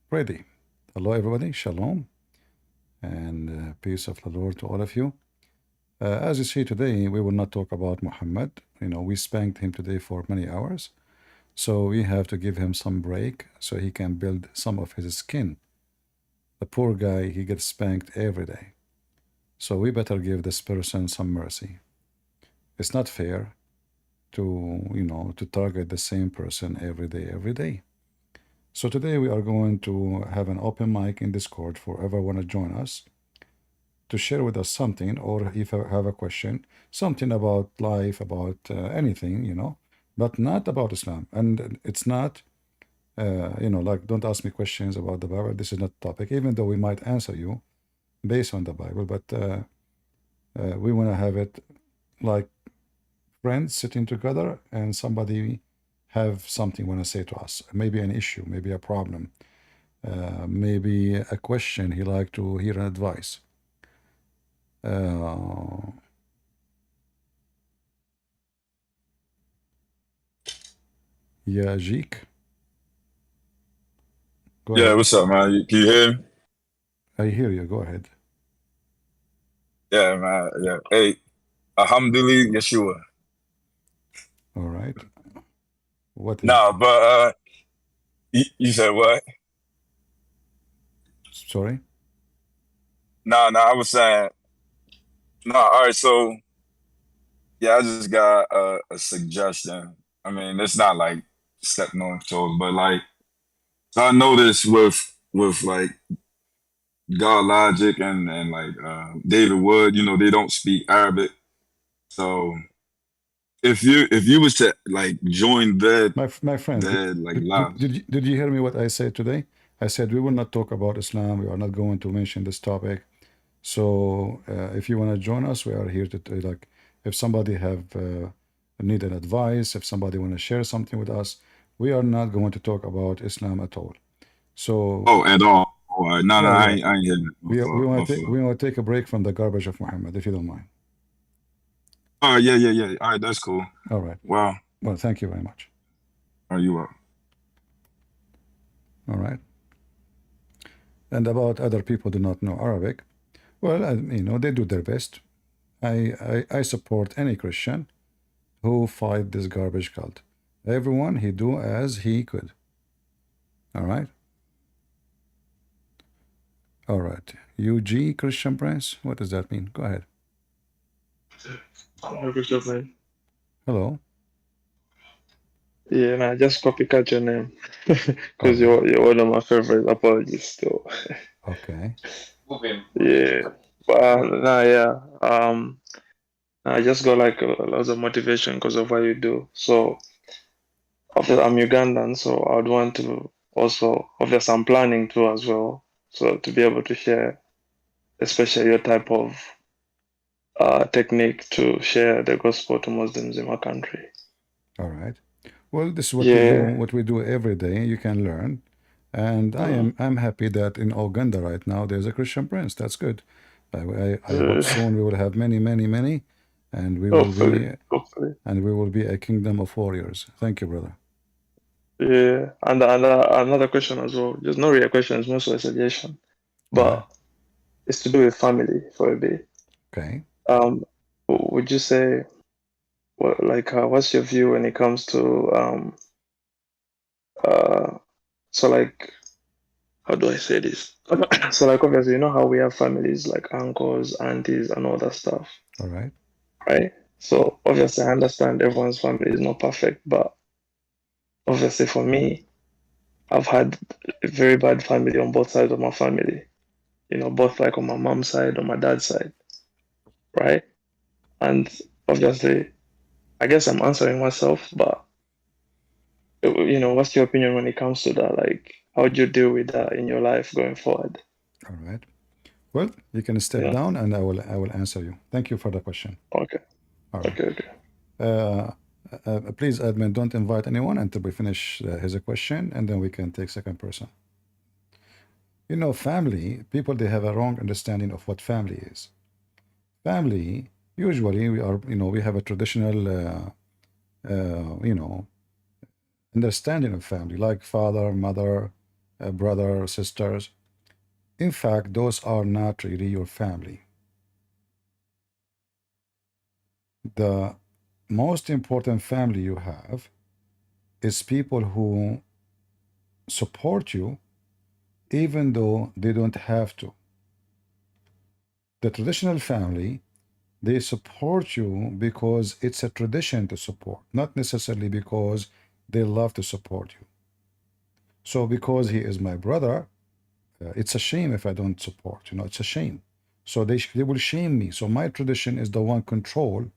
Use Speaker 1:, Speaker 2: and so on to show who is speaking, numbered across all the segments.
Speaker 1: Ready. Hello, everybody. Shalom and peace of the Lord to all of you. As you see today, we will not talk about Muhammad. We spanked him today for many hours. So we have to give him some break so he can build some of his skin. The poor guy, he gets spanked every day. So we better give this person some mercy. It's not fair to target the same person every day. So today we are going to have an open mic in Discord for whoever want to join us to share with us something, or if you have a question, something about life, about anything, but not about Islam. And it's not, like, don't ask me questions about the Bible. This is not the topic, even though we might answer you based on the Bible, but we want to have it like friends sitting together and somebody have something want to say to us, maybe an issue, maybe a problem, maybe a question he like to hear an advice. Yeah, Jeek, go
Speaker 2: Yeah,
Speaker 1: ahead.
Speaker 2: what's up, man? Can you hear me?
Speaker 1: I hear you. Go ahead.
Speaker 2: Yeah, man. Yeah. Hey, Alhamdulillah, Yeshua.
Speaker 1: All right. What is?
Speaker 2: Nah, but you said what?
Speaker 1: Sorry.
Speaker 2: Nah, I was saying, nah, all right, so yeah, I just got a suggestion. I mean, it's not like stepping on toes, but like, so I noticed with like God Logic and like David Wood, they don't speak Arabic. So if you was to like join their
Speaker 1: My friend,
Speaker 2: their like
Speaker 1: did, did,
Speaker 2: lives.
Speaker 1: did, you, did you hear me what I said today? I said we will not talk about Islam. We are not going to mention this topic. So if you want to join us, we are here to like. If somebody have need an advice, if somebody want to share something with us, we are not going to talk about Islam at all. So
Speaker 2: Oh, at all. All right. No,
Speaker 1: yeah,
Speaker 2: I
Speaker 1: yeah,
Speaker 2: ain't, I ain't hearing that. My
Speaker 1: we
Speaker 2: fault.
Speaker 1: want
Speaker 2: My
Speaker 1: to take
Speaker 2: fault.
Speaker 1: we want to take a break from the garbage of Muhammad, if you don't mind.
Speaker 2: All right. Yeah. All right. That's cool.
Speaker 1: All right.
Speaker 2: Well,
Speaker 1: Well, thank you very much.
Speaker 2: are you up?
Speaker 1: All right. And about other people do not know Arabic, well, they do their best. I support any Christian who fight this garbage cult. Everyone he do as he could. All right. All right. UG Christian Prince. What does that mean? Go ahead.
Speaker 3: Hello, Christopher.
Speaker 1: Hello.
Speaker 3: Yeah, nah, just copycat your name
Speaker 1: All
Speaker 3: because
Speaker 1: right.
Speaker 3: you're one of my favorite. Apologies, still.
Speaker 1: Okay.
Speaker 3: Yeah, but nah, yeah. I just got like a lot of motivation because of what you do. So, obviously, I'm Ugandan, so I'd want to also, obviously, I'm planning to as well. So to be able to share, especially your type of technique to share the gospel to Muslims in my country.
Speaker 1: All right. Well, this is what we do.
Speaker 3: Yeah.
Speaker 1: What we do every day. You can learn. And
Speaker 3: Mm.
Speaker 1: I'm happy that in Uganda right now there's a Christian Prince. That's good. I hope
Speaker 3: Uh,
Speaker 1: soon we will have many, and we will
Speaker 3: hopefully,
Speaker 1: be
Speaker 3: hopefully.
Speaker 1: a kingdom of warriors. Thank you, brother.
Speaker 3: Yeah, and another question as well. Just not really a question, it's more so a suggestion,
Speaker 1: All right.
Speaker 3: but it's to do with family for a bit.
Speaker 1: Okay.
Speaker 3: Um, would you say, what's your view when it comes to uh, so like, how do I say this? So like, obviously, you know how we have families like uncles, aunties, and all that stuff,
Speaker 1: All right.
Speaker 3: right? So obviously, I understand everyone's family is not perfect, but obviously for me, I've had a very bad family on both sides of my family. Both like on my mom's side, on my dad's side, right? And obviously, I guess I'm answering myself, but what's your opinion when it comes to that? Like, how would you deal with that in your life going forward?
Speaker 1: All right. Well, you can step
Speaker 3: Yeah.
Speaker 1: down and I will answer you. Thank you for the question.
Speaker 3: Okay.
Speaker 1: All right.
Speaker 3: Okay.
Speaker 1: Uh, please, admin, don't invite anyone until we finish his question, and then we can take second person. Family, people, they have a wrong understanding of what family is. Family, usually we have a traditional, uh, you know, understanding of family, like father, mother, brother, sisters. In fact, those are not really your family. The most important family you have is people who support you even though they don't have to. The traditional family, they support you because it's a tradition to support, not necessarily because they love to support you. So because he is my brother, it's a shame if I don't support, it's a shame. So they will shame me. So my tradition is the one control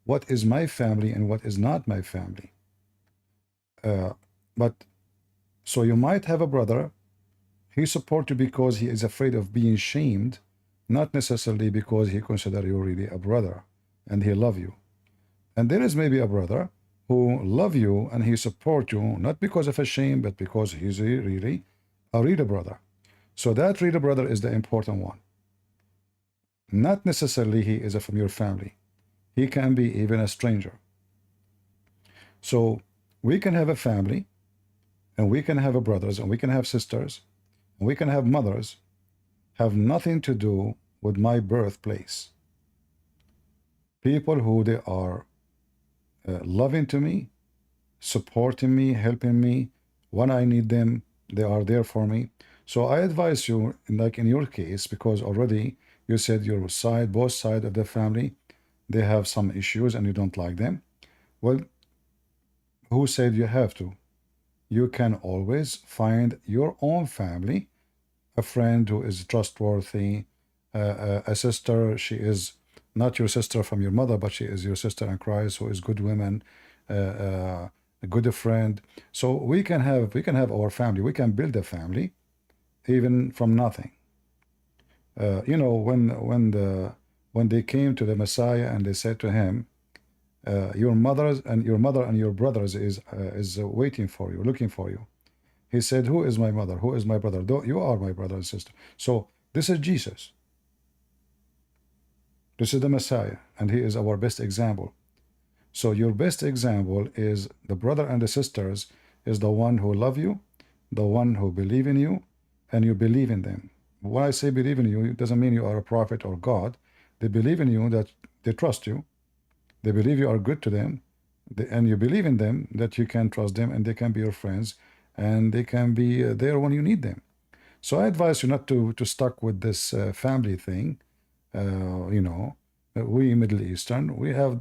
Speaker 1: what is my family and what is not my family. But so you might have a brother, he supports you because he is afraid of being shamed, not necessarily because he considers you really a brother and he love you. And there is maybe a brother who love you and he support you not because of a shame, but because he's really a real brother. So that real brother is the important one. Not necessarily he is from your family. He can be even a stranger. So we can have a family, and we can have brothers, and we can have sisters, and we can have mothers, have nothing to do with my birthplace. People who they are loving to me, supporting me, helping me. When I need them, they are there for me. So I advise you, like in your case, because already you said your side, both sides of the family, they have some issues and you don't like them. Well, who said you have to? You can always find your own family, a friend who is trustworthy, a sister, she is not your sister from your mother, but she is your sister in Christ, who is good woman, a good friend. So we can have our family. We can build a family, even from nothing. When they came to the Messiah and they said to him, your mother and your brothers is waiting for you, looking for you. He said, who is my mother? Who is my brother? You are my brother and sister. So this is Jesus. This is the Messiah, and he is our best example. So your best example is the brother and the sisters is the one who love you, the one who believe in you, and you believe in them. When I say believe in you, it doesn't mean you are a prophet or God. They believe in you, that they trust you. They believe you are good to them, and you believe in them, that you can trust them and they can be your friends and they can be there when you need them. So I advise you not to stuck with this family thing. We Middle Eastern, we have,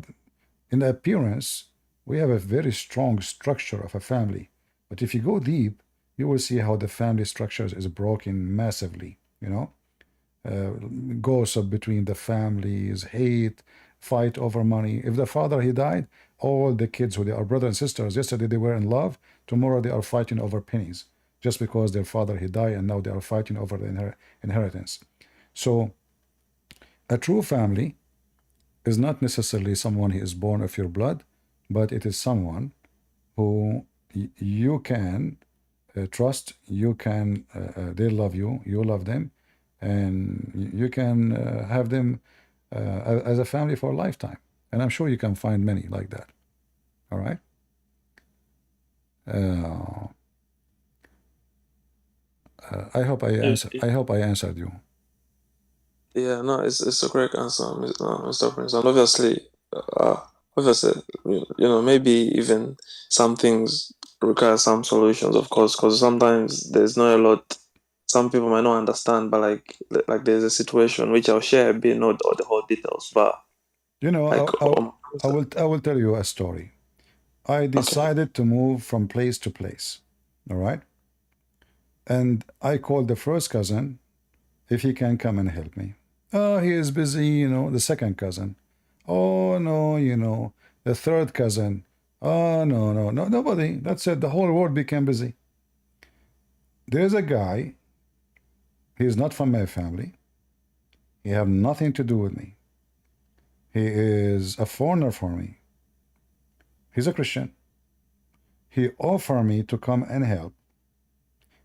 Speaker 1: in the appearance, we have a very strong structure of a family. But if you go deep, you will see how the family structures is broken massively, gossip between the families, hate, fight over money. If the father, he died, all the kids who they are brothers and sisters, yesterday they were in love, tomorrow they are fighting over pennies, just because their father, he died, and now they are fighting over the inheritance. So a true family is not necessarily someone who is born of your blood, but it is someone who you can trust, you can, they love you, you love them, and you can have them as a family for a lifetime. And I'm sure you can find many like that. All right. I hope I answered you.
Speaker 3: Yeah, no, it's a great answer, Mr. Prince. And obviously, maybe even some things require some solutions, of course, because sometimes there's not a lot. Some people might not understand, but like there's a situation which I'll share a bit, not all the whole details, but
Speaker 1: I will tell you a story. I decided to move from place to place. All right. And I called the first cousin if he can come and help me. Oh, he is busy, the second cousin. Oh, no, the third cousin. Oh, no, nobody. That's it. The whole world became busy. There's a guy. He is not from my family. He have nothing to do with me. He is a foreigner for me. He's a Christian. He offered me to come and help.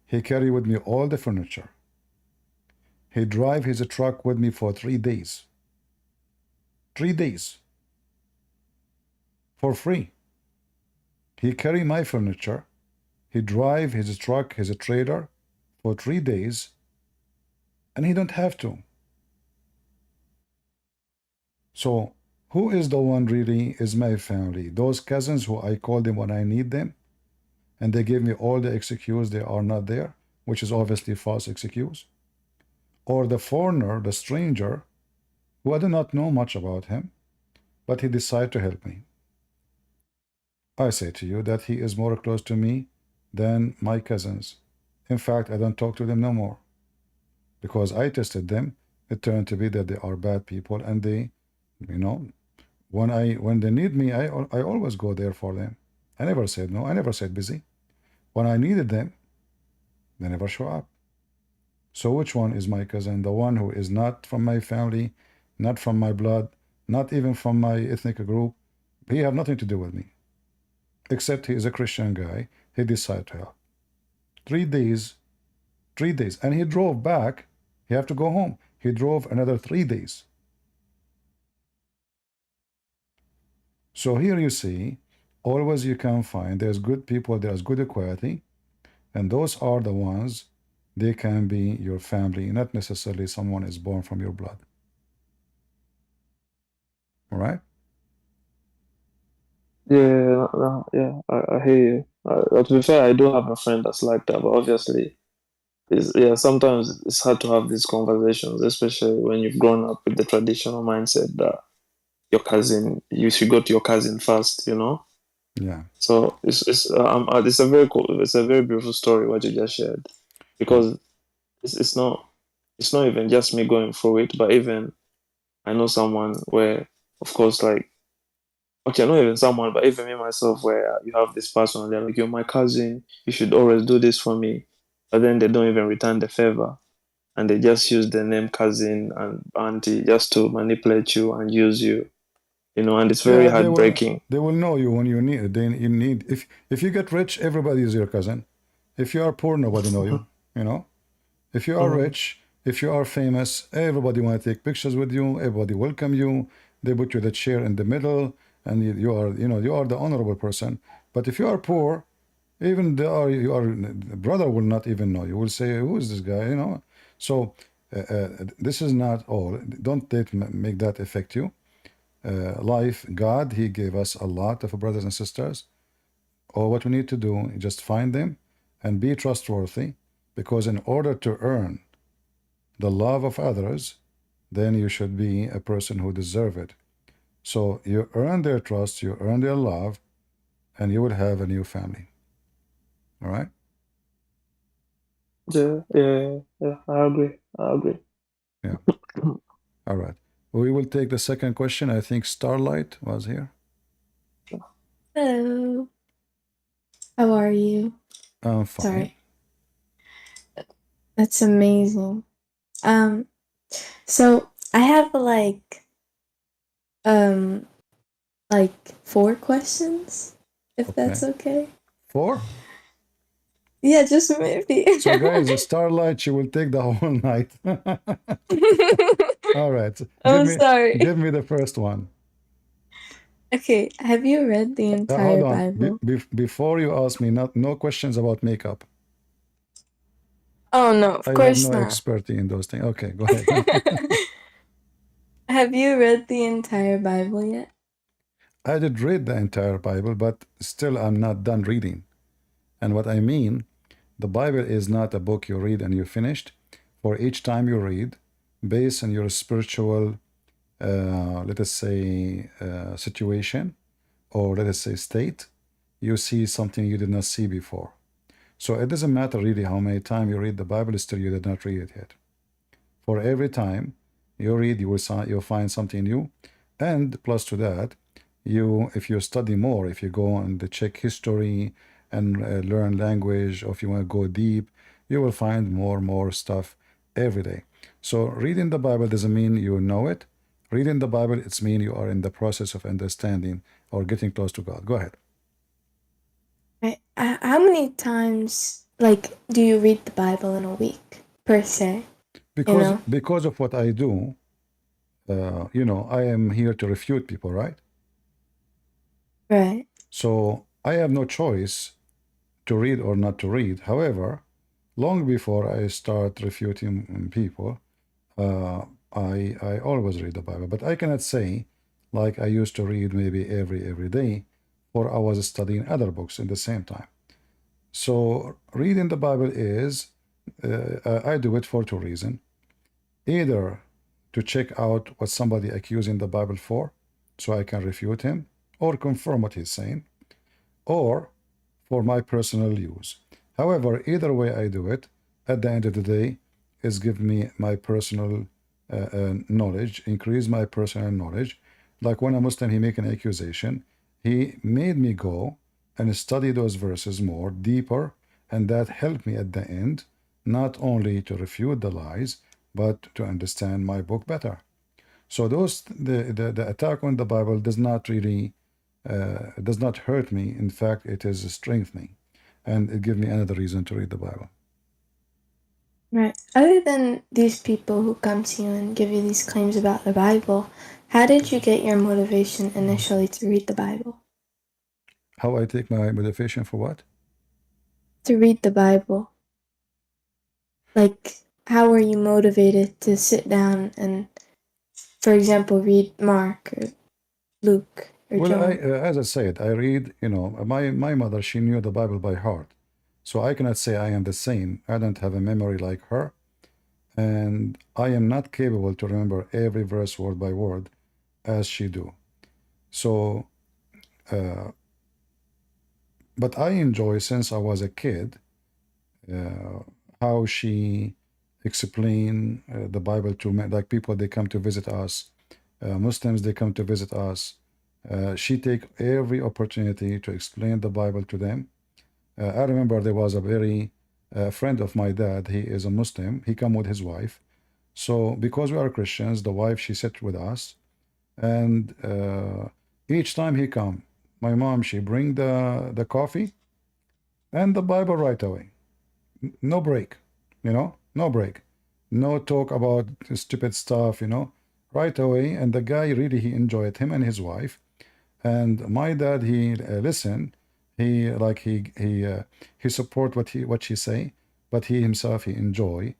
Speaker 1: He carry with me all the furniture. He drive his truck with me for 3 days. 3 days. For free. He carry my furniture. He drive his truck, his trailer, for 3 days, and he don't have to. So who is the one really is my family? Those cousins who I call them when I need them, and they give me all the excuse they are not there, which is obviously false excuse. Or the foreigner, the stranger, who I do not know much about him, but he decided to help me. I say to you that he is more close to me than my cousins. In fact, I don't talk to them no more. Because I tested them, it turned to be that they are bad people, and they, you know, when they need me, I always go there for them. I never said no, I never said busy. When I needed them, they never show up. So which one is my cousin? The one who is not from my family, not from my blood, not even from my ethnic group. He have nothing to do with me. Except he is a Christian guy. He decided to help. 3 days, 3 days. And he drove back. He have to go home. He drove another 3 days. So here you see, always you can find there's good people, there's good equality, and those are the ones, they can be your family, not necessarily someone is born from your blood. All right?
Speaker 3: Yeah, yeah, I hear you. To be fair, I do have a friend that's like that, but obviously, sometimes it's hard to have these conversations, especially when you've grown up with the traditional mindset that your cousin, you should go to your cousin first, you know?
Speaker 1: Yeah.
Speaker 3: So it's a very cool, it's a very beautiful story what you just shared, because it's not even just me going through it, but even I know someone where, of course, like, okay, not even someone, but even me myself, where you have this person and they're like, you're my cousin, you should always do this for me, but then they don't even return the favor, and they just use the name cousin and auntie just to manipulate you and use you, you know, and it's very
Speaker 1: Yeah,
Speaker 3: heartbreaking.
Speaker 1: they will know you when you need. Then you need. If you get rich, everybody is your cousin. If you are poor, nobody know you. You know. If you are rich, if you are famous, everybody want to take pictures with you. Everybody welcome you. They put you the chair in the middle, and you are, you know, you are the honorable person. But if you are poor, even the brother will not even know. You will say, who is this guy? You know. So this is not all. Don't make that affect you. Life, God, He gave us a lot of brothers and sisters. All what we need to do is just find them and be trustworthy, because in order to earn the love of others, then you should be a person who deserve it. So you earn their trust, you earn their love, and you will have a new family. All right?
Speaker 3: Yeah, I agree.
Speaker 1: Yeah. All right. We will take the second question. I think Starlight was here.
Speaker 4: Hello. How are you?
Speaker 1: I'm fine.
Speaker 4: Sorry. That's amazing. So I have like 4 questions, if that's okay.
Speaker 1: 4?
Speaker 4: Yeah, just maybe.
Speaker 1: So guys, the Starlight, she will take the whole night. All right.
Speaker 4: Sorry.
Speaker 1: Give me the first one.
Speaker 4: Okay, have you read the entire
Speaker 1: Hold on.
Speaker 4: Bible?
Speaker 1: Before you ask me, no questions about makeup.
Speaker 4: Oh no, of course
Speaker 1: I have no
Speaker 4: not.
Speaker 1: expertise in those things. Okay, go ahead.
Speaker 4: Have you read the entire Bible yet?
Speaker 1: I did read the entire Bible, but still I'm not done reading. And what I mean, the Bible is not a book you read and you finished. For each time you read, based on your spiritual, let us say, situation, or let us say state, you see something you did not see before. So it doesn't matter really how many times you read the Bible, still you did not read it yet. For every time you read, you'll find something new. And plus to that, if you study more, if you go and check history and learn language, or if you want to go deep, you will find more stuff every day. So reading the Bible doesn't mean you know it. Reading the Bible, it's mean you are in the process of understanding or getting close to God. Go ahead.
Speaker 4: Right. How many times, do you read the Bible in a week, per se?
Speaker 1: Because of what I do, I am here to refute people, right?
Speaker 4: Right.
Speaker 1: So I have no choice to read or not to read. However, long before I start refuting people, I always read the Bible, but I cannot say like I used to read maybe every day, or I was studying other books in the same time. So reading the Bible is I do it for two reasons: either to check out what somebody accusing the Bible for, so I can refute him or confirm what he's saying, or for my personal use. However, either way I do it, at the end of the day, is give me my personal knowledge, increase my personal knowledge. Like when a Muslim, he make an accusation, he made me go and study those verses more, deeper, and that helped me at the end, not only to refute the lies, but to understand my book better. So the attack on the Bible does not really does not hurt me. In fact, it is strengthening, and it gives me another reason to read the Bible.
Speaker 4: Right. Other than these people who come to you and give you these claims about the Bible, how did you get your motivation initially to read the Bible?
Speaker 1: How I take my motivation for what?
Speaker 4: To read the Bible. Like, how were you motivated to sit down and, for example, read Mark or Luke or
Speaker 1: Well,
Speaker 4: John?
Speaker 1: as I said, I read, my mother, she knew the Bible by heart. So I cannot say I am the same. I don't have a memory like her. And I am not capable to remember every verse word by word as she do. So, but I enjoy, since I was a kid, how she explain the Bible to me. Like people, they come to visit us. Muslims, they come to visit us. She take every opportunity to explain the Bible to them. I remember there was a very friend of my dad. He is a Muslim. He come with his wife. So because we are Christians, the wife, she sat with us, and each time he come, my mom, she bring the coffee and the Bible right away. No break, no break, no talk about stupid stuff, right away. And the guy really, he enjoyed, him and his wife. And my dad, he listened. He like he support what she say, but he himself, he enjoy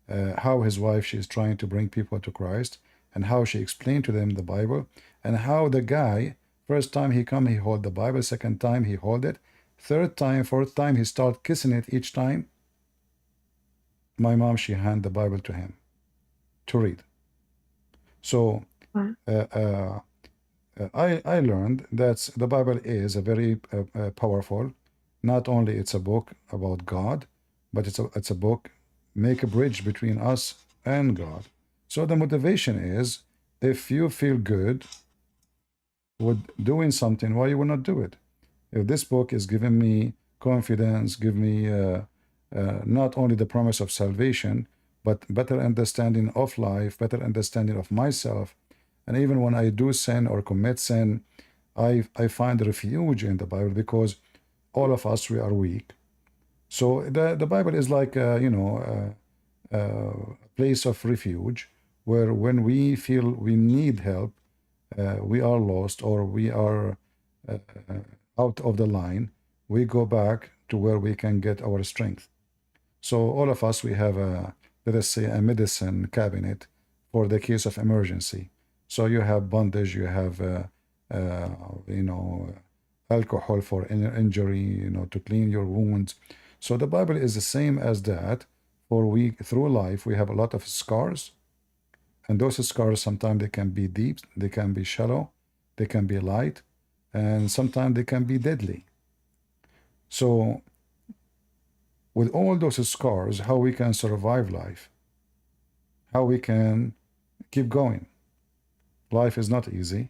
Speaker 1: how his wife, she is trying to bring people to Christ, and how she explained to them the Bible, and how the guy, first time he come, he hold the Bible, second time he hold it, third time, fourth time, he start kissing it each time. My mom, she hand the Bible to him to read. So I learned that the Bible is a very powerful. Not only it's a book about God, but it's a book make a bridge between us and God. So the motivation is, if you feel good with doing something, why you will not do it? If this book is giving me confidence, give me not only the promise of salvation, but better understanding of life, better understanding of myself. And even when I do sin or commit sin, I find refuge in the Bible, because all of us, we are weak. So the Bible is like, a place of refuge, where when we feel we need help, we are lost, or we are out of the line, we go back to where we can get our strength. So all of us, we have let us say, a medicine cabinet for the case of emergency. So you have bandage, you have, alcohol for injury, to clean your wounds. So the Bible is the same as that. For we, through life, we have a lot of scars, and those scars, sometimes they can be deep, they can be shallow, they can be light, and sometimes they can be deadly. So with all those scars, how we can survive life, how we can keep going. Life is not easy.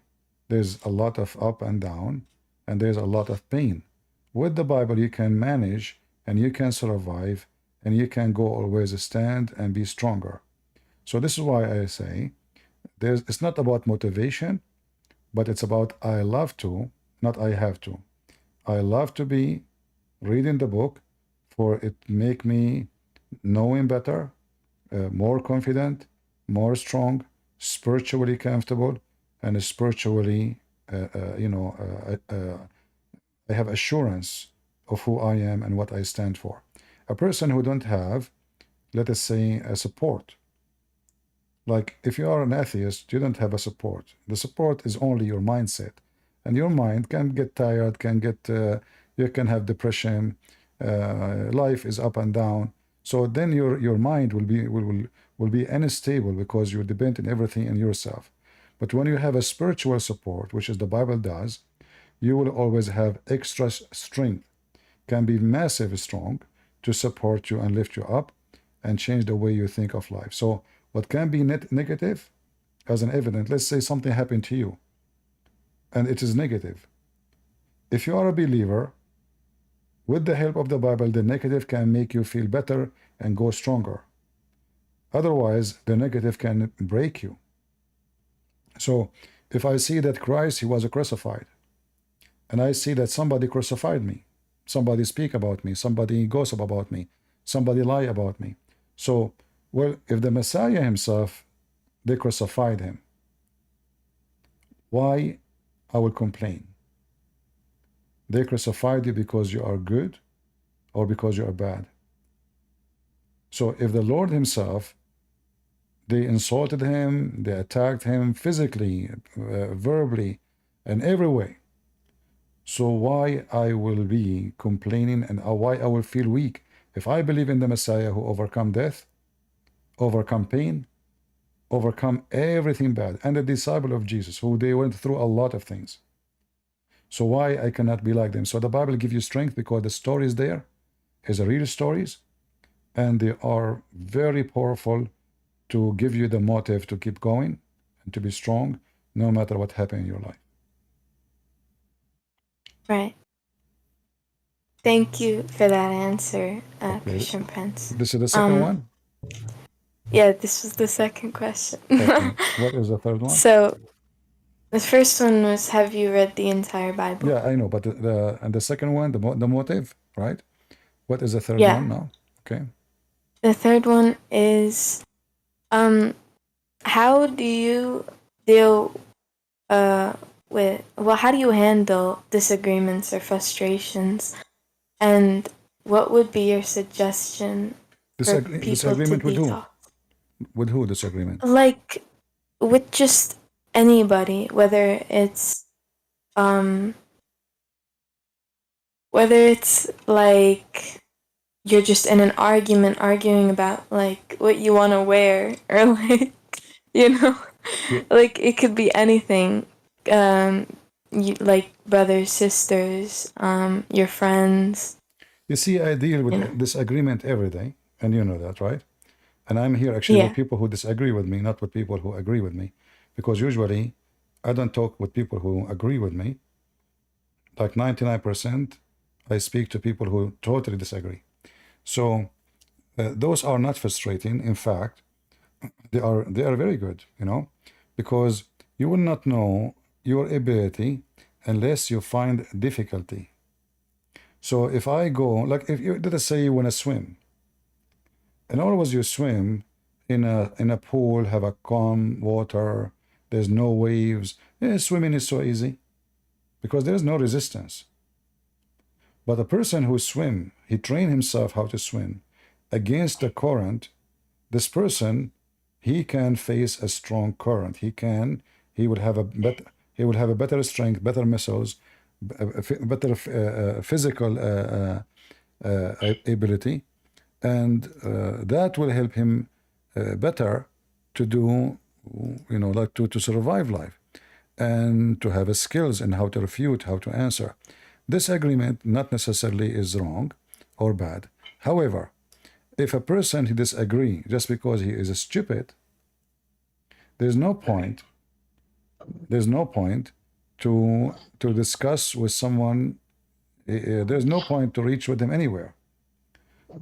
Speaker 1: There's a lot of up and down, and there's a lot of pain. With the Bible, you can manage, and you can survive, and you can go always stand and be stronger. So this is why I say, it's not about motivation, but it's about I love to, not I have to. I love to be reading the book, for it make me knowing better, more confident, more strong, spiritually comfortable, and spiritually, I have assurance of who I am and what I stand for. a person who don't have, let us say, a support. Like if you are an atheist, you don't have a support. The support is only your mindset, and your mind can get tired, can get you can have depression. Life is up and down. So then your mind will be unstable because you depend on everything in yourself. But when you have a spiritual support, which is the Bible does, you will always have extra strength, can be massive strong to support you and lift you up and change the way you think of life. So what can be negative, as an evidence, let's say something happened to you and it is negative. If you are a believer, with the help of the Bible, the negative can make you feel better and go stronger. Otherwise, the negative can break you. So if I see that Christ, he was crucified, and I see that somebody crucified me, somebody speak about me, somebody gossip about me, somebody lie about me. So, well, if the Messiah himself, they crucified him, why I will complain? They crucified you because you are good or because you are bad. So if the Lord himself, they insulted him, they attacked him physically, verbally, in every way. So why I will be complaining and why I will feel weak? If I believe in the Messiah who overcome death, overcome pain, overcome everything bad, and the disciple of Jesus who they went through a lot of things. So why I cannot be like them? So the Bible gives you strength because the stories there is real stories, and they are very powerful to give you the motive to keep going and to be strong no matter what happened in your life.
Speaker 4: Right. Thank you for that answer, Christian Prince.
Speaker 1: This is the second one?
Speaker 4: Yeah, this was the second question.
Speaker 1: Okay. What is the third one?
Speaker 4: So, the first one was, have you read the entire Bible?
Speaker 1: Yeah, I know, but and the second one, the motive, right? What is the third
Speaker 4: Yeah.
Speaker 1: one now? Okay.
Speaker 4: The third one is, how do you deal with, well, how do you handle disagreements or frustrations? And what would be your suggestion for people
Speaker 1: Disagreement
Speaker 4: to
Speaker 1: with who?
Speaker 4: detox?
Speaker 1: With who disagreement?
Speaker 4: Like, with just anybody, whether it's like you're just in an argument arguing about like what you want to wear, or like, you know, like it could be anything. You, like brothers, sisters, your friends.
Speaker 1: You see, I deal with disagreement every day, and you know that, right? And I'm here actually with people who disagree with me, not with people who agree with me, because usually I don't talk with people who agree with me. Like 99%, I speak to people who totally disagree. So those are not frustrating. In fact, they are very good, you know, because you will not know your ability unless you find difficulty. So if I go, like if you, let us say you want to swim, and always you swim in a pool, have a calm water, there's no waves. Swimming is so easy because there's no resistance. But a person who swim, he trained himself how to swim against the current. This person, he can face a strong current. He would have a better strength, better muscles, better physical ability, and that will help him better to do, you know, like to survive life and to have skills in how to refute, how to answer. Disagreement not necessarily is wrong or bad. However, if a person he disagree just because he is stupid, there's no point to discuss with someone. There's no point to reach with them anywhere.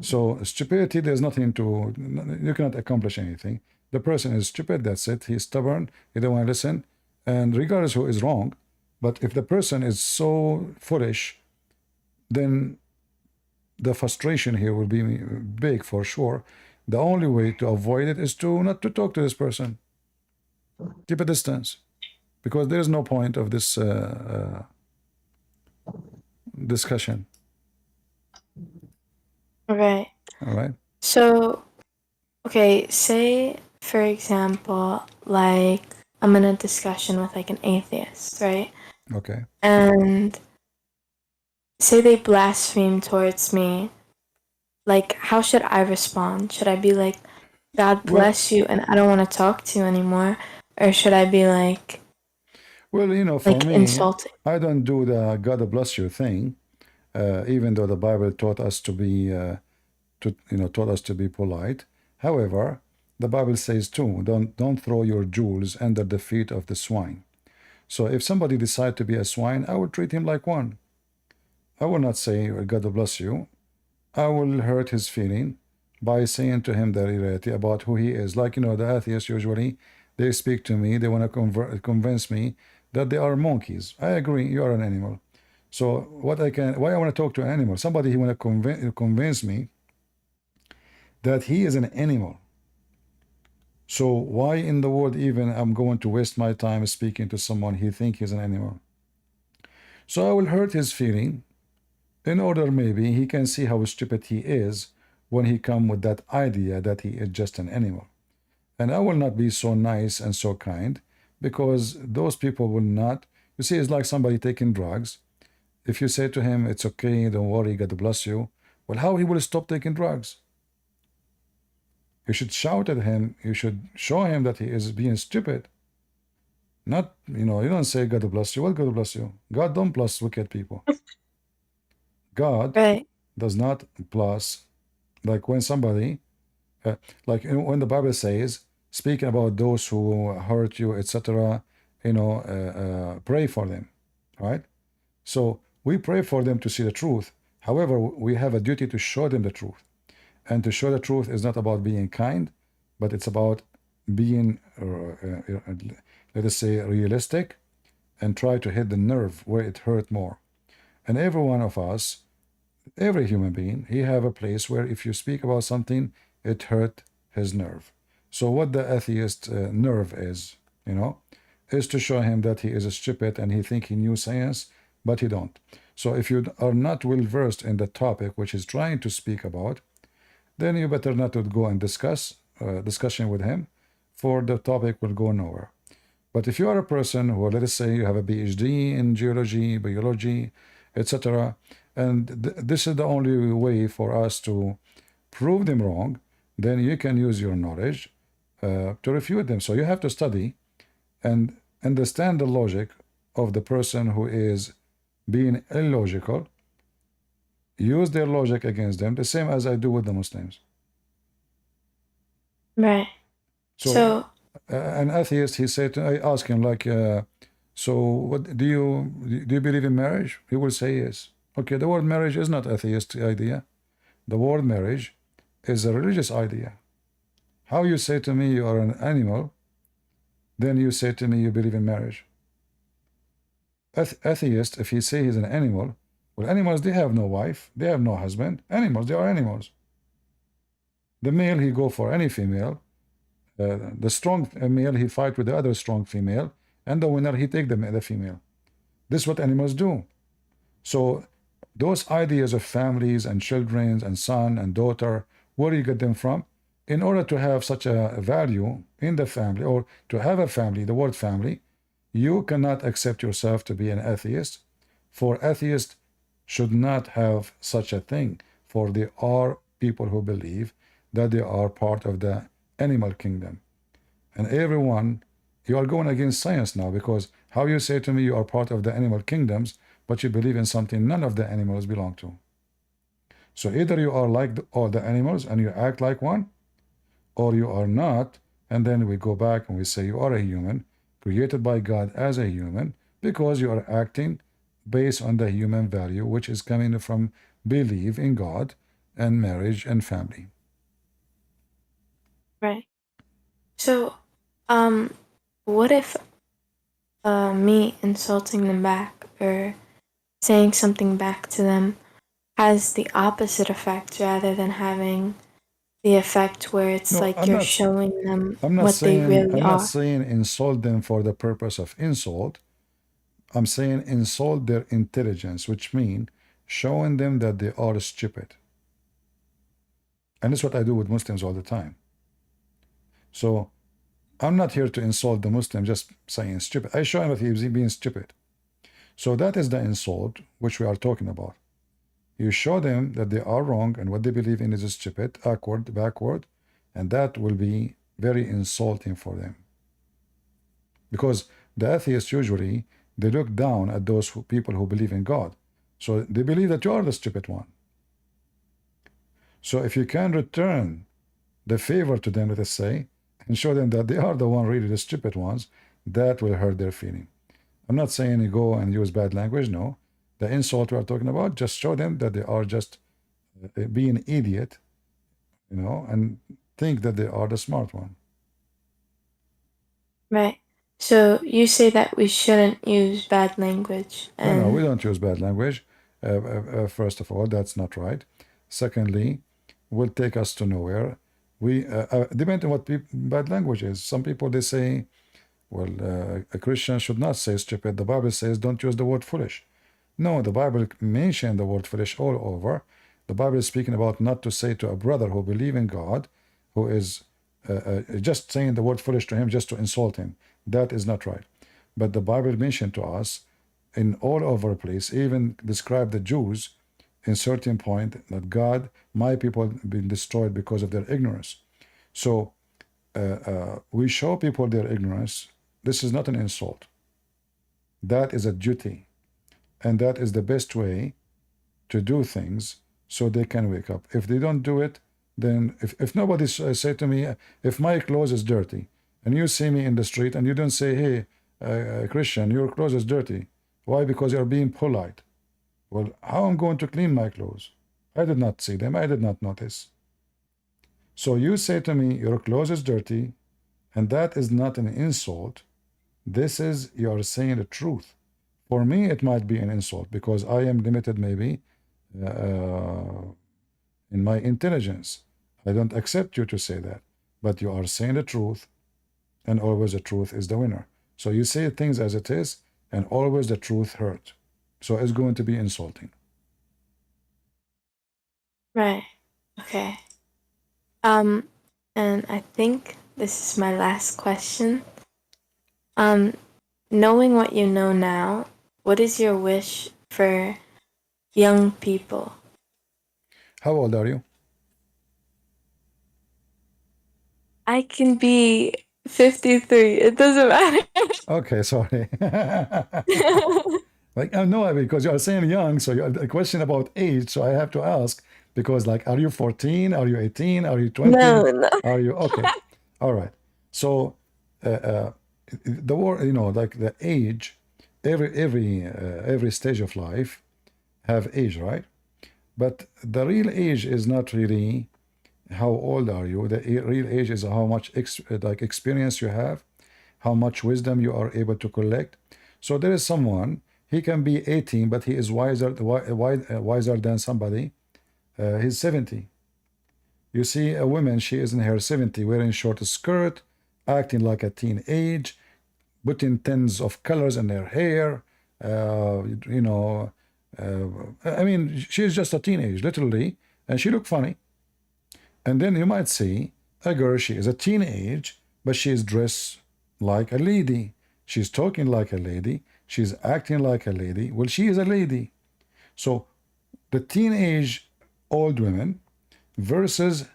Speaker 1: So stupidity, there's nothing to, you cannot accomplish anything. The person is stupid, that's it. He's stubborn, he don't want to listen, and regardless who is wrong. But if the person is so foolish, then the frustration here will be big for sure. The only way to avoid it is to not to talk to this person. Keep a distance, because there is no point of this discussion.
Speaker 4: Right.
Speaker 1: All right.
Speaker 4: So, okay, say for example, like I'm in a discussion with like an atheist, right?
Speaker 1: Okay.
Speaker 4: And say they blaspheme towards me. Like, how should I respond? Should I be like, God
Speaker 1: Well,
Speaker 4: bless you, and I don't want to talk to you anymore? Or should I be like
Speaker 1: well, for me,
Speaker 4: insulting?
Speaker 1: I don't do the God bless you thing, even though the Bible taught us to be, taught us to be polite. However, the Bible says too, don't throw your jewels under the feet of the swine. So if somebody decide to be a swine, I will treat him like one. I will not say God bless you. I will hurt his feeling by saying to him the reality about who he is. Like, the atheists usually, they speak to me, they want to convince me that they are monkeys. I agree, you are an animal. So why I want to talk to an animal? Somebody who want to convince me that he is an animal. So why in the world even I'm going to waste my time speaking to someone he think he's an animal? So I will hurt his feeling in order maybe he can see how stupid he is when he come with that idea that he is just an animal. And I will not be so nice and so kind because those people will not. You see, it's like somebody taking drugs. If you say to him, it's okay, don't worry, God bless you, well, how he will stop taking drugs? You should shout at him. You should show him that he is being stupid. Not, you don't say God bless you. What God bless you? God don't bless wicked people. God
Speaker 4: Right.
Speaker 1: does not bless, like when somebody, like when the Bible says, speaking about those who hurt you, etc., pray for them, right? So we pray for them to see the truth. However, we have a duty to show them the truth. And to show the truth is not about being kind, but it's about being, let us say, realistic and try to hit the nerve where it hurt more. And every one of us, every human being, he have a place where if you speak about something, it hurt his nerve. So what the atheist nerve is, is to show him that he is a stupid and he think he knew science, but he don't. So if you are not well versed in the topic which he's trying to speak about, then you better not to go and discussion with him, for the topic will go nowhere. But if you are a person who, let us say, you have a PhD in geology, biology, etc., and this is the only way for us to prove them wrong, then you can use your knowledge to refute them. So you have to study and understand the logic of the person who is being illogical, use their logic against them, the same as I do with the Muslims.
Speaker 4: Right. So
Speaker 1: An atheist, I ask him like, so what do you believe in marriage? He will say yes. Okay, the word marriage is not atheist idea. The word marriage is a religious idea. How you say to me you are an animal, then you say to me you believe in marriage. Atheist, if he say he's an animal, well, animals, they have no wife, they have no husband. Animals, they are animals. The male, he go for any female. The strong male, he fight with the other strong female, and the winner, he take the female. This is what animals do. So those ideas of families and children and son and daughter, where do you get them from? In order to have such a value in the family, or to have a family, the word family, you cannot accept yourself to be an atheist, for atheists should not have such a thing, for they are people who believe that they are part of the animal kingdom. And everyone, you are going against science now, because how you say to me you are part of the animal kingdoms, but you believe in something none of the animals belong to. So either you are like all the animals and you act like one, or you are not, and then we go back and we say you are a human, created by God as a human, because you are acting based on the human value, which is coming from belief in God and marriage and family.
Speaker 4: right. So what if me insulting them back or saying something back to them has the opposite effect rather than having the effect where it's
Speaker 1: No,
Speaker 4: like you're showing them
Speaker 1: I'm not
Speaker 4: what they
Speaker 1: saying
Speaker 4: really
Speaker 1: I'm not
Speaker 4: are?
Speaker 1: saying insult them for the purpose of insult. I'm saying insult their intelligence, which means showing them that they are stupid. And that's what I do with Muslims all the time. So I'm not here to insult the Muslim just saying stupid. I show him that he's being stupid. So that is the insult which we are talking about. You show them that they are wrong and what they believe in is stupid, awkward, backward, and that will be very insulting for them. Because the atheists usually, they look down at those people who believe in God. So they believe that you are the stupid one. So if you can return the favor to them, let us say, and show them that they are the one really the stupid ones, that will hurt their feeling. I'm not saying you go and use bad language, no. The insult we are talking about, just show them that they are just being idiot, you know, and think that they are the smart one.
Speaker 4: Right. So you say that we shouldn't use bad language.
Speaker 1: No,
Speaker 4: And
Speaker 1: we don't use bad language. First of all, that's not right. Secondly, will take us to nowhere. We depend on what bad language is. Some people, they say, well, a Christian should not say stupid. The Bible says don't use the word foolish. No, the Bible mentioned the word foolish all over. The Bible is speaking about not to say to a brother who believes in God, who is just saying the word foolish to him just to insult him. That is not right. But the Bible mentioned to us in all over the place, even describe the Jews in certain point that God, my people have been destroyed because of their ignorance. So we show people their ignorance. This is not an insult. That is a duty. And that is the best way to do things so they can wake up. If they don't do it, then if nobody say to me, if my clothes is dirty, and you see me in the street and you don't say, hey, Christian, your clothes is dirty. Why? Because you're being polite. Well, how am I going to clean my clothes? I did not see them. I did not notice. So you say to me, your clothes is dirty, and that is not an insult. This is, you are saying the truth. For me, it might be an insult because I am limited maybe in my intelligence. I don't accept you to say that, but you are saying the truth, and always the truth is the winner. So you say things as it is, and always the truth hurt. So it's going to be insulting.
Speaker 4: right. Okay. And I think this is my last question. Knowing what you know now, what is your wish for young people?
Speaker 1: How old are you?
Speaker 4: I can be 53. It doesn't matter.
Speaker 1: Okay, sorry. Like, no, because you are saying young, so you're a question about age, so I have to ask, because like, are you 14? Are you 18? Are you 20?
Speaker 4: No.
Speaker 1: Are you, okay. All right. So the word, you know, like the age, every stage of life have age, right? But the real age is not really how old are you. The real age is how much experience you have, how much wisdom you are able to collect. So there is someone, he can be 18, but he is wiser than somebody. He's 70. You see a woman, she is in her 70, wearing short skirt, acting like a teenage, putting tons of colors in her hair. You know, I mean, she is just a teenage, literally, and she look funny. And then you might see a girl, she is a teenage, but she is dressed like a lady. She's talking like a lady. She's acting like a lady. Well, she is a lady. So the teenage old women versus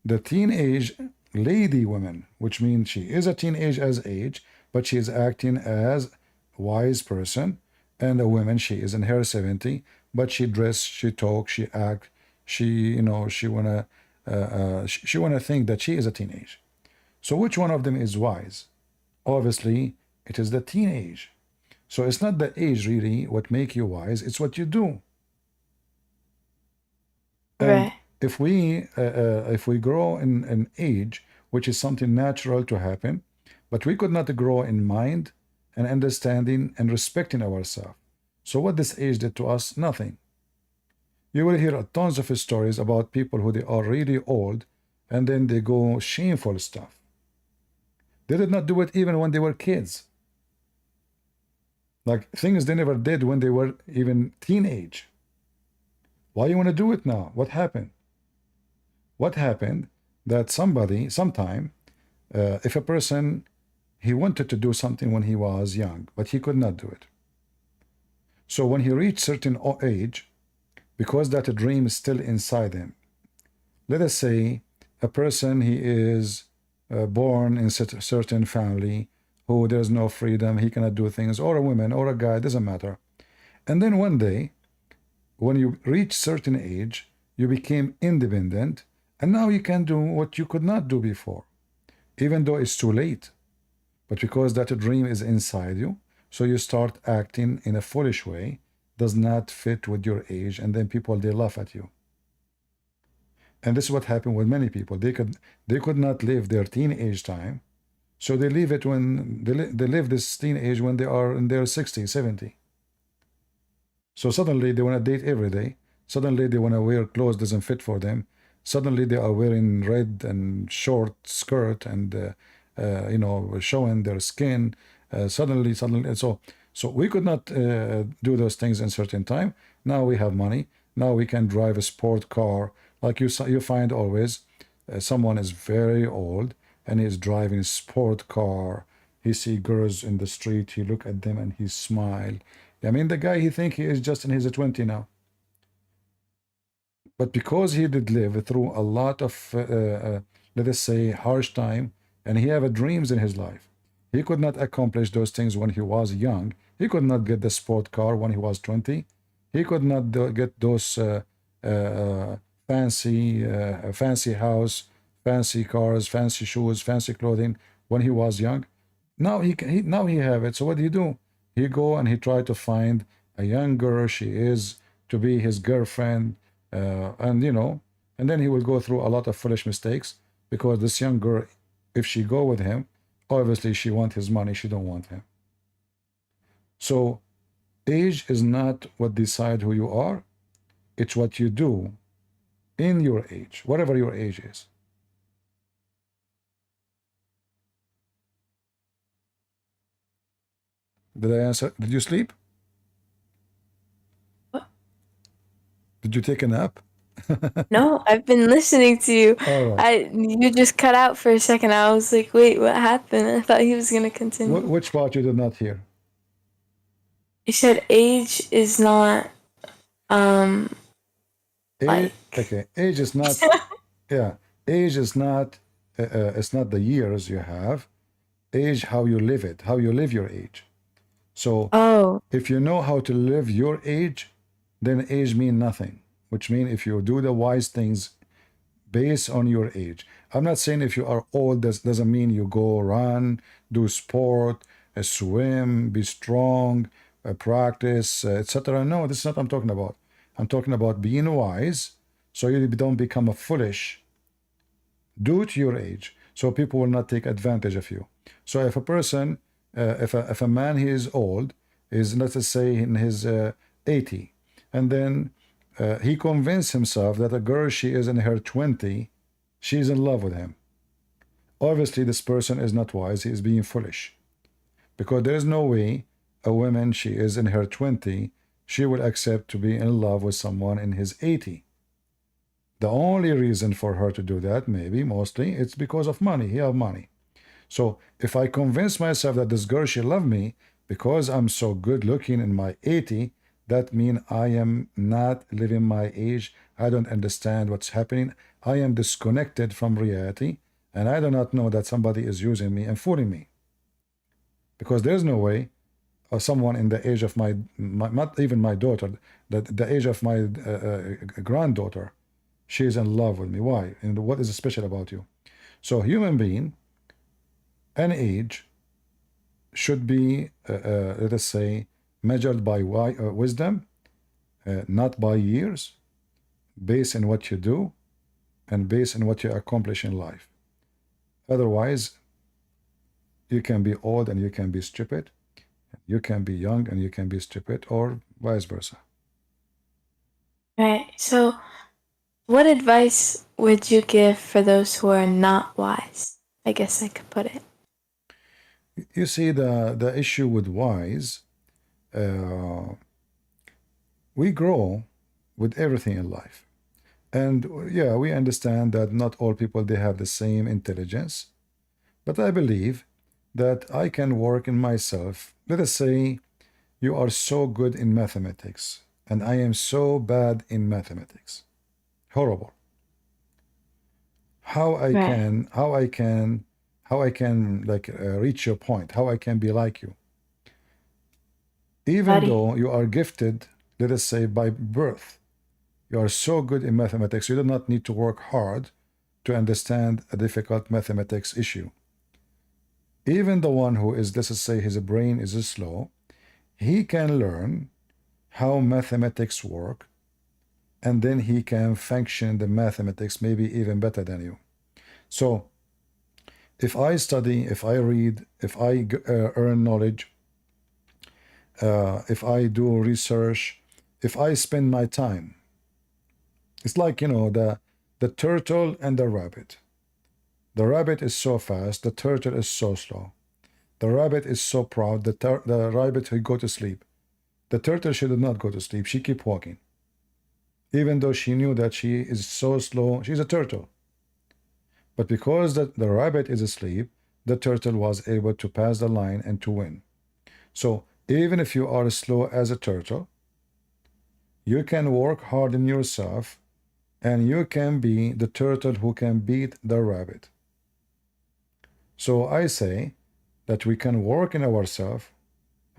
Speaker 1: the teenage lady women, which means she is a teenage as age, but she is acting as a wise person. And a woman, she is in her 70, but she dress, she talk, she act, she, you know, she wanna think that she is a teenage. So which one of them is wise? Obviously, it is the teenage. So it's not the age really what make you wise, it's what you do. And
Speaker 4: Right.
Speaker 1: if we grow in age, which is something natural to happen, but we could not grow in mind and understanding and respecting ourselves. So what this age did to us? Nothing. You will hear tons of stories about people who they are really old and then they go shameful stuff. They did not do it even when they were kids. Like things they never did when they were even teenage. Why you want to do it now? What happened? what happened that sometime, if a person, he wanted to do something when he was young, but he could not do it. So when he reached certain age, because that dream is still inside him, let us say a person, he is born in a certain family who there's no freedom, he cannot do things, or a woman or a guy, doesn't matter. And then one day, when you reach certain age, you became independent, and now you can do what you could not do before, even though it's too late. But because that dream is inside you, so you start acting in a foolish way, does not fit with your age, and then people, they laugh at you. And this is what happened with many people. They could not live their teenage time, so they leave it when they live this teenage when they are in their 60, 70. So suddenly they want to date every day. Suddenly they want to wear clothes doesn't fit for them. Suddenly they are wearing red and short skirt and showing their skin. Suddenly, so we could not do those things in certain time. Now we have money. Now we can drive a sport car. Like you find always, someone is very old and he's driving a sport car. He see girls in the street. He look at them and he smile. I mean, the guy, he think he is just in his 20 now. But because he did live through a lot of, let us say, harsh time, and he have dreams in his life, he could not accomplish those things when he was young. He could not get the sport car when he was 20. He could not get those fancy house, fancy cars, fancy shoes, fancy clothing when he was young. Now he have it. So what do? He go and he try to find a young girl. She is to be his girlfriend, and then he will go through a lot of foolish mistakes because this young girl, if she go with him, obviously she want his money. She don't want him. So age is not what decide who you are. It's what you do in your age, whatever your age is. Did I answer? Did you sleep?
Speaker 4: What?
Speaker 1: Did you take a nap?
Speaker 4: No, I've been listening to you.
Speaker 1: All right.
Speaker 4: You just cut out for a second. I was like, wait, what happened? I thought he was gonna continue.
Speaker 1: Which part you did not hear?
Speaker 4: You said age is not like
Speaker 1: Okay, age is not. Yeah, age is not. It's not the years you have. Age, how you live it, how you live your age. So if you know how to live your age, then age mean nothing. Which means if you do the wise things based on your age. I'm not saying if you are old, that doesn't mean you go run, do sport, swim, be strong, practice, etc. No, this is not what I'm talking about. I'm talking about being wise, so you don't become a foolish. Do it your age, so people will not take advantage of you. So if a person, if a man, he is old, is, let's say, in his 80, and then he convinced himself that a girl, she is in her 20, she's in love with him. Obviously, this person is not wise. He is being foolish. Because there is no way a woman, she is in her 20, she will accept to be in love with someone in his 80. The only reason for her to do that, maybe, mostly, it's because of money. He have money. So if I convince myself that this girl, she love me because I'm so good looking in my 80, that means I am not living my age. I don't understand what's happening. I am disconnected from reality, and I do not know that somebody is using me and fooling me. Because there's no way someone in the age of my not even my daughter, the age of my granddaughter, she is in love with me. Why? And what is special about you? So human being, an age should be, let us say, measured by wisdom, not by years, based on what you do, and based on what you accomplish in life. Otherwise, you can be old and you can be stupid. You can be young and you can be stupid, or vice versa.
Speaker 4: Right. So, what advice would you give for those who are not wise? I guess I could put it.
Speaker 1: You see, the issue with wise, we grow with everything in life. And yeah, we understand that not all people, they have the same intelligence. But I believe that I can work in myself. Let us say you are so good in mathematics, and I am so bad in mathematics. Horrible. How I can like reach your point, how I can be like you. Even though you are gifted, let us say by birth, you are so good in mathematics, you do not need to work hard to understand a difficult mathematics issue. Even the one who is, let's say, his brain is slow, he can learn how mathematics work, and then he can function the mathematics maybe even better than you. So if I study, if I read, if I earn knowledge, if I do research, if I spend my time, it's like, you know, the turtle and the rabbit. The rabbit is so fast, the turtle is so slow. The rabbit is so proud, the rabbit will go to sleep. The turtle, she did not go to sleep, she keep walking. Even though she knew that she is so slow, she's a turtle. But because the rabbit is asleep, the turtle was able to pass the line and to win. So even if you are slow as a turtle, you can work hard in yourself, and you can be the turtle who can beat the rabbit. So I say that we can work in ourselves,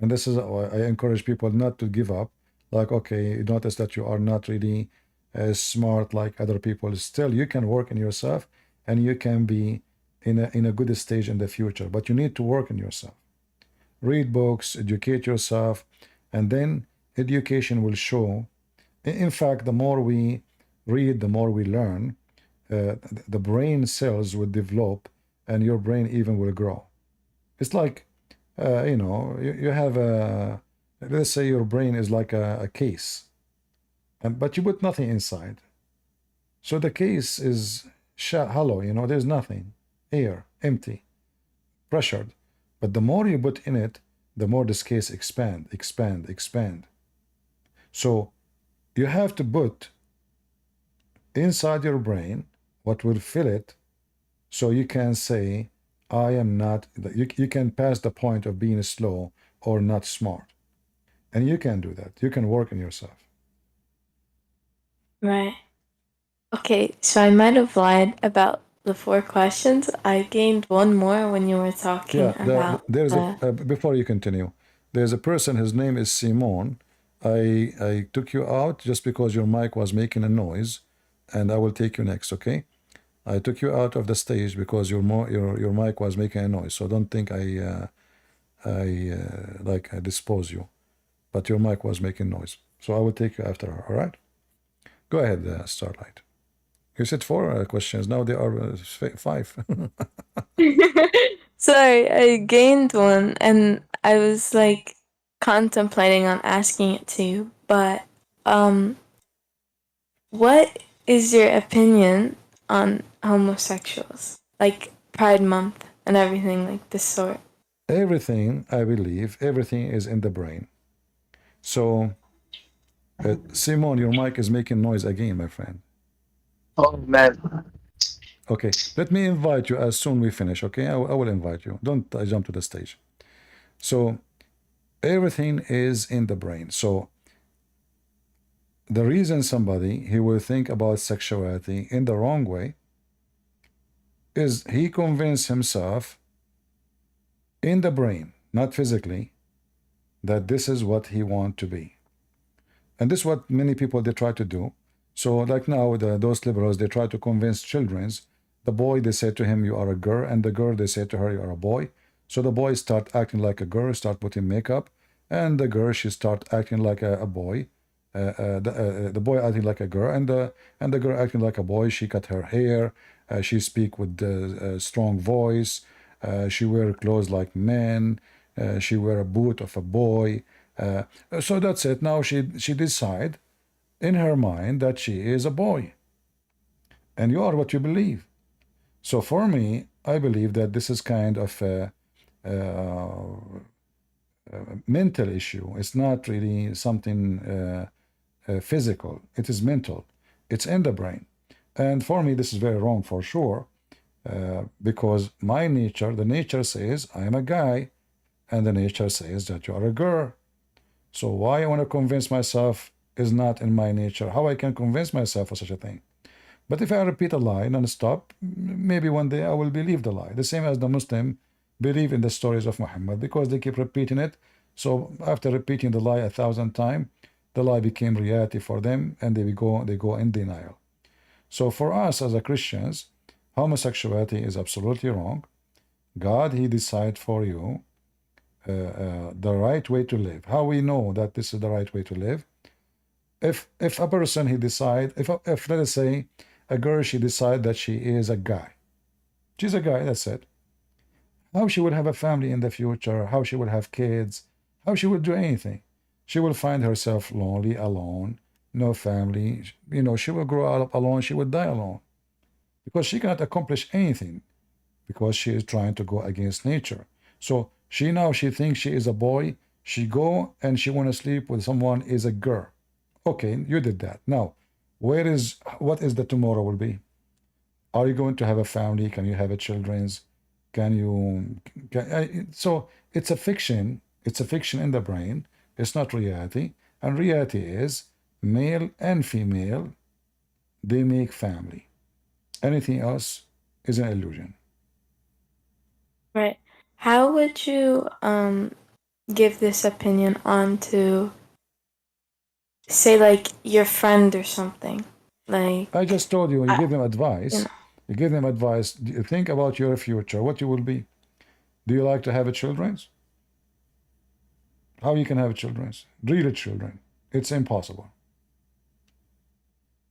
Speaker 1: and this is why I encourage people not to give up. Like, okay, you notice that you are not really as smart like other people. Still, you can work in yourself, and you can be in a good stage in the future. But you need to work in yourself. Read books, educate yourself, and then education will show. In fact, the more we read, the more we learn, the brain cells will develop, and your brain even will grow. It's like, you know, you have a, let's say your brain is like a case, but you put nothing inside. So the case is hollow, you know, there's nothing, air, empty, pressured. But the more you put in it, the more this case expand. So you have to put inside your brain what will fill it, so you can say, I am not, you can pass the point of being slow or not smart. And you can do that. You can work on yourself.
Speaker 4: Right. Okay, so I might have lied about the 4 questions. I gained one more when you were talking about
Speaker 1: there's before you continue, there's a person, his name is Simon. I took you out just because your mic was making a noise, and I will take you next, okay? I took you out of the stage because your mic was making a noise. So don't think I dispose you, but your mic was making noise. So I will take you after her. All right? Go ahead, Starlight. You said 4 questions. Now there are 5.
Speaker 4: Sorry, I gained one, and I was like contemplating on asking it to you, but what is your opinion on homosexuals, like Pride Month and everything like this sort?
Speaker 1: Everything, I believe, everything is in the brain. So, Simon, your mic is making noise again, my friend.
Speaker 3: Oh man.
Speaker 1: Okay, let me invite you as soon we finish, okay? I will invite you. Don't jump to the stage. So, everything is in the brain. So, the reason somebody, he will think about sexuality in the wrong way is he convinced himself in the brain, not physically, that this is what he wants to be. And this is what many people, they try to do. So like now, those liberals, they try to convince children. The boy, they say to him, you are a girl, and the girl, they say to her, you are a boy. So the boy start acting like a girl, start putting makeup, and the girl, she start acting like a boy. The boy acting like a girl, and the girl acting like a boy. She cut her hair, she speak with a strong voice, she wear clothes like men, she wear a boot of a boy. So that's it. Now she decide in her mind that she is a boy, and you are what you believe. So for me, I believe that this is kind of a mental issue. It's not really something physical. It is mental. It's in the brain. And for me, this is very wrong for sure, because my nature, the nature says I am a guy, and the nature says that you are a girl. So why I want to convince myself is not in my nature. How I can convince myself of such a thing? But if I repeat a lie non-stop, maybe one day I will believe the lie. The same as the Muslim believe in the stories of Muhammad because they keep repeating it. So after repeating the lie 1,000 times, the lie became reality for them, and they go in denial. So for us as a Christians, homosexuality is absolutely wrong. God, He decide for you the right way to live. How we know that this is the right way to live? If a person he decide, if let us say a girl, she decide that she is a guy, she's a guy, that's it. How she will have a family in the future, how she will have kids, how she will do anything. She will find herself lonely, alone, no family. You know, she will grow up alone, she will die alone. Because she cannot accomplish anything, because she is trying to go against nature. So she thinks she is a boy, she go and she want to sleep with someone is a girl. Okay, you did that. Now, what is the tomorrow will be? Are you going to have a family? Can you have a children's? So it's a fiction. It's a fiction in the brain. It's not reality. And reality is male and female, they make family. Anything else is an illusion.
Speaker 4: Right. How would you give this opinion on to, say, like your friend or something? Like
Speaker 1: I just told you, you give them advice. You give them advice. Think about your future, what you will be. Do you like to have a children? How you can have children? Real children. It's impossible.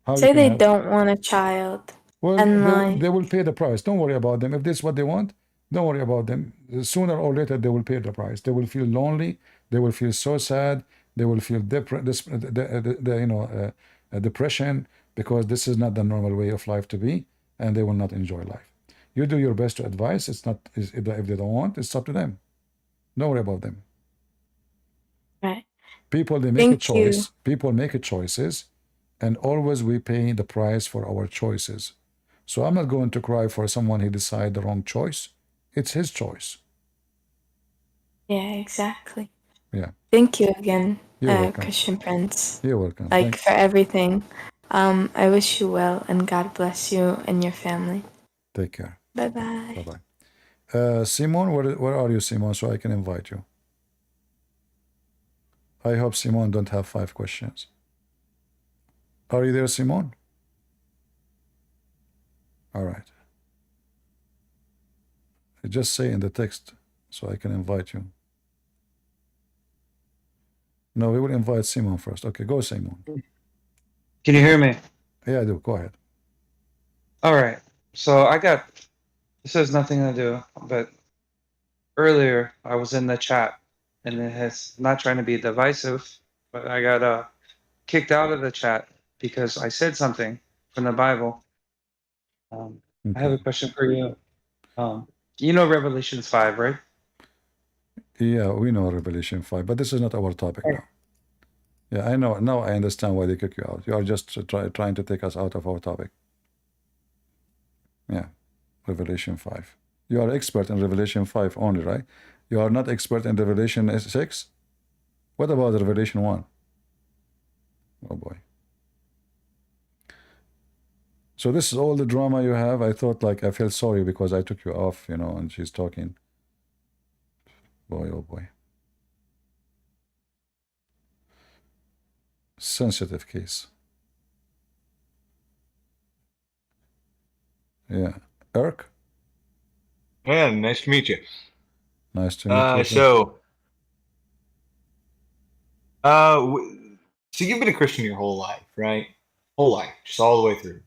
Speaker 1: How
Speaker 4: say they don't want a child.
Speaker 1: Well,
Speaker 4: and
Speaker 1: they will pay the price. Don't worry about them. If this is what they want, don't worry about them. Sooner or later, they will pay the price. They will feel lonely. They will feel so sad. They will feel depression, because this is not the normal way of life to be, and they will not enjoy life. You do your best to advise. It's not if they don't want, it's up to them. Don't worry about them.
Speaker 4: Right.
Speaker 1: People, they make a choice. People make choices, and always we pay the price for our choices. So I'm not going to cry for someone who decide the wrong choice. It's his choice.
Speaker 4: Yeah, exactly.
Speaker 1: Yeah.
Speaker 4: Thank you again,
Speaker 1: You're
Speaker 4: Christian Prince.
Speaker 1: You're welcome.
Speaker 4: Like for everything. I wish you well, and God bless you and your family.
Speaker 1: Take care.
Speaker 4: Bye-bye.
Speaker 1: Bye-bye. Simon, where are you, Simon, so I can invite you? I hope Simon don't have 5 questions. Are you there, Simon? All right. Just say in the text so I can invite you. No, we will invite Simon first. Okay, go, Simon.
Speaker 5: Can you hear me?
Speaker 1: Yeah, I do. Go ahead.
Speaker 5: All right. So this has nothing to do, but earlier I was in the chat, and it has, not trying to be divisive, but I got kicked out of the chat because I said something from the Bible. I have a question for you. You know Revelations 5, right?
Speaker 1: Yeah, we know Revelation 5, but this is not our topic now. Yeah, I know. Now I understand why they kick you out. You are just trying to take us out of our topic. Yeah, Revelation 5. You are expert in Revelation 5 only, right? You are not expert in Revelation 6? What about Revelation 1? Oh boy. So this is all the drama you have. I thought, like, I felt sorry because I took you off, you know, and she's talking. Boy, oh boy. Sensitive case. Yeah. Eric?
Speaker 6: Yeah, nice to meet you.
Speaker 1: Nice to meet you.
Speaker 6: So you've been a Christian your whole life, right? Whole life, just all the way through.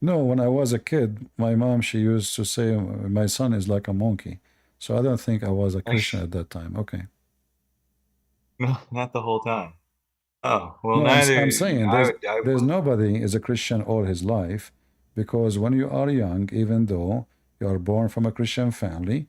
Speaker 1: No, when I was a kid, my mom, she used to say, my son is like a monkey. So I don't think I was a Christian at that time. Okay.
Speaker 6: No, not the whole time. Oh, well,
Speaker 1: No,
Speaker 6: neither.
Speaker 1: I'm saying there's nobody is a Christian all his life, because when you are young, even though you are born from a Christian family,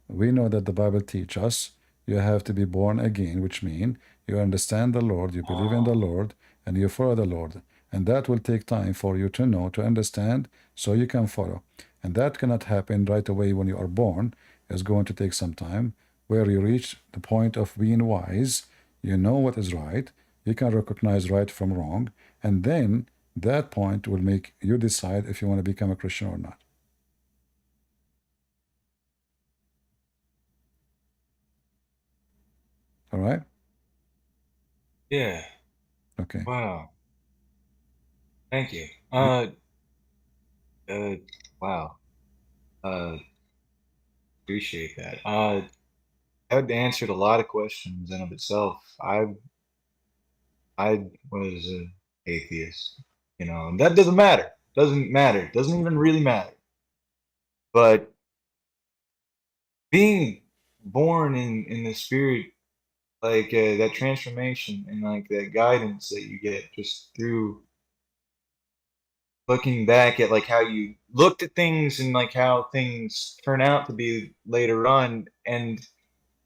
Speaker 1: we know that the Bible teaches us you have to be born again, which means you understand the Lord, you believe in the Lord, and you follow the Lord. And that will take time for you to know, to understand, so you can follow. And that cannot happen right away when you are born. It's going to take some time where you reach the point of being wise. You know what is right. You can recognize right from wrong. And then that point will make you decide if you want to become a Christian or not. All right?
Speaker 6: Yeah.
Speaker 1: Okay.
Speaker 6: Wow. Thank you. Wow. Appreciate that. That answered a lot of questions in of itself. I was an atheist, and that doesn't matter. Doesn't matter. Doesn't even really matter. But being born in the spirit, like that transformation and like that guidance that you get just through looking back at like how you looked at things and like how things turn out to be later on, and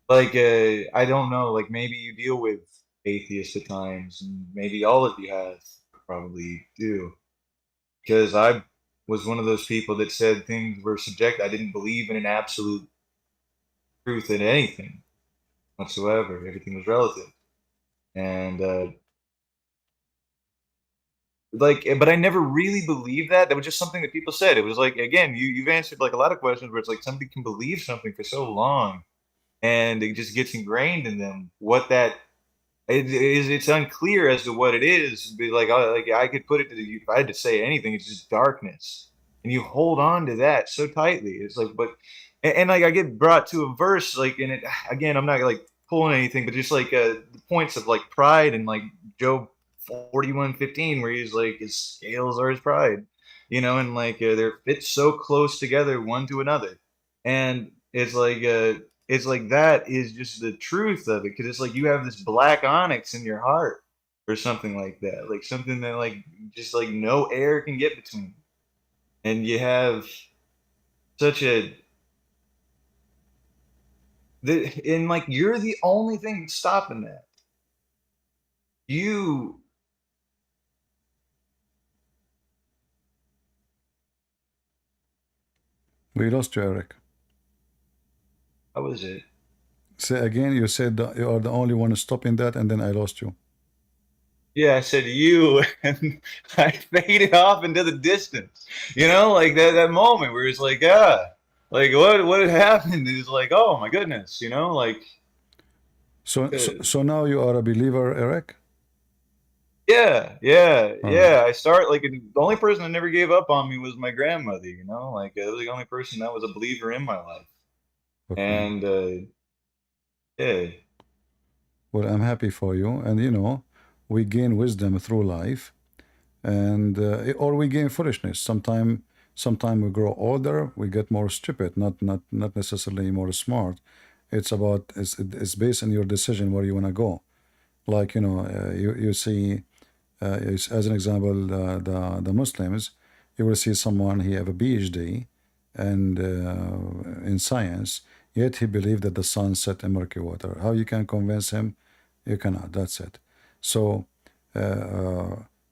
Speaker 6: like I don't know, like maybe you deal with atheists at times, and maybe all of you have, probably do, because I was one of those people that said things were subjective. I didn't believe in an absolute truth in anything whatsoever. Everything was relative, and like, but I never really believed that. That was just something that people said. It was like, again, you've answered like a lot of questions where it's like somebody can believe something for so long and it just gets ingrained in them. What that is, it's unclear as to what it is. But like I could put it to if I had to say anything, it's just darkness, and you hold on to that so tightly. It's like, but and like I get brought to a verse like, and it again, I'm not like pulling anything, but just like the points of like pride and like Job 41:15, where he's like his scales are his pride, and like they're fit so close together one to another, and it's like that is just the truth of it, because it's like you have this black onyx in your heart or something like that, like something that like just like no air can get between, and you have such a and like you're the only thing stopping that.
Speaker 1: We lost you, Eric.
Speaker 6: How was it?
Speaker 1: Say again, you said that you are the only one stopping that, and then I lost you.
Speaker 6: Yeah, I said you, and I faded off into the distance. Like that moment where it's like, like what had happened is like, oh my goodness, like.
Speaker 1: So now you are a believer, Eric?
Speaker 6: Yeah. I start like the only person that never gave up on me was my grandmother. Like it was the only person that was a believer in my life.
Speaker 1: Okay.
Speaker 6: And yeah.
Speaker 1: Well, I'm happy for you. And we gain wisdom through life, and or we gain foolishness. Sometime we grow older, we get more stupid, not necessarily more smart. It's based on your decision where you want to go. Like you see, as an example, the Muslims, you will see someone, he have a PhD and in science, yet he believed that the sun set in murky water. How you can convince him? You cannot. That's it. So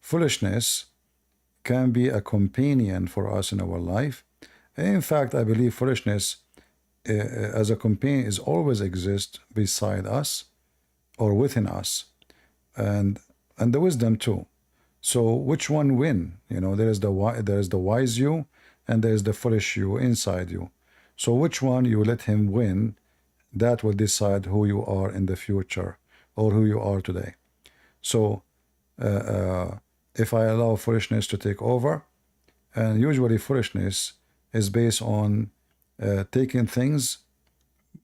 Speaker 1: foolishness can be a companion for us in our life. In fact, I believe foolishness as a companion is always exist beside us or within us, and the wisdom too. So which one win? There is the wise you, and there is the foolish you inside you. So which one you let him win? That will decide who you are in the future or who you are today. So if I allow foolishness to take over, and usually foolishness is based on taking things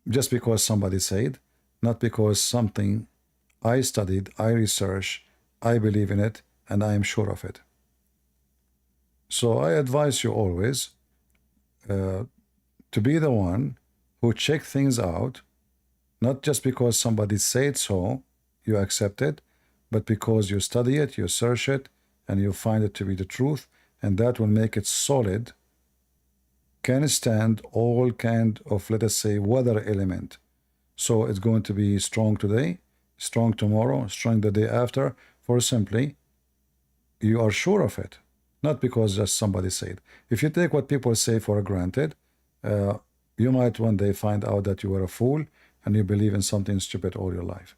Speaker 1: just because somebody said, not because something I studied, I researched, I believe in it, and I am sure of it. So I advise you always to be the one who check things out, not just because somebody said so, you accept it, but because you study it, you search it, and you find it to be the truth, and that will make it solid, can stand all kind of, let us say, weather element. So it's going to be strong today, strong tomorrow, strong the day after, for simply you are sure of it, not because just somebody said. If you take what people say for granted, you might one day find out that you were a fool and you believe in something stupid all your life.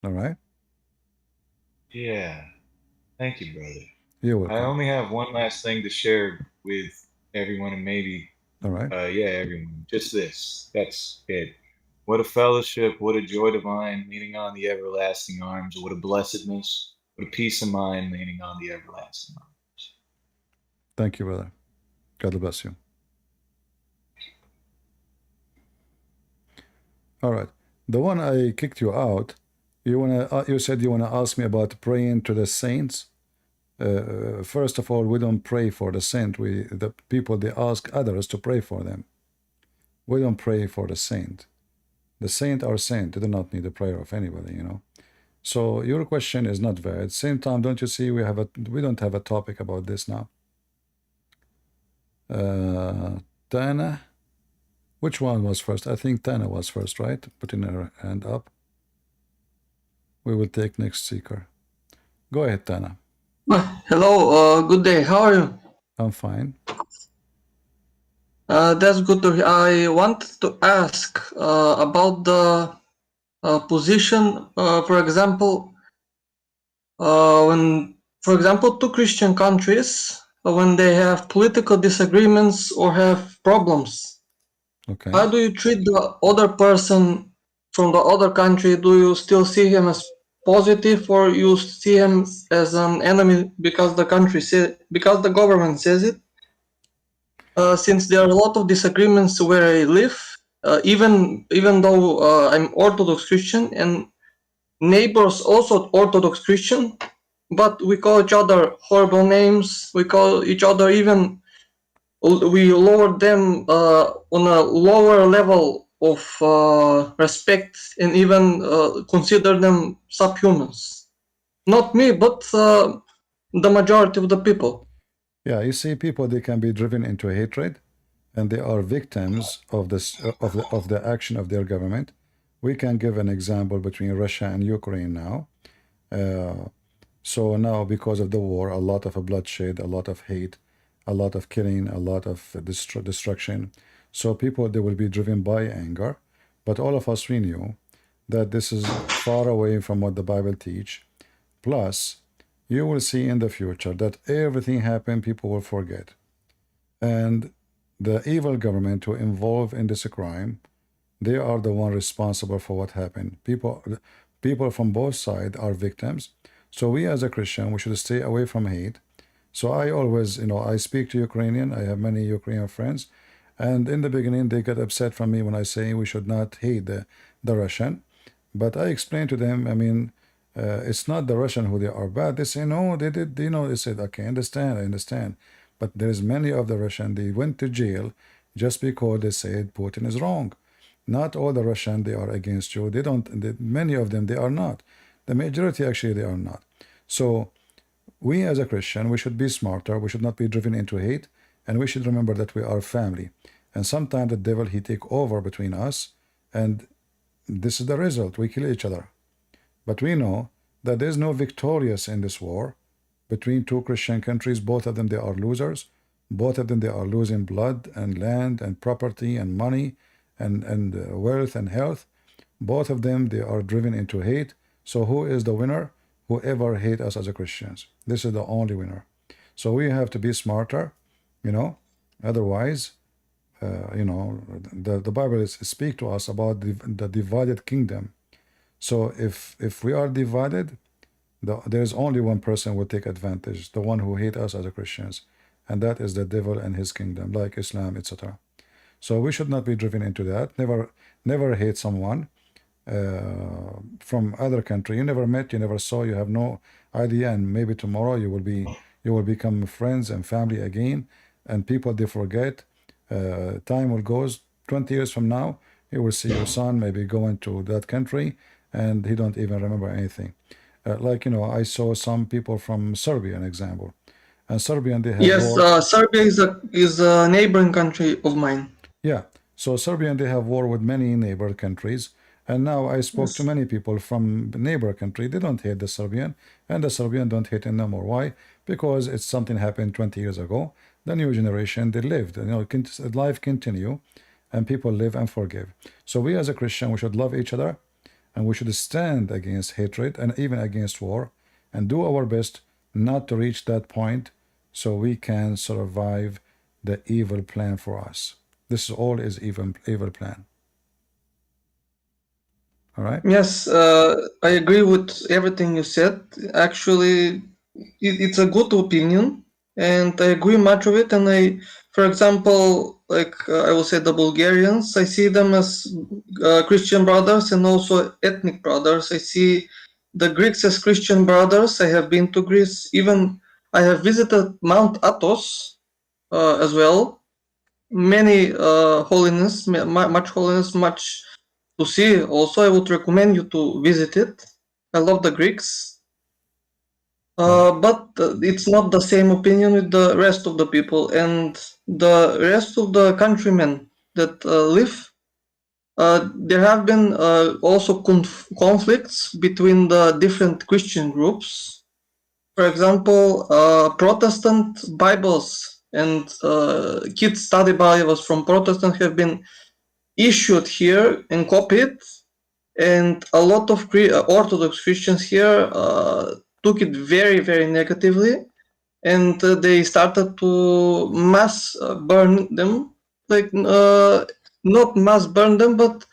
Speaker 1: All right?
Speaker 6: Yeah. Thank you, brother.
Speaker 1: You're
Speaker 6: I
Speaker 1: welcome.
Speaker 6: only have one last thing to share with everyone, and maybe,
Speaker 1: All right.
Speaker 6: everyone. Just this. That's it. What a fellowship, what a joy divine, leaning on the everlasting arms. What a blessedness, what a peace of mind, leaning on the everlasting arms.
Speaker 1: Thank you, brother. God bless you. All right. The one I kicked you out, you said you wanna ask me about praying to the saints. First of all, we don't pray for the saint. The people, they ask others to pray for them. We don't pray for the saint. The saint are saint. They do not need the prayer of anybody, you know. So your question is not valid. Same time, don't you see we don't have a topic about this now? Tana, which one was first? I think Tana was first, right? Putting her hand up. We will take next seeker. Go ahead, Tana.
Speaker 7: Hello, good day. How are you?
Speaker 1: I'm fine.
Speaker 7: That's good to hear. I wanted to ask about the position, for example, when, for example, two Christian countries, when they have political disagreements or have problems,
Speaker 1: Okay.
Speaker 7: how do you treat the other person from the other country? Do you still see him as positive, or you see him as an enemy because the government says it? Since there are a lot of disagreements where I live, even though I'm Orthodox Christian and neighbors also Orthodox Christian, but we call each other horrible names. We call each other we lower them on a lower level of respect, and even consider them subhumans. Not me, but the majority of the people.
Speaker 1: Yeah, you see, people, they can be driven into hatred, and they are victims of this of the action of their government. We can give an example between Russia and Ukraine now. So now, because of the war, a lot of bloodshed, a lot of hate, a lot of killing, a lot of destruction. So people, they will be driven by anger. But all of us, we knew that this is far away from what the Bible teach. Plus, you will see in the future that everything happened, people will forget. And the evil government who involved in this crime, they are the one responsible for what happened. People from both sides are victims. So we as a Christian, we should stay away from hate. So I always, I speak to Ukrainian. I have many Ukrainian friends. And in the beginning, they get upset from me when I say we should not hate the Russian. But I explain to them, it's not the Russian who they are bad. They say, no, they did, they said, okay, I understand. But there's many of the Russian, they went to jail just because they said Putin is wrong. Not all the Russian, they are against you. Many of them, they are not. The majority, actually, they are not. So we as a Christian, we should be smarter. We should not be driven into hate. And we should remember that we are family. And sometimes the devil, he take over between us. And this is the result. We kill each other. But we know that there's no victorious in this war between two Christian countries. Both of them, they are losers. Both of them, they are losing blood and land and property and money and wealth and health. Both of them, they are driven into hate. So who is the winner? Whoever hate us as a Christians. This is the only winner. So we have to be smarter, Otherwise, the Bible speak to us about the divided kingdom. So if we are divided, there is only one person who will take advantage, the one who hate us as a Christians, and that is the devil and his kingdom, like Islam, etc. So we should not be driven into that. Never hate someone from other country you never met, you never saw, you have no idea, and maybe tomorrow you will become friends and family again. And people, they forget. Time will goes 20 years from now, you will see your son maybe going to that country and he don't even remember anything. I saw some people from Serbia, an example. And Serbian, they have
Speaker 7: Yes,
Speaker 1: war.
Speaker 7: Serbia is a neighboring country of mine.
Speaker 1: Yeah. So Serbian, they have war with many neighbor countries. And now I spoke to
Speaker 7: Yes.
Speaker 1: many people from the neighbor country. They don't hate the Serbian, and the Serbian don't hate him no more. Why? Because it's something happened 20 years ago. The new generation, they lived. Life continue, and people live and forgive. So we as a Christian, we should love each other, and we should stand against hatred and even against war, and do our best not to reach that point, so we can survive the evil plan for us. This all is evil plan. All right.
Speaker 7: Yes, I agree with everything you said. Actually, it's a good opinion, and I agree much of it. And for example, like I will say the Bulgarians, I see them as Christian brothers and also ethnic brothers. I see the Greeks as Christian brothers. I have been to Greece. Even I have visited Mount Athos as well. Many holiness, much holiness, much to see. Also, I would recommend you to visit it. I love the Greeks, but it's not the same opinion with the rest of the people and the rest of the countrymen that live. There have been also conflicts between the different Christian groups. For example, Protestant Bibles and kids study Bibles from Protestant have been issued here and copied, and a lot of Orthodox Christians here took it very, very negatively, and they started to mass burn them. Like not mass burn them, but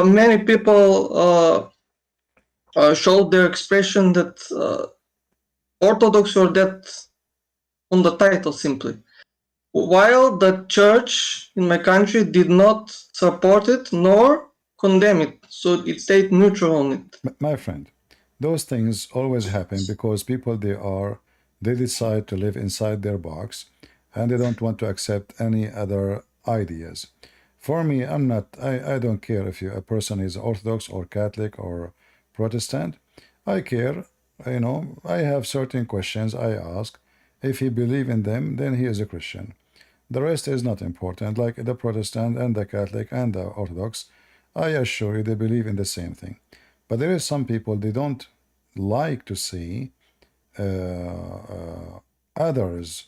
Speaker 7: many people showed their expression that Orthodox or that on the title simply. While the church in my country did not support it nor condemn it, so it stayed neutral on it.
Speaker 1: My friend, those things always happen because people they decide to live inside their box, and they don't want to accept any other ideas. For me, I don't care if a person is Orthodox or Catholic or Protestant. I care, I have certain questions I ask. If he believes in them, then he is a Christian. The rest is not important, like the Protestant and the Catholic and the Orthodox. I assure you they believe in the same thing. But there is some people, they don't like to see others.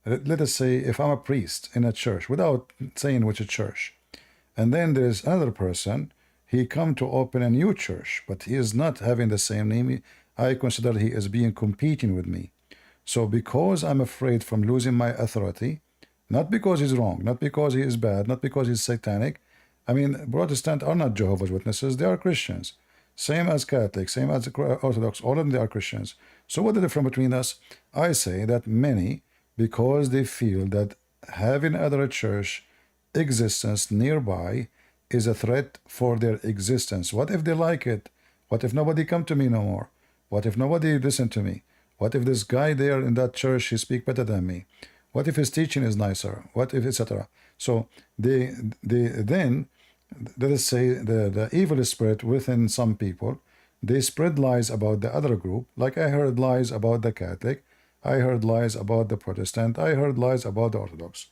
Speaker 1: Let us say if I'm a priest in a church, without saying which church, and then there's another person, he come to open a new church, but he is not having the same name. I consider he is being competing with me. So because I'm afraid from losing my authority, not because he's wrong, not because he is bad, not because he's satanic. I mean, Protestants are not Jehovah's Witnesses, they are Christians. Same as Catholics, same as Orthodox, all of them, they are Christians. So what is the difference between us? I say that many, because they feel that having other church existence nearby is a threat for their existence. What if they like it? What if nobody come to me no more? What if nobody listen to me? What if this guy there in that church, he speak better than me? What if his teaching is nicer? What if, etc.? So they then, let us say, the evil spirit within some people, they spread lies about the other group. Like I heard lies about the Catholic, I heard lies about the Protestant, I heard lies about the Orthodox.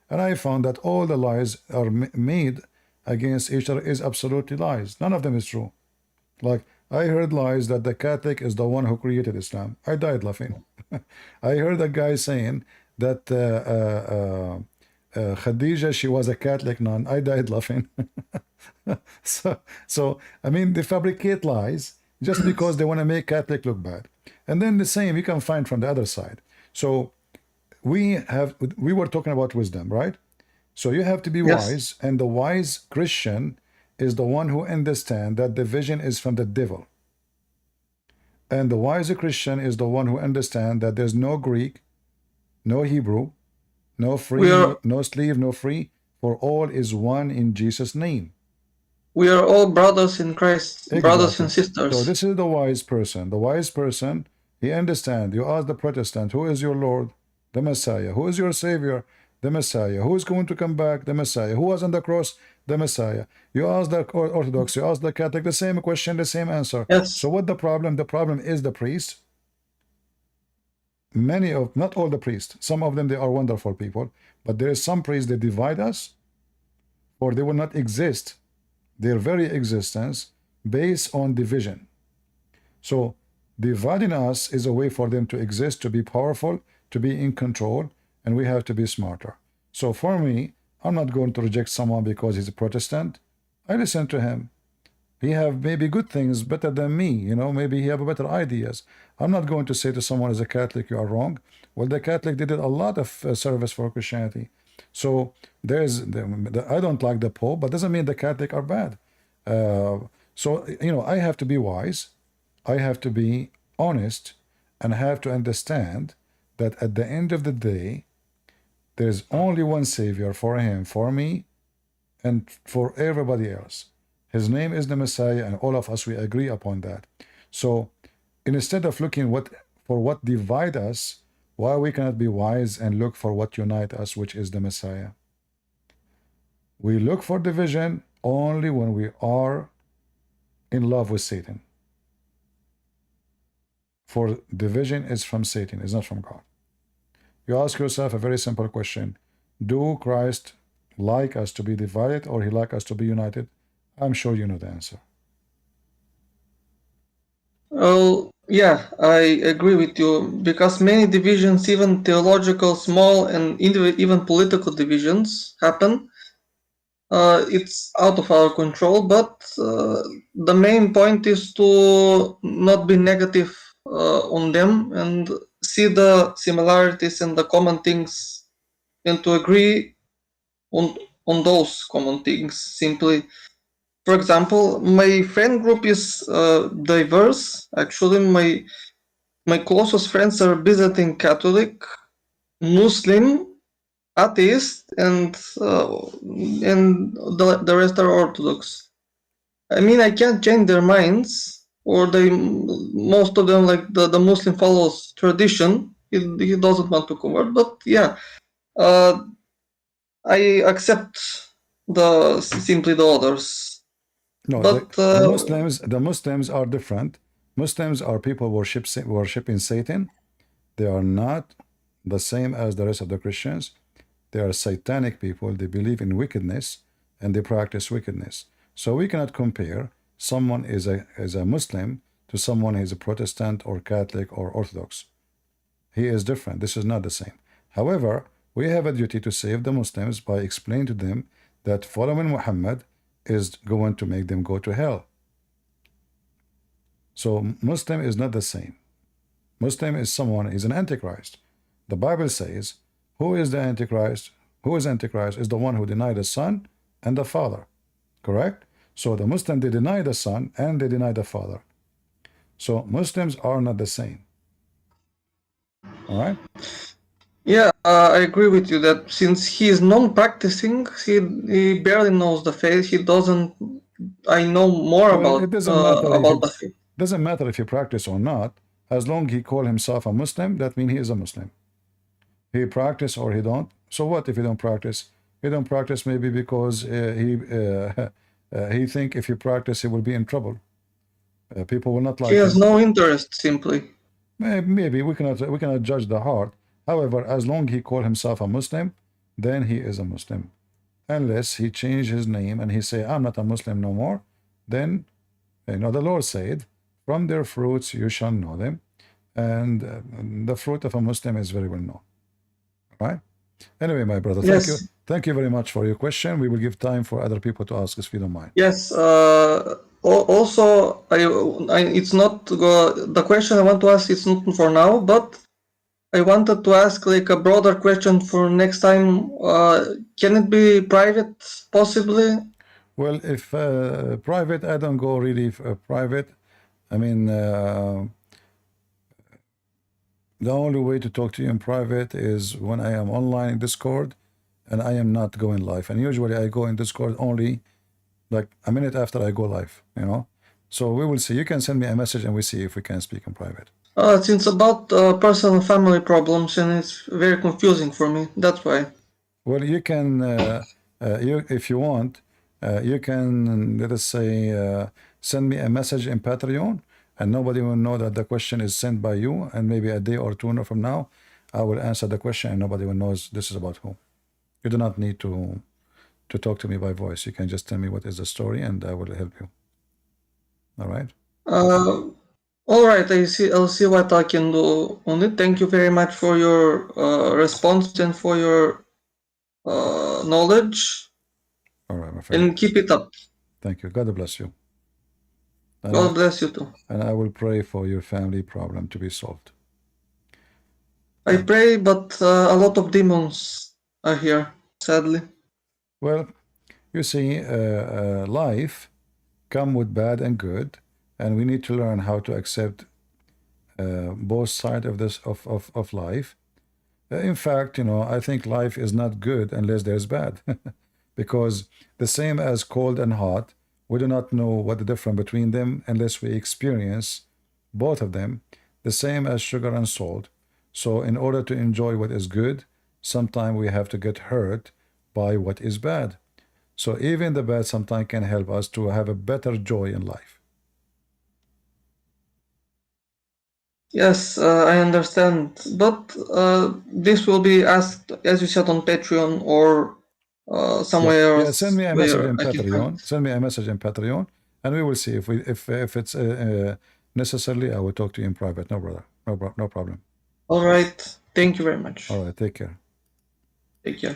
Speaker 1: And I found that all the lies are made against each other is absolutely lies. None of them is true. Like I heard lies that the Catholic is the one who created Islam. I died laughing. I heard a guy saying that Khadija, she was a Catholic nun. I died laughing. So I mean, they fabricate lies just because they want to make Catholic look bad. And then the same you can find from the other side. So we were talking about wisdom, right? So you have to be
Speaker 7: Yes.
Speaker 1: wise, and the wise Christian is the one who understands that the vision is from the devil. And the wise Christian is the one who understands that there's no Greek, no Hebrew, no free, no slave, no free, for all is one in Jesus' name.
Speaker 7: We are all brothers in Christ, brothers and sisters.
Speaker 1: So this is the wise person. The wise person, he understands. You ask the Protestant, who is your Lord? The Messiah. Who is your Savior? The Messiah. Who is going to come back? The Messiah. Who was on the cross? The Messiah. You ask the Orthodox, you ask the Catholic, the same question, the same answer.
Speaker 7: Yes.
Speaker 1: So what the problem? The problem is the priest. Not all the priests, some of them, they are wonderful people, but there is some priests that divide us, or they will not exist their very existence based on division. So dividing us is a way for them to exist, to be powerful, to be in control, and we have to be smarter. So for me, I'm not going to reject someone because he's a Protestant. I listen to him. He have maybe good things better than me, you know, maybe he have better ideas. I'm not going to say to someone as a Catholic, you are wrong. Well, the Catholic did a lot of service for Christianity. So there's, I don't like the Pope, but doesn't mean the Catholic are bad. So, you know, I have to be wise. I have to be honest and have to understand that at the end of the day, there's only one Savior for him, for me, and for everybody else. His name is the Messiah, and all of us, we agree upon that. So instead of looking for what divide us, why we cannot be wise and look for what unite us, which is the Messiah? We look for division only when we are in love with Satan. For division is from Satan, it's not from God. You ask yourself a very simple question. Do Christ like us to be divided, or he like us to be united? I'm sure you know the answer.
Speaker 7: Well, yeah, I agree with you, because many divisions, even theological, small, and even political divisions happen. It's out of our control, but the main point is to not be negative on them and see the similarities and the common things, and to agree on those common things. Simply, for example, my friend group is diverse. Actually, my closest friends are Byzantine Catholic, Muslim, atheist, and the rest are Orthodox. I mean, I can't change their minds, or most of them, like the Muslim follows tradition. He doesn't want to convert, but yeah, I accept simply the others.
Speaker 1: No,
Speaker 7: But
Speaker 1: the Muslims are different. Muslims are people worshiping Satan. They are not the same as the rest of the Christians. They are satanic people. They believe in wickedness and they practice wickedness. So we cannot compare someone is a Muslim to someone who is a Protestant or Catholic or Orthodox. He is different. This is not the same. However, we have a duty to save the Muslims by explaining to them that following Muhammad is going to make them go to hell. So Muslim is not the same. Muslim is someone, is an Antichrist. The Bible says, who is the Antichrist? Who is Antichrist? Is the one who denied the Son and the Father. Correct? So the Muslim, they deny the Son and they deny the Father. So Muslims are not the same. All right?
Speaker 7: yeah, I agree with you that since he is non-practicing, he barely knows the faith. He doesn't. I know more
Speaker 1: Well, it doesn't matter
Speaker 7: about the faith.
Speaker 1: Doesn't matter if he practice or not. As long as he call himself a Muslim, that means he is a Muslim. He practice or he don't. So what if he don't practice? He don't practice maybe because he think if he practice he will be in trouble. People will not like
Speaker 7: He has
Speaker 1: him.
Speaker 7: no interest, simply.
Speaker 1: Maybe we cannot judge the heart. However, as long as he call himself a Muslim, then he is a Muslim. Unless he change his name and he say, I'm not a Muslim no more, then, you know, the Lord said, from their fruits you shall know them. And the fruit of a Muslim is very well known. Right? Anyway, my brother, thank you.
Speaker 7: Yes.
Speaker 1: Thank you very much for your question. We will give time for other people to ask if you don't mind.
Speaker 7: Yes. Also, it's not the question I want to ask. It's not for now, but I wanted to ask like a broader question for next time. Can it be private, possibly?
Speaker 1: Well, if private, I don't go really private. I mean, the only way to talk to you in private is when I am online in Discord and I am not going live. And usually I go in Discord only like a minute after I go live, you know. So we will see. You can send me a message and we see if we can speak in private.
Speaker 7: It's about personal family problems, and it's very confusing for me. That's why.
Speaker 1: Well, you can, if you want, you can, let us say, send me a message in Patreon, and nobody will know that the question is sent by you. And maybe a day or two from now, I will answer the question, and nobody will know this is about who. You do not need to to talk to me by voice. You can just tell me what is the story, and I will help you. All right.
Speaker 7: All right, I'll see what I can do on it. Thank you very much for your response and for your knowledge,
Speaker 1: All right, my friend.
Speaker 7: and keep it up.
Speaker 1: Thank you. God bless you. And
Speaker 7: God bless you too.
Speaker 1: I will pray for your family problem to be solved.
Speaker 7: I pray, but a lot of demons are here, sadly.
Speaker 1: Well, you see, life come with bad and good, and we need to learn how to accept both sides of this of life. In fact, I think life is not good unless there's bad, because the same as cold and hot, we do not know what the difference between them unless we experience both of them. The same as sugar and salt. So in order to enjoy what is good, sometimes we have to get hurt by what is bad. So even the bad sometimes can help us to have a better joy in life.
Speaker 7: Yes, I understand. But this will be asked, as you said, on Patreon or somewhere
Speaker 1: Yeah,
Speaker 7: else.
Speaker 1: send me a message
Speaker 7: where
Speaker 1: in
Speaker 7: I can
Speaker 1: Patreon.
Speaker 7: find-
Speaker 1: Send me a message in Patreon, and we will see if it's necessarily. I will talk to you in private. No, brother. No problem.
Speaker 7: All right. Thank you very much.
Speaker 1: All right. Take care.
Speaker 7: Take care.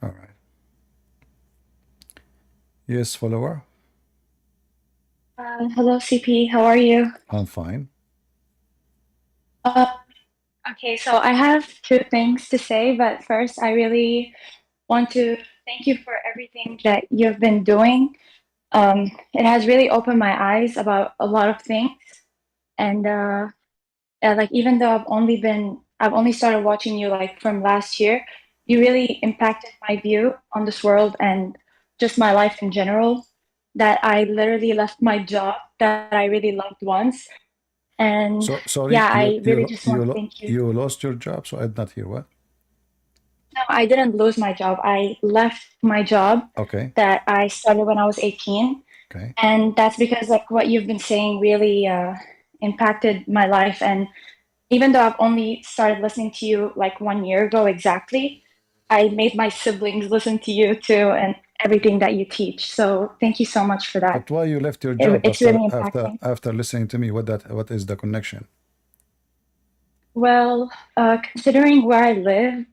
Speaker 1: All right. Yes, follower.
Speaker 8: Hello, CP. How are you?
Speaker 1: I'm fine.
Speaker 8: Okay, so I have two things to say, but first, I really want to thank you for everything that you've been doing. It has really opened my eyes about a lot of things, and like even though I've only started watching you like from last year, you really impacted my view on this world and just my life in general. That I literally left my job that I really loved once. And
Speaker 1: So sorry.
Speaker 8: yeah, I really just want to thank you.
Speaker 1: You lost your job, so I did not hear what.
Speaker 8: No, I didn't lose my job. I left my job
Speaker 1: Okay.
Speaker 8: that I started when I was 18.
Speaker 1: Okay.
Speaker 8: And that's because like what you've been saying really impacted my life. And even though I've only started listening to you like 1 year ago exactly, I made my siblings listen to you too and everything that you teach. So thank you so much for that.
Speaker 1: But why you left your job
Speaker 8: It's really impacting.
Speaker 1: after listening to me? What is the connection?
Speaker 8: Well, considering where I live,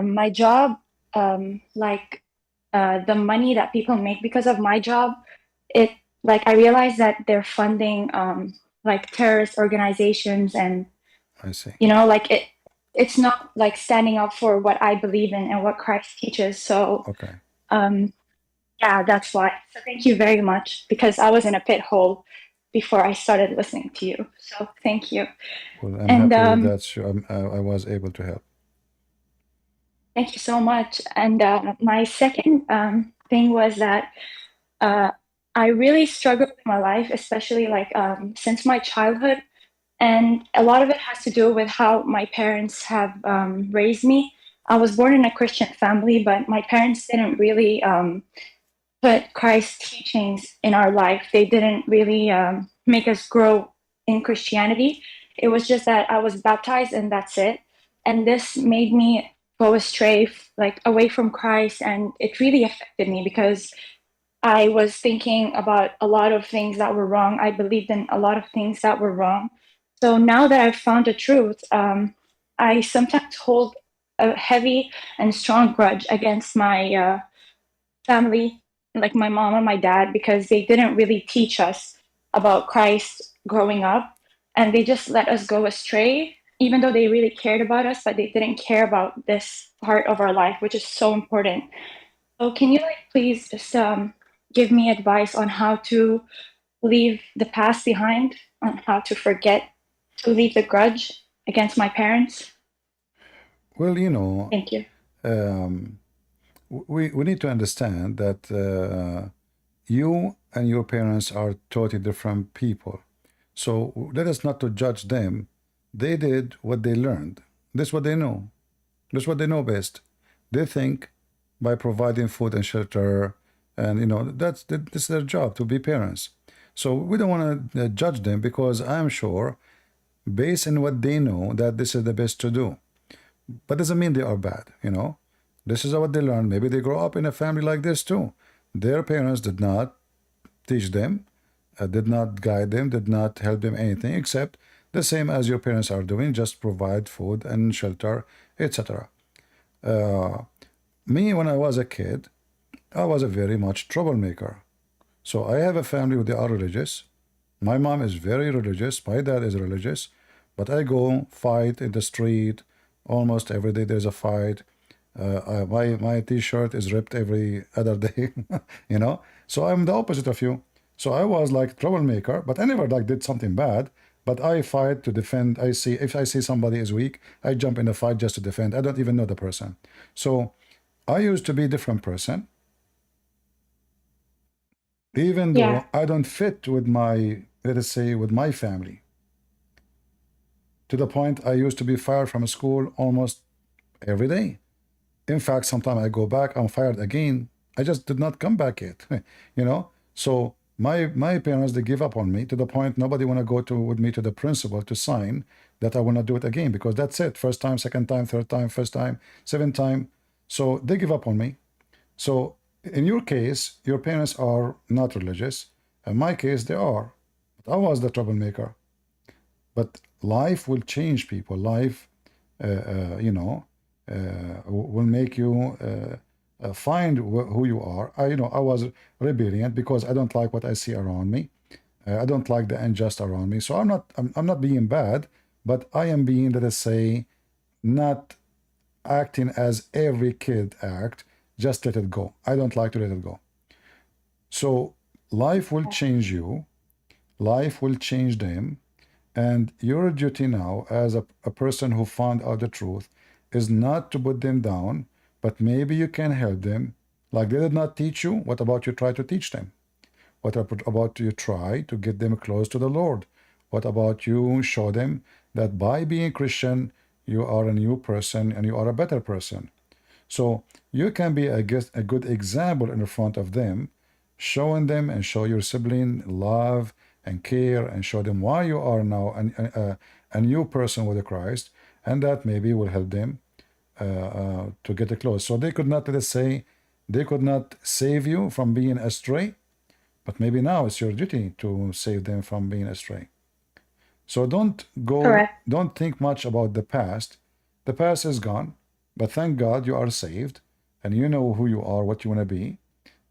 Speaker 8: my job, the money that people make because of my job, I realize that they're funding like terrorist organizations, and
Speaker 1: I see.
Speaker 8: it's not like standing up for what I believe in and what Christ teaches. So
Speaker 1: Okay.
Speaker 8: yeah, that's why. So thank you very much, because I was in a pit hole before I started listening to you. So thank you.
Speaker 1: Well, I'm
Speaker 8: And
Speaker 1: happy that I was able to help.
Speaker 8: thank you so much. And my second thing was that I really struggled in my life, especially since my childhood. And a lot of it has to do with how my parents have raised me. I was born in a Christian family, but my parents didn't really put Christ's teachings in our life. They didn't really make us grow in Christianity. It was just that I was baptized and that's it. And this made me go astray, away from Christ. And it really affected me because I was thinking about a lot of things that were wrong. I believed in a lot of things that were wrong. So now that I've found the truth, I sometimes hold a heavy and strong grudge against my family, like my mom and my dad, because they didn't really teach us about Christ growing up, and they just let us go astray, even though they really cared about us, but they didn't care about this part of our life, which is so important. So can you please just give me advice on how to leave the past behind, on how to forget, to leave the grudge against my parents?
Speaker 1: Well,
Speaker 8: Thank you.
Speaker 1: we need to understand that you and your parents are totally different people. So let us not to judge them. They did what they learned. That's what they know. That's what they know best. They think by providing food and shelter, and that's their job, to be parents. So we don't want to judge them, because I'm sure, based on what they know, that this is the best to do. But doesn't mean they are bad. This is what they learn. Maybe they grow up in a family like this too. Their parents did not teach them, did not guide them, did not help them anything except the same as your parents are doing, just provide food and shelter, etc. Me, when I was a kid, I was a very much troublemaker. So I have a family who they are religious. My mom is very religious. My dad is religious. But I go fight in the street almost every day. There's a fight. My t-shirt is ripped every other day, you know. So I'm the opposite of you. So I was like troublemaker, but I never like did something bad. But I fight to defend. If I see somebody is weak, I jump in the fight just to defend. I don't even know the person. So I used to be a different person. Even though I don't fit with my, let us say, with my family. To the point I used to be fired from school almost every day. In fact, sometimes I go back, I'm fired again. I just did not come back yet, you know. So my parents, they give up on me to the point nobody want to go with me to the principal to sign that I will not do it again, because that's it. First time, second time, third time, first time, seventh time. So they give up on me. So in your case, your parents are not religious. In my case, they are. But I was the troublemaker. But life will change people. Life, you know, will make you find who you are. I was rebellious because I don't like what I see around me. I don't like the unjust around me. So I'm not being bad, but I am being, let us say, not acting as every kid act. Just let it go. I don't like to let it go. So life will change you. Life will change them. And your duty now as a person who found out the truth is not to put them down, but maybe you can help them. Like they did not teach you, what about you try to teach them? What about you try to get them close to the Lord? What about you show them that by being Christian, you are a new person and you are a better person? So you can be a good example in front of them, showing them and show your sibling love and care and show them why you are now a new person with Christ, and that maybe will help them to get close. So they could not, let's say, they could not save you from being astray, but maybe now it's your duty to save them from being astray. So don't think much about the past. The past is gone, but thank God you are saved and you know who you are, what you want to be,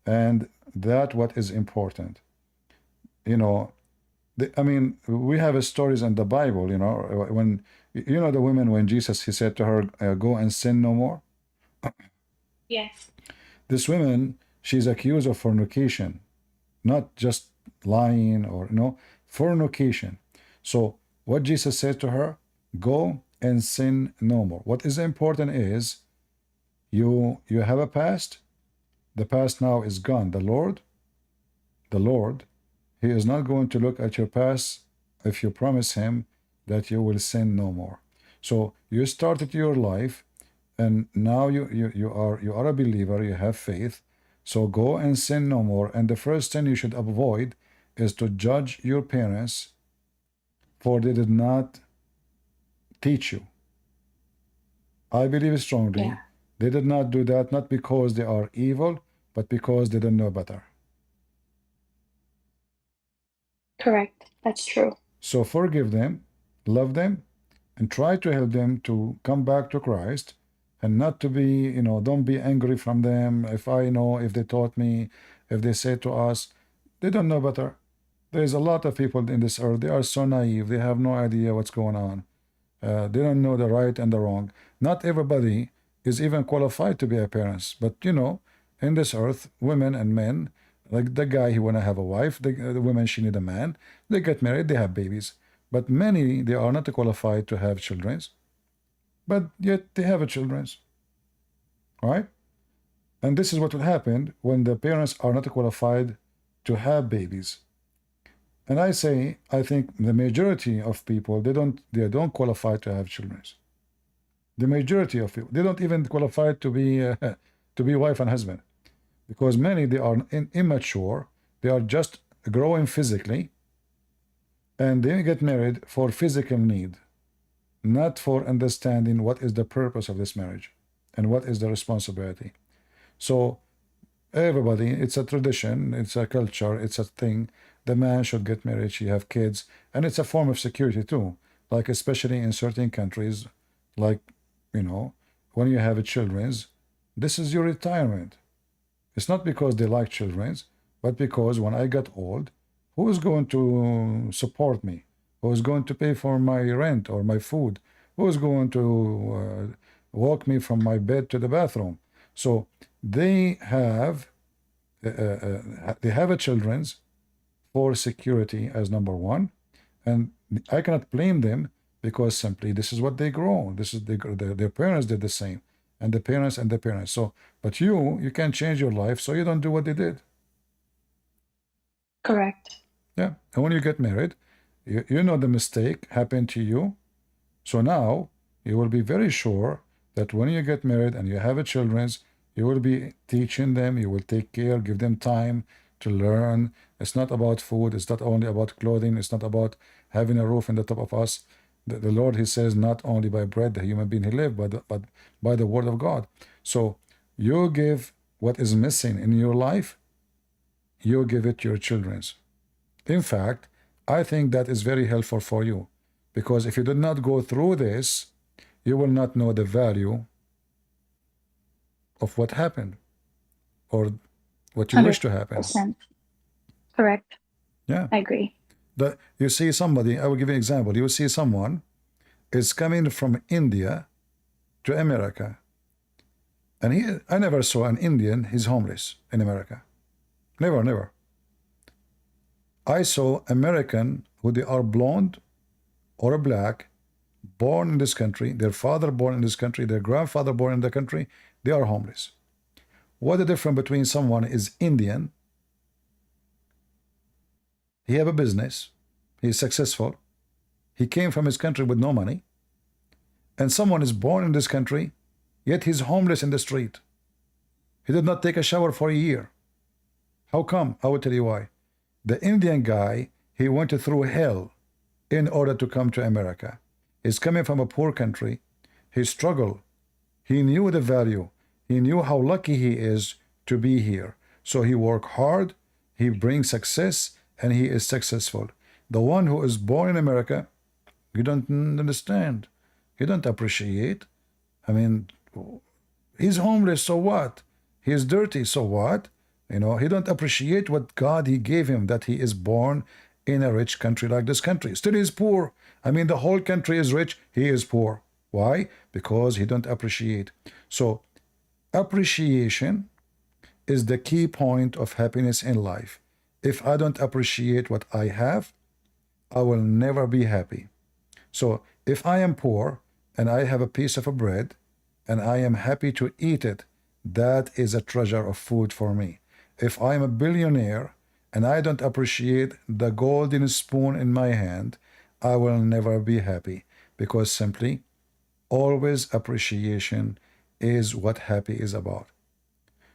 Speaker 1: and that what is important. You know, I mean, we have stories in the Bible, you know, when, you know, the woman, when Jesus, he said to her, go and sin no more.
Speaker 8: Yes.
Speaker 1: This woman, she's accused of fornication, not just lying or, you know, fornication. So what Jesus said to her, go and sin no more. What is important is you have a past. The past now is gone. The Lord, he is not going to look at your past if you promise him that you will sin no more. So you started your life and now you are a believer, you have faith. So go and sin no more. And the first thing you should avoid is to judge your parents, for they did not teach you. I believe strongly they did not do that, not because they are evil, but because they don't know better.
Speaker 8: Correct. That's true.
Speaker 1: So forgive them, love them, and try to help them to come back to Christ, and not to be, you know, don't be angry from them. If they taught me, if they say to us, they don't know better. There's a lot of people in this earth, they are so naive, they have no idea what's going on. They don't know the right and the wrong. Not everybody is even qualified to be a parent. But, you know, in this earth, women and men, like the guy, he want to have a wife, the women, she need a man. They get married, they have babies. But many, they are not qualified to have children. But yet they have a children. Right? And this is what will happen when the parents are not qualified to have babies. And I think the majority of people, they don't qualify to have children. The majority of people, they don't even qualify to be wife and husband, because many, they are immature, they are just growing physically, and they get married for physical need, not for understanding what is the purpose of this marriage. and what is the responsibility. So everybody, it's a tradition, it's a culture, it's a thing. The man should get married, she have kids, and it's a form of security too. Like especially in certain countries, like, you know, when you have children's, this is your retirement. It's not because they like children's, but because when I get old, who is going to support me? Who is going to pay for my rent or my food? Who is going to walk me from my bed to the bathroom? So they have a children's for security as number one, and I cannot blame them because simply this is what they grow. This is their parents did the same, and the parents and the parents. So, but you can't change your life, so you don't do what they did.
Speaker 8: Correct.
Speaker 1: Yeah, and when you get married, you know the mistake happened to you. So now you will be very sure that when you get married and you have a children's, you will be teaching them, you will take care, give them time to learn. It's not about food, it's not only about clothing, it's not about having a roof on the top of us. The Lord, he says, not only by bread the human being he live, but by the word of God. So you give what is missing in your life, you give it to your children's. In fact, I think that is very helpful for you, because if you did not go through this, you will not know the value of what happened or what you wish to happen.
Speaker 8: 100%. Correct.
Speaker 1: Yeah.
Speaker 8: I agree.
Speaker 1: You see somebody, I will give you an example. You will see someone is coming from India to America. And I never saw an Indian, he's homeless in America. Never, never. I saw American who they are blonde or black, born in this country, their father born in this country, their grandfather born in the country, they are homeless. What the difference between someone is Indian, he have a business, he is successful, he came from his country with no money, and someone is born in this country, yet he's homeless in the street. He did not take a shower for a year. How come? I will tell you why. The Indian guy, he went through hell in order to come to America. He's coming from a poor country. He struggled. He knew the value. He knew how lucky he is to be here. So he worked hard, he brings success, and he is successful. The one who is born in America, you don't understand. You don't appreciate. I mean, he's homeless, so what? He's dirty, so what? You know, he don't appreciate what God he gave him, that he is born in a rich country like this country. Still he's poor. I mean, the whole country is rich, he is poor. Why? Because he don't appreciate. So appreciation is the key point of happiness in life. If I don't appreciate what I have, I will never be happy. So if I am poor and I have a piece of bread and I am happy to eat it, that is a treasure of food for me. If I am a billionaire and I don't appreciate the golden spoon in my hand, I will never be happy, because simply always appreciation is what happy is about.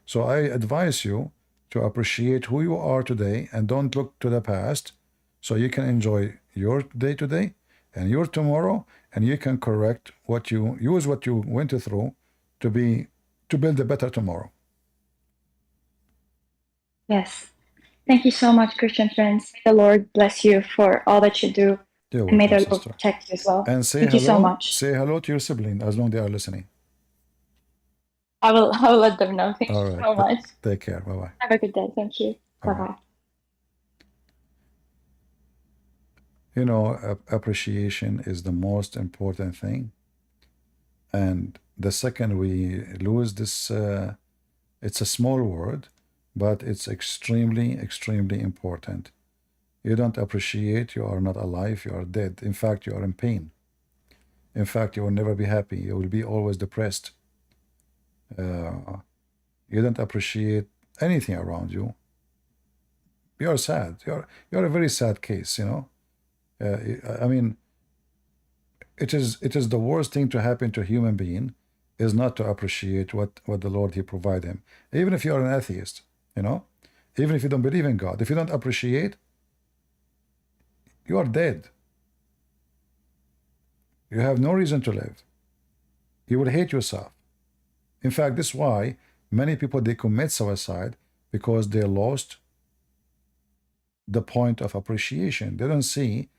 Speaker 1: So I advise you to appreciate who you are today and don't look to the past, so you can enjoy your day today and your tomorrow, and you can correct what you use what you went through to build a better tomorrow.
Speaker 8: Yes. Thank you so much, Christian friends. May the Lord bless you for all that you do.
Speaker 1: You're
Speaker 8: And may the
Speaker 1: welcome,
Speaker 8: Lord
Speaker 1: sister.
Speaker 8: protect you as well.
Speaker 1: And say
Speaker 8: Thank
Speaker 1: hello.
Speaker 8: you so much.
Speaker 1: Say hello to your sibling as long as they are listening.
Speaker 8: I will let them know. Thank
Speaker 1: All
Speaker 8: you
Speaker 1: right.
Speaker 8: so much.
Speaker 1: Take care. Bye bye.
Speaker 8: Have a good day. Thank you.
Speaker 1: All
Speaker 8: Bye
Speaker 1: right.
Speaker 8: bye.
Speaker 1: You know, appreciation is the most important thing. And the second we lose this, it's a small word, but it's extremely, extremely important. You don't appreciate, you are not alive, you are dead. In fact, you are in pain. In fact, you will never be happy. You will be always depressed. You don't appreciate anything around you. You are sad. You're a very sad case, you know. I mean, it is the worst thing to happen to a human being is not to appreciate what the Lord he provide him. Even if you are an atheist, you know, even if you don't believe in God, if you don't appreciate, you are dead. You have no reason to live. You will hate yourself. In fact, this is why many people, they commit suicide, because they lost the point of appreciation. They don't see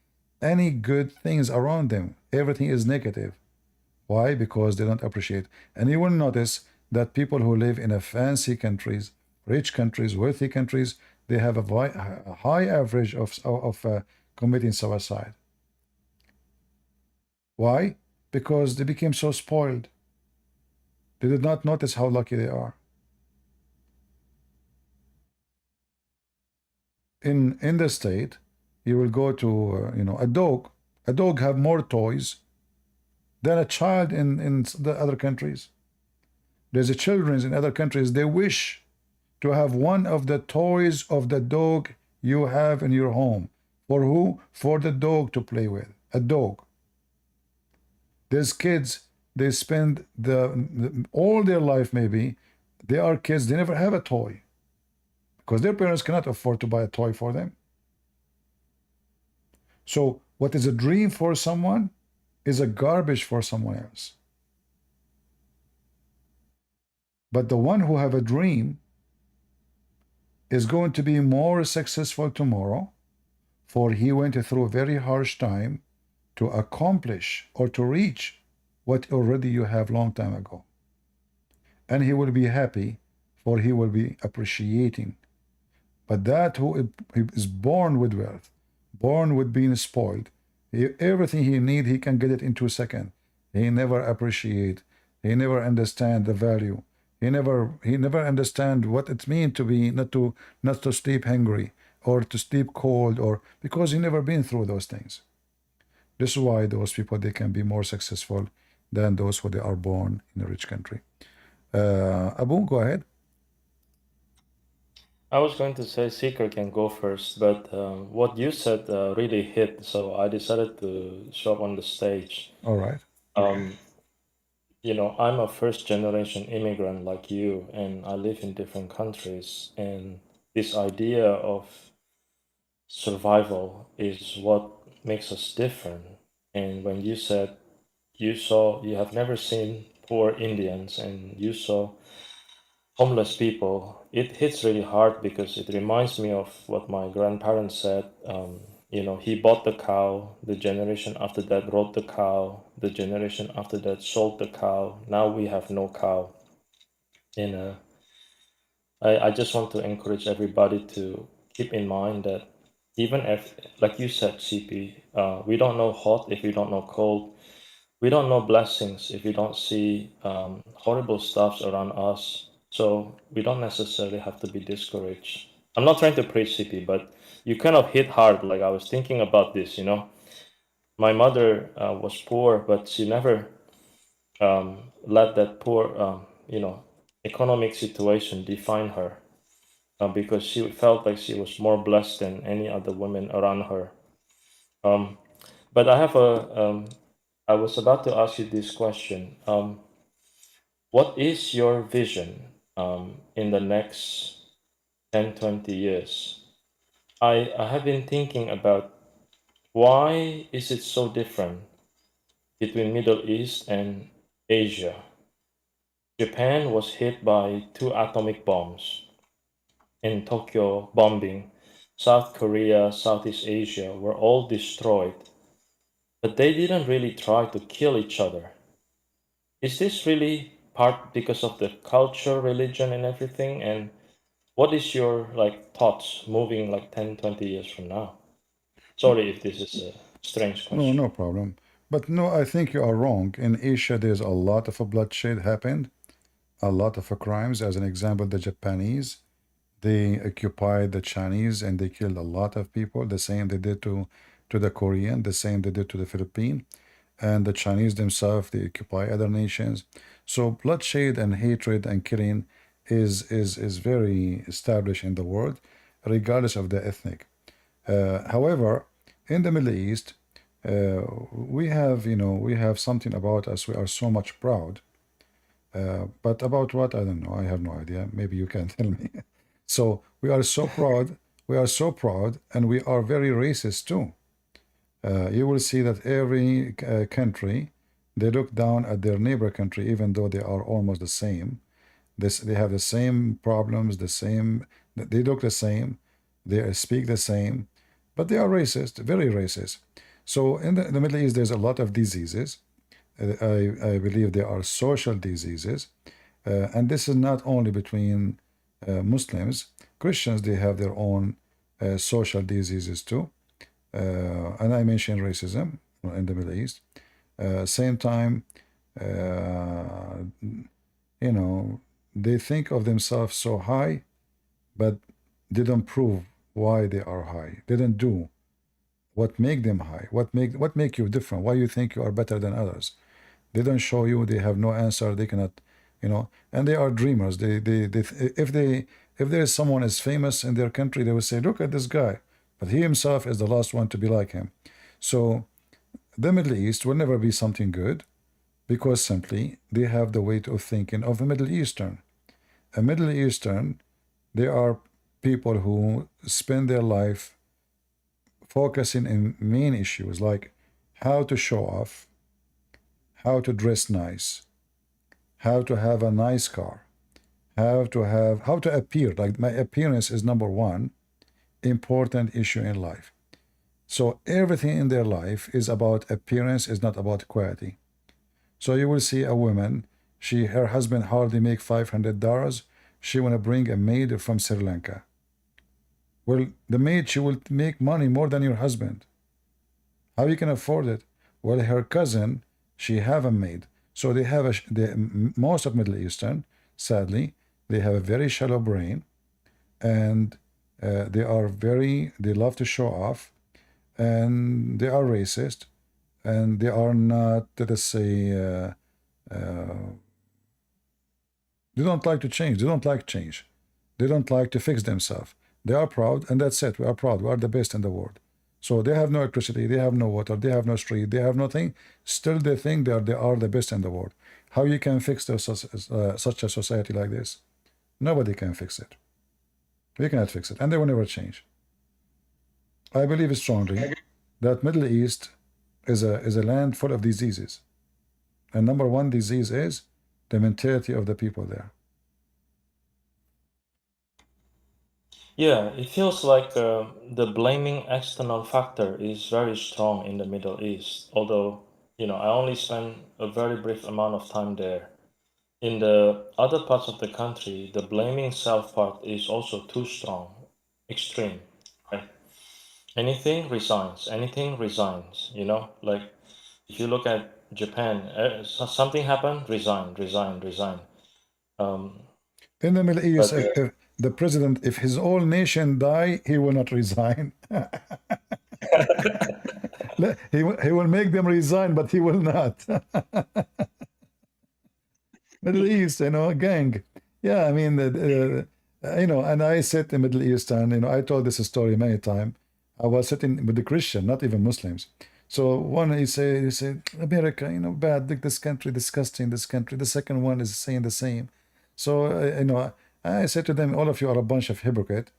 Speaker 1: any good things around them. Everything is negative. Why? Because they don't appreciate. And you will notice that people who live in a fancy countries, rich countries, wealthy countries, they have a high average of committing suicide. Why? Because they became so spoiled. They did not notice how lucky they are. In the state, you will go to a dog. A dog have more toys than a child in the other countries. There's a children in other countries, they wish to have one of the toys of the dog you have in your home. For who? For the dog to play with. A dog. There's kids, they spend all their life, maybe they are kids, they never have a toy because their parents cannot afford to buy a toy for them. So what is a dream for someone is a garbage for someone else. But the one who have a dream is going to be more successful tomorrow, for he went through a very harsh time to accomplish or to reach what already you have long time ago. And he will be happy, for he will be appreciating. But that who is born with wealth, born with being spoiled, everything he need, he can get it in 2 seconds. He never appreciate. He never understand the value. He never understand what it means to be not to sleep hungry or to sleep cold, or because he never been through those things. This is why those people, they can be more successful than those who they are born in a rich country. Abu, go ahead.
Speaker 9: I was going to say Seeker can go first, but what you said really hit, so I decided to show up on the stage.
Speaker 1: All right.
Speaker 9: I'm a first-generation immigrant like you, and I live in different countries, and this idea of survival is what makes us different. And when you said you have never seen poor Indians and you saw homeless people, it hits really hard because it reminds me of what my grandparents said. He bought the cow, the generation after that rode the cow, the generation after that sold the cow. Now we have no cow. And I just want to encourage everybody to keep in mind that even if, like you said, CP, we don't know hot if we don't know cold. We don't know blessings if we don't see horrible stuff around us. So we don't necessarily have to be discouraged. I'm not trying to preach, CP, but you kind of hit hard. Like I was thinking about this, My mother was poor, but she never let that poor, economic situation define her, because she felt like she was more blessed than any other women around her. But I was about to ask you this question. What is your vision in the next 10, 20 years? I have been thinking about why is it so different between Middle East and Asia. Japan was hit by 2 atomic bombs in Tokyo bombing. South Korea, Southeast Asia were all destroyed. But they didn't really try to kill each other. Is this really part because of the culture, religion, and everything? And what is your thoughts moving 10, 20 years from now? Sorry if this is a strange question.
Speaker 1: No problem. But no, I think you are wrong. In Asia, there's a lot of bloodshed happened, a lot of crimes. As an example, the Japanese, they occupied the Chinese and they killed a lot of people. The same they did to the Korean, the same they did to the Philippines. And the Chinese themselves, they occupy other nations. So bloodshed and hatred and killing is very established in the world, regardless of the ethnic. However, in the Middle East, we have something about us. We are so much proud. But about what? I don't know. I have no idea. Maybe you can tell me. So we are so proud. We are so proud, and we are very racist too. You will see that every country, they look down at their neighbor country, even though they are almost the same. They have the same problems, they look the same, they speak the same, but they are racist, very racist. So in the Middle East, there's a lot of diseases. I believe there are social diseases. And this is not only between Muslims. Christians, they have their own social diseases too. And I mentioned racism in the Middle East. Same time, you know, they think of themselves so high, but they don't prove why they are high. They don't do what make them high. What make you different? Why you think you are better than others? They don't show you. They have no answer. They cannot, you know. And they are dreamers. If there is someone is famous in their country, they will say, "Look at this guy," but he himself is the last one to be like him. So the Middle East will never be something good, because simply they have the way of thinking of a Middle Eastern. A Middle Eastern, they are people who spend their life focusing in main issues like how to show off, how to dress nice, how to have a nice car, how to appear. Like my appearance is number one important issue in life. So everything in their life is about appearance, is not about quality. So you will see a woman, her husband hardly make $500. She want to bring a maid from Sri Lanka. Well, the maid, she will make money more than your husband. How you can afford it? Well, her cousin, she have a maid. So they have most of Middle Eastern, sadly, they have a very shallow brain, and they love to show off, and they are racist, and they are not, let us say, they don't like to change. They don't like change. They don't like to fix themselves. They are proud, and that's it. We are proud. We are the best in the world. So they have no electricity, they have no water, they have no street, they have nothing. Still, they think they are the best in the world. How you can fix such a society like this? Nobody can fix it. We cannot fix it, and they will never change. I believe strongly that Middle East is a land full of diseases, and number one disease is the mentality of the people there.
Speaker 9: Yeah, it feels like the blaming external factor is very strong in the Middle East. Although, I only spent a very brief amount of time there. In the other parts of the country, the blaming self part is also too strong, extreme, right? Anything resigns, like if you look at Japan, something happened, resign.
Speaker 1: In the Middle East,
Speaker 9: But-
Speaker 1: if the president, if his whole nation die, he will not resign. he will make them resign, but he will not. Middle East, gang. Yeah, I mean, and I said in Middle Eastern, I told this story many times. I was sitting with the Christian, not even Muslims. So one, he said, America, bad, this country, disgusting, this country. The second one is saying the same. So, I said to them, all of you are a bunch of hypocrites.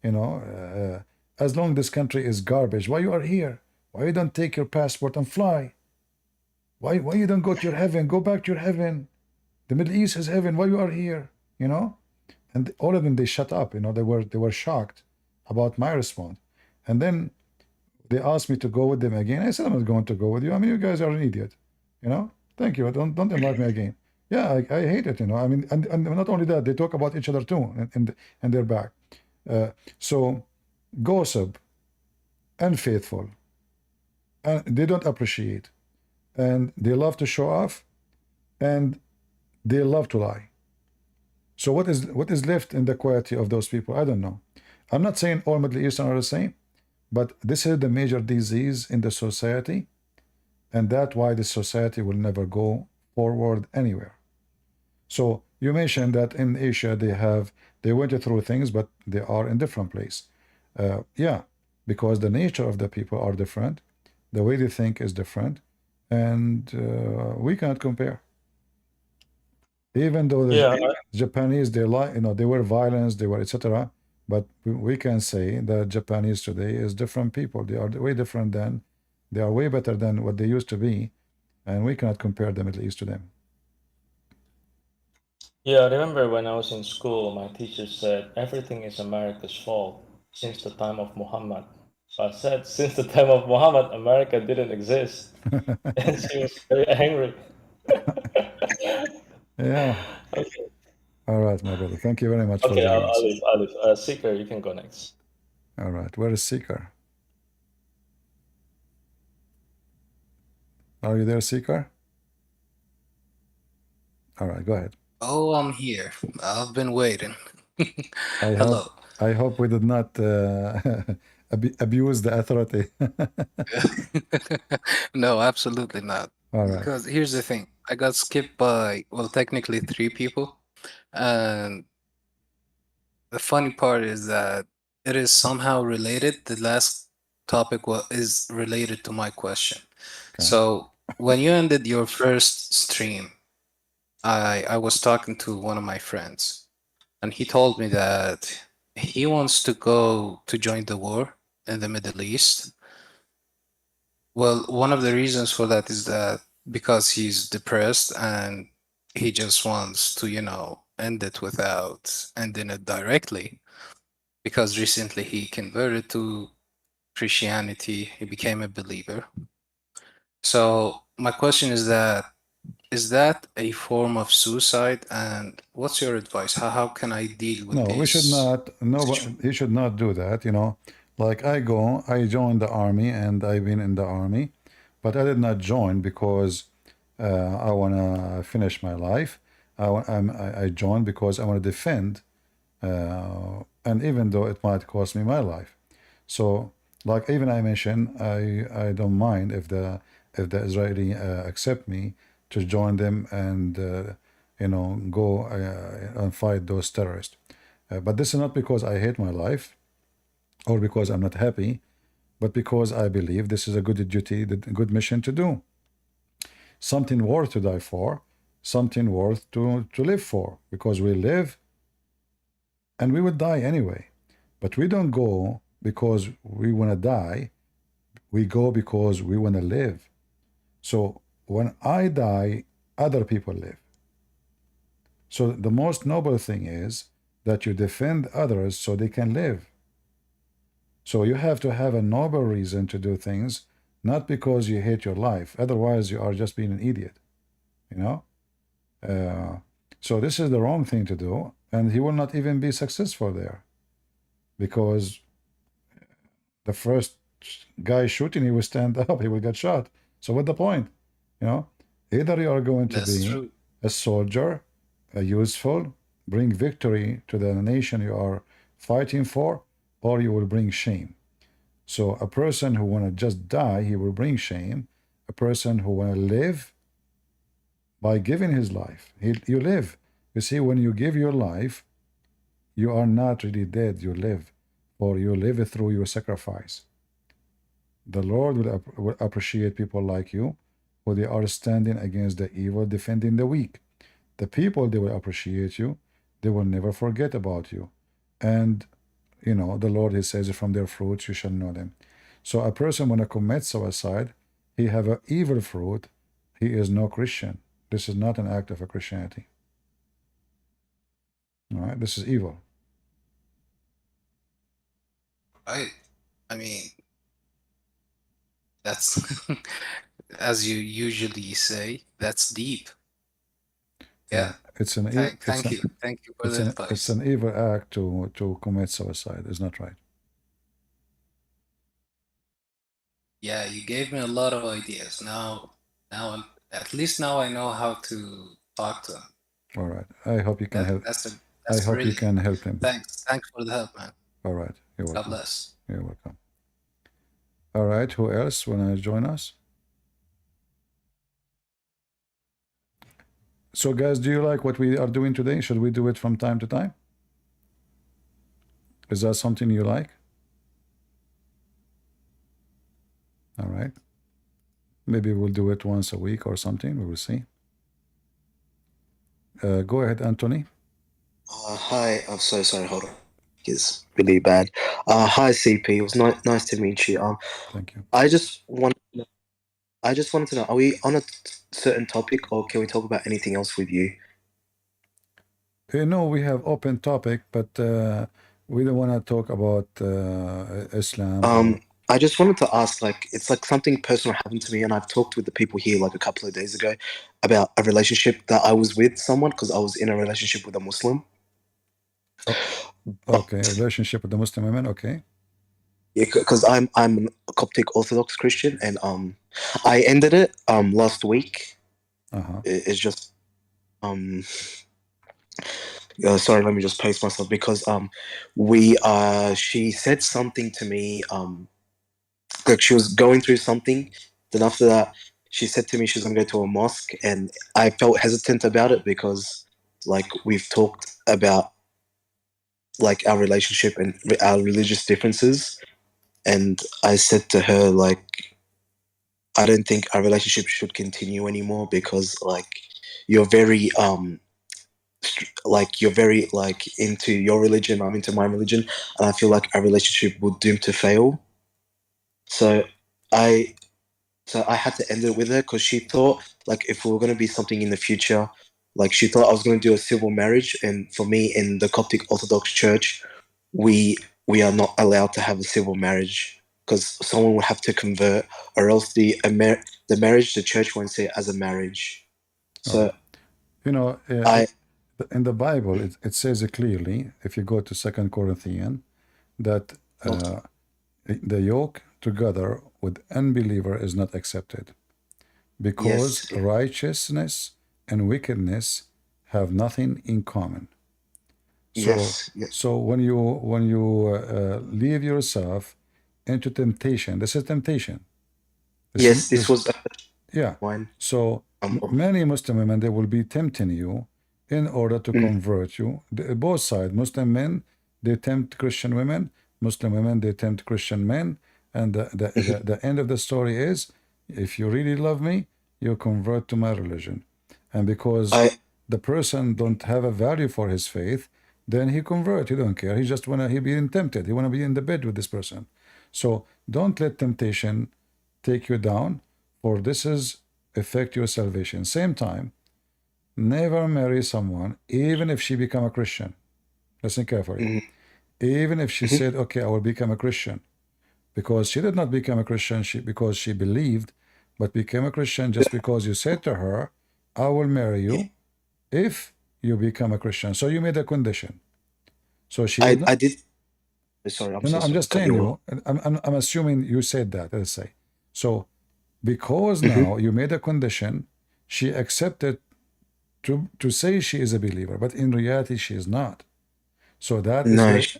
Speaker 1: As long this country is garbage, why you are here? Why you don't take your passport and fly? Why you don't go to your heaven? Go back to your heaven. The Middle East is heaven. Why you are here? And all of them, they shut up. They were shocked about my response. And then they asked me to go with them again. I said, I'm not going to go with you. I mean, you guys are an idiot. Thank you. Don't invite me again. Yeah, I hate it. I mean, and not only that, they talk about each other too, and they're back. So gossip, unfaithful, and they don't appreciate, and they love to show off, and they love to lie. So what is left in the quality of those people? I don't know. I'm not saying all Middle Eastern are the same, but this is the major disease in the society, and that's why the society will never go forward anywhere. So you mentioned that in Asia they went through things, but they are in different place. Yeah, because the nature of the people are different, the way they think is different, and we cannot compare. Even though the Japanese, they were violence, they were etc. But we can say that Japanese today is different people. They are way different they are way better than what they used to be. and we cannot compare the Middle East to them.
Speaker 9: Yeah, I remember when I was in school, my teacher said everything is America's fault since the time of Muhammad. So I said, since the time of Muhammad, America didn't exist. And she was very angry.
Speaker 1: Yeah.
Speaker 9: Okay,
Speaker 1: All right, my brother. Thank you very much for
Speaker 9: okay,
Speaker 1: joining
Speaker 9: I'll
Speaker 1: us.
Speaker 9: leave. Seeker, you can go next.
Speaker 1: All right. Where is Seeker? Are you there, Seeker? All right, go ahead.
Speaker 10: Oh, I'm here. I've been waiting.
Speaker 1: I
Speaker 10: Hello.
Speaker 1: hope we did not abuse the authority.
Speaker 10: No, absolutely not.
Speaker 1: All right.
Speaker 10: Because here's the thing. I got skipped by, well, technically 3 people. And the funny part is that it is somehow related. The last topic is related to my question.
Speaker 1: Okay.
Speaker 10: So when you ended your first stream, I was talking to one of my friends, and he told me that he wants to go to join the war in the Middle East. Well, one of the reasons for that is that because he's depressed and he just wants to, end it without ending it directly. Because recently he converted to Christianity, he became a believer. So my question is that a form of suicide? And what's your advice? How can I deal with
Speaker 1: No,
Speaker 10: this?
Speaker 1: we should not. No, he should not do that. Like I joined the army, and I've been in the army, but I did not join because I want to finish my life. I joined because I want to defend, and even though it might cost me my life. So, like even I mentioned, I don't mind if the Israeli accept me to join them and go and fight those terrorists. But this is not because I hate my life or because I'm not happy, but because I believe this is a good duty, a good mission to do. Something worth to die for, something worth to live for, because we live and we will die anyway. But we don't go because we want to die. We go because we want to live. So when I die, other people live. So the most noble thing is that you defend others so they can live. So you have to have a noble reason to do things, not because you hate your life. Otherwise, you are just being an idiot, So this is the wrong thing to do, and he will not even be successful there, because the first guy shooting, he will stand up, he will get shot. So what's the point? Either you are going to
Speaker 10: That's
Speaker 1: be
Speaker 10: true.
Speaker 1: a soldier, useful, bring victory to the nation you are fighting for, or you will bring shame. So a person who want to just die, he will bring shame. A person who want to live, by giving his life, you live. You see, when you give your life, you are not really dead, you live, or you live through your sacrifice. The Lord will appreciate people like you, who they are standing against the evil, defending the weak. The people, they will appreciate you. They will never forget about you. And, the Lord, he says, from their fruits you shall know them. So a person when he commits suicide, he have an evil fruit. He is no Christian. This is not an act of a Christianity. All right, this is evil.
Speaker 10: I mean, that's as you usually say, that's deep. Yeah.
Speaker 1: It's an
Speaker 10: Thank you for the advice.
Speaker 1: It's an evil act to commit suicide. It's not right.
Speaker 10: Yeah, you gave me a lot of ideas. Now at least now I know how to talk to him.
Speaker 1: All right. I hope you can help.
Speaker 10: That's
Speaker 1: hope
Speaker 10: really,
Speaker 1: you can help him.
Speaker 10: Thanks for the help, man.
Speaker 1: All right. You're welcome.
Speaker 10: God bless.
Speaker 1: You're welcome. All right. Who else want to join us? So, guys, do you like what we are doing today? Should we do it from time to time? Is that something you like? All right. Maybe we'll do it once a week or something. We will see. Go ahead, Anthony.
Speaker 11: Hi, I'm so sorry. Hold on, it's really bad. Hi, CP. It was nice to meet you.
Speaker 1: Thank you.
Speaker 11: I just want I just wanted to know: are we on a certain topic, or can we talk about anything else with you?
Speaker 1: No, we have open topic, but we don't want to talk about Islam. Or...
Speaker 11: I just wanted to ask, like, it's like something personal happened to me, and I've talked with the people here like a couple of days ago about a relationship that I was with someone, because I was in a relationship with a Muslim.
Speaker 1: Okay, relationship with the Muslim women. Okay.
Speaker 11: Yeah, because I'm a Coptic Orthodox Christian, and I ended it last week. It's just sorry, let me just pace myself, because she said something to me, like she was going through something. Then after that, she said to me she's gonna go to a mosque, and I felt hesitant about it because, like, we've talked about like our relationship and our religious differences, and I said to her, like, I don't think our relationship should continue anymore because, like, you're very like, you're very like into your religion, I'm into my religion, and I feel like our relationship would doom to fail. So I had to end it with her, because she thought, like, if we were going to be something in the future, like, she thought I was going to do a civil marriage, and for me, in the Coptic Orthodox Church, we are not allowed to have a civil marriage, because someone would have to convert, or else the marriage, the church won't see it as a marriage. So
Speaker 1: you know, in the Bible, it says clearly, if you go to 2 Corinthians, that the yoke together with unbeliever is not accepted, because righteousness and wickedness have nothing in common. So, so when you leave yourself into temptation, this is temptation.
Speaker 11: This was
Speaker 1: one. So many Muslim women, they will be tempting you in order to convert you. Both sides, Muslim men, they tempt Christian women. Muslim women, they tempt Christian men. And the end of the story is, if you really love me, you convert to my religion. And because the person don't have a value for his faith, then he convert. He don't care. He just he being tempted. He want to be in the bed with this person. So don't let temptation take you down, for this is affect your salvation. Same time, never marry someone, even if she become a Christian. Listen carefully. Even if she said, okay, I will become a Christian, because she did not become a Christian because she believed, but became a Christian just because you said to her, I will marry you if you become a Christian. So you made a condition. So she
Speaker 11: I did. Sorry,
Speaker 1: I'm just telling you. I'm assuming you said that. Let's say. So because now you made a condition, she accepted to say she is a believer, but in reality she is not. So that is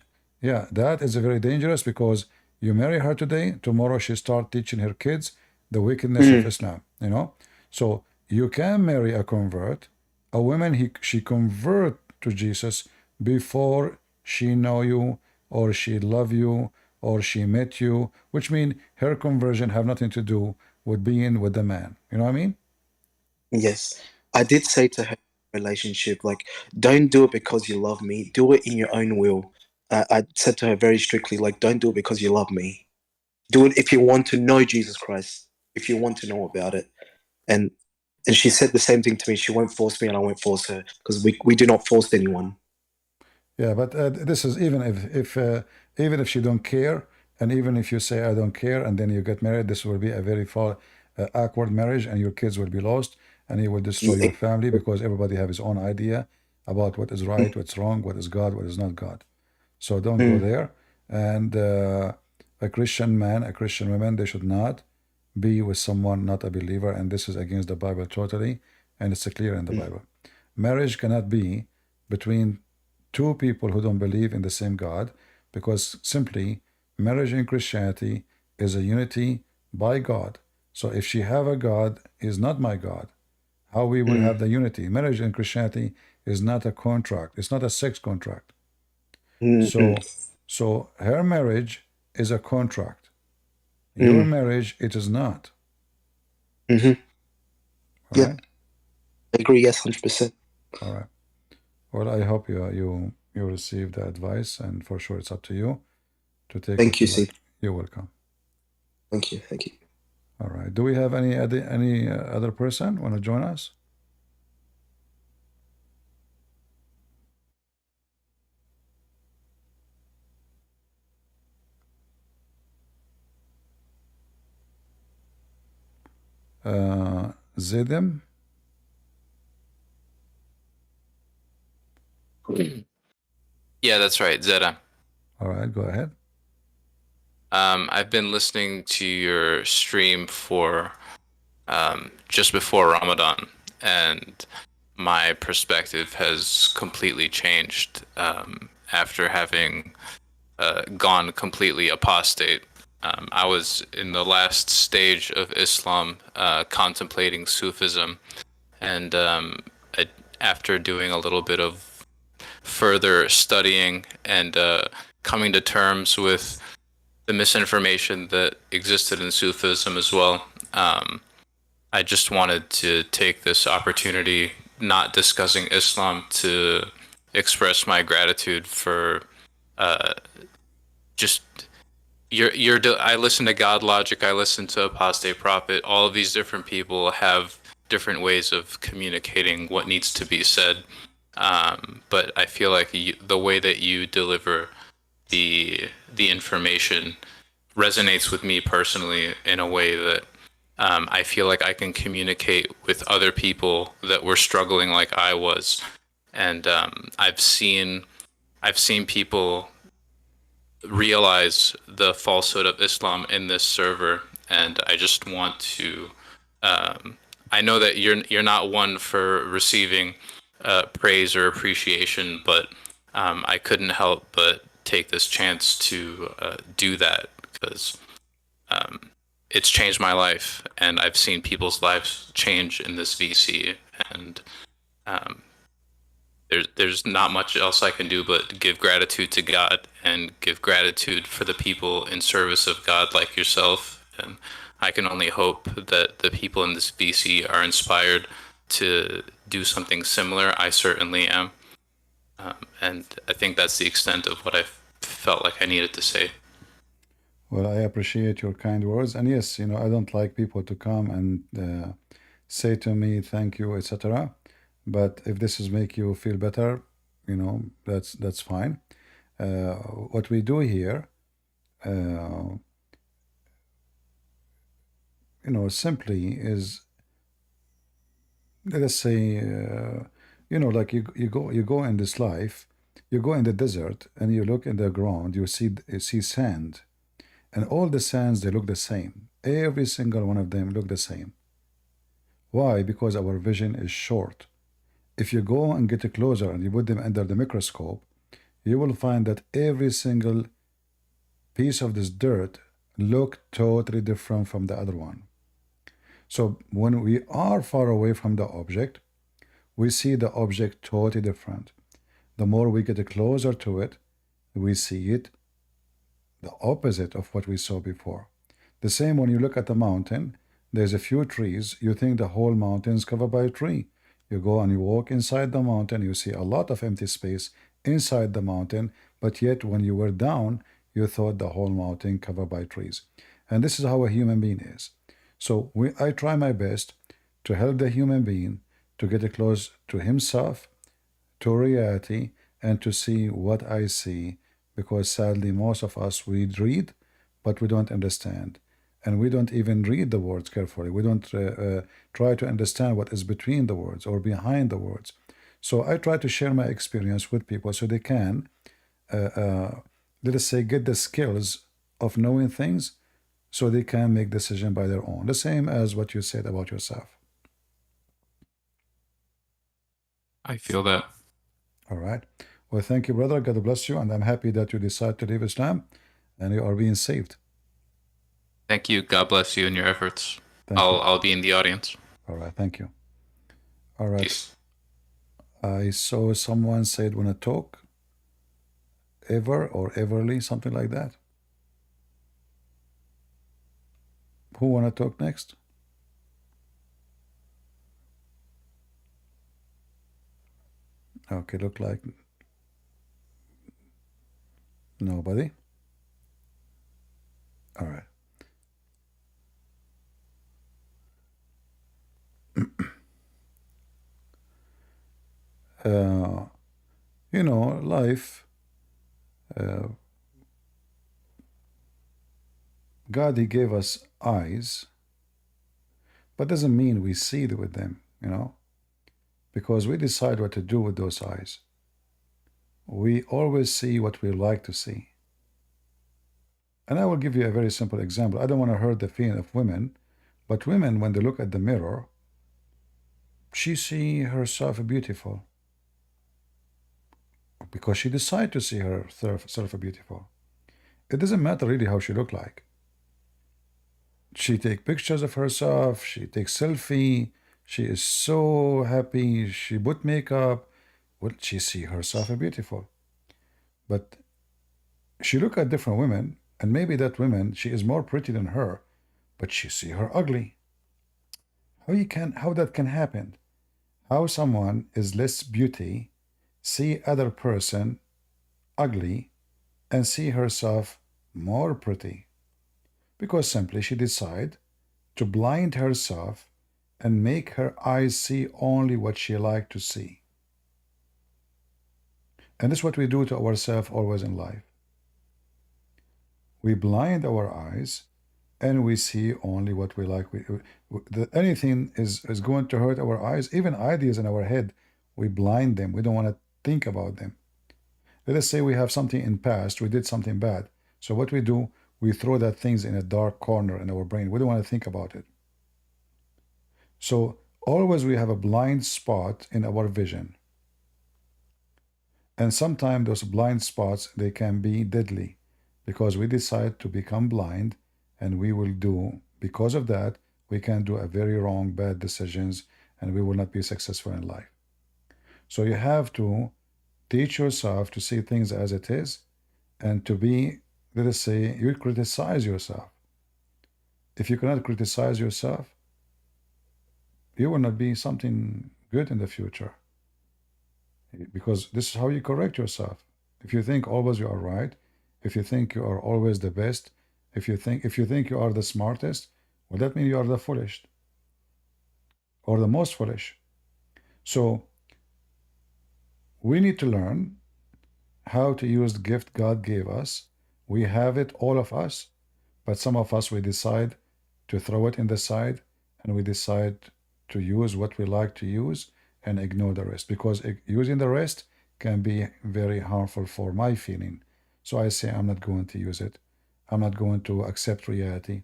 Speaker 1: that is very dangerous, because you marry her today, tomorrow she start teaching her kids the wickedness of Islam. You know, so you can marry a convert, a woman she convert to Jesus before she know you, or she love you, or she met you, which means her conversion have nothing to do with being with the man. You know what I mean?
Speaker 11: Yes, I did say to her, relationship, like, don't do it because you love me. Do it in your own will. I said to her very strictly, like, don't do it because you love me. Do it if you want to know Jesus Christ, if you want to know about it. And she said the same thing to me. She won't force me, and I won't force her, because we do not force anyone.
Speaker 1: Yeah, but this is even if she don't care, and even if you say I don't care, and then you get married, this will be a very awkward marriage, and your kids will be lost, and you will destroy your family, because everybody have his own idea about what is right, what's wrong, what is God, what is not God. So don't go there. And a Christian man, a Christian woman, they should not be with someone not a believer, and this is against the Bible totally, and it's clear in the Bible. Marriage cannot be between two people who don't believe in the same God, because simply marriage in Christianity is a unity by God. So if she have a God is not my God, how we will have the unity? Marriage in Christianity is not a contract. It's not a sex contract. So her marriage is a contract. Your marriage, it is not.
Speaker 11: Yeah,
Speaker 1: right?
Speaker 11: I agree. Yes, 100%.
Speaker 1: All right. Well, I hope you receive the advice, and for sure it's up to you to take.
Speaker 11: Thank you,
Speaker 1: You're welcome.
Speaker 11: Thank you.
Speaker 1: All right. Do we have any other person want to join us? Zedem?
Speaker 12: Yeah, that's right, Zeta.
Speaker 1: All right, go ahead.
Speaker 12: I've been listening to your stream for just before Ramadan, and my perspective has completely changed after having gone completely apostate. I was in the last stage of Islam, contemplating Sufism, and after doing a little bit of further studying and coming to terms with the misinformation that existed in Sufism as well, I just wanted to take this opportunity, not discussing Islam, to express my gratitude for just I listen to God Logic, I listen to Apostate Prophet. All of these different people have different ways of communicating what needs to be said. But I feel like the way that you deliver the information resonates with me personally in a way that I feel like I can communicate with other people that were struggling like I was. And I've seen people realize the falsehood of Islam in this server, and I just want to I know that you're not one for receiving praise or appreciation, but I couldn't help but take this chance to do that, because it's changed my life, and I've seen people's lives change in this VC, and there's not much else I can do but give gratitude to God and give gratitude for the people in service of God like yourself. And I can only hope that the people in this VC are inspired to do something similar. I certainly am. And I think that's the extent of what I felt like I needed to say.
Speaker 1: Well, I appreciate your kind words. And yes, I don't like people to come and say to me, thank you, etc. But if this is make you feel better, that's fine. What we do here, simply is, let us say, like you go in this life, you go in the desert and you look in the ground, you see sand, and all the sands, they look the same. Every single one of them look the same. Why? Because our vision is short. If you go and get closer and you put them under the microscope, you will find that every single piece of this dirt look totally different from the other one. So when we are far away from the object, we see the object totally different. The more we get closer to it, we see it the opposite of what we saw before. The same when you look at the mountain, there's a few trees, you think the whole mountain is covered by a tree. You go and you walk inside the mountain, you see a lot of empty space inside the mountain, but yet when you were down, you thought the whole mountain covered by trees. And this is how a human being is. So I try my best to help the human being to get close to himself, to reality, and to see what I see, because sadly most of us, we read, but we don't understand. And we don't even read the words carefully. We don't try to understand what is between the words or behind the words. So I try to share my experience with people so they can, let us say, get the skills of knowing things so they can make decision by their own. The same as what you said about yourself.
Speaker 12: I feel that.
Speaker 1: All right. Well, thank you, brother. God bless you. And I'm happy that you decide to leave Islam and you are being saved.
Speaker 12: Thank you. God bless you in your efforts. I'll be in the audience.
Speaker 1: All right. Thank you. All right.
Speaker 12: Peace.
Speaker 1: I saw someone said, want to talk? Ever or Everly, something like that. Who want to talk next? Okay, look like nobody. All right. you know, life, God, He gave us eyes, but doesn't mean we see with them, you know, because we decide what to do with those eyes. We always see what we like to see. And I will give you a very simple example. I don't want to hurt the feeling of women, but women, when they look at the mirror, she see herself beautiful because she decided to see herself beautiful. It doesn't matter really how she look like. She take pictures of herself, she takes selfie, she is so happy, she put makeup, well, she see herself beautiful. But she look at different women, and maybe that woman, she is more pretty than her, but she see her ugly. How that can happen? How someone is less beauty, see other person ugly, and see herself more pretty? Because simply she decide to blind herself and make her eyes see only what she like to see. And this is what we do to ourselves always in life. We blind our eyes and we see only what we like. Anything is going to hurt our eyes, even ideas in our head, we blind them. We don't want to think about them. Let us say we have something in past, we did something bad. So what we do, we throw that things in a dark corner in our brain. We don't want to think about it. So always we have a blind spot in our vision. And sometimes those blind spots, they can be deadly because we decide to become blind, and we will do, because of that, we can do a very wrong, bad decisions, and we will not be successful in life. So you have to teach yourself to see things as it is, and to be, let us say, you criticize yourself. If you cannot criticize yourself, you will not be something good in the future. Because this is how you correct yourself. If you think always you are right, if you think you are always the best, if you think you are the smartest, well, that means you are the foolish or the most foolish. So we need to learn how to use the gift God gave us. We have it, all of us, but some of us, we decide to throw it in the side, and we decide to use what we like to use and ignore the rest, because using the rest can be very harmful for my feeling. So I say, I'm not going to use it. I'm not going to accept reality.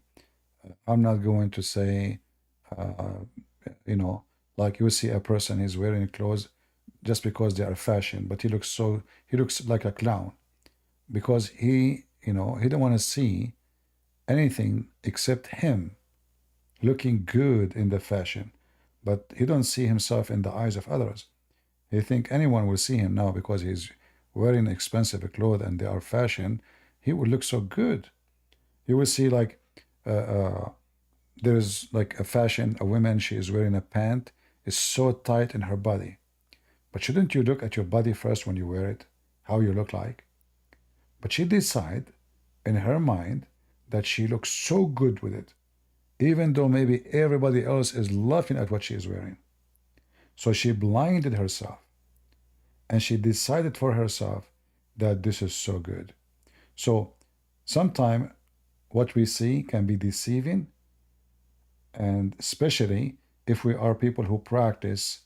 Speaker 1: I'm not going to say, you know, like you see a person is wearing clothes just because they are fashion, but he looks like a clown because he don't want to see anything except him looking good in the fashion, but he don't see himself in the eyes of others. He think anyone will see him now because he's wearing expensive clothes and they are fashion. He will look so good. You will see like there's like a fashion, a woman, she is wearing a pant, is so tight in her body. But shouldn't you look at your body first when you wear it, how you look like? But she decide in her mind that she looks so good with it, even though maybe everybody else is laughing at what she is wearing. So she blinded herself, and she decided for herself that this is so good. So sometimes what we see can be deceiving, and especially if we are people who practice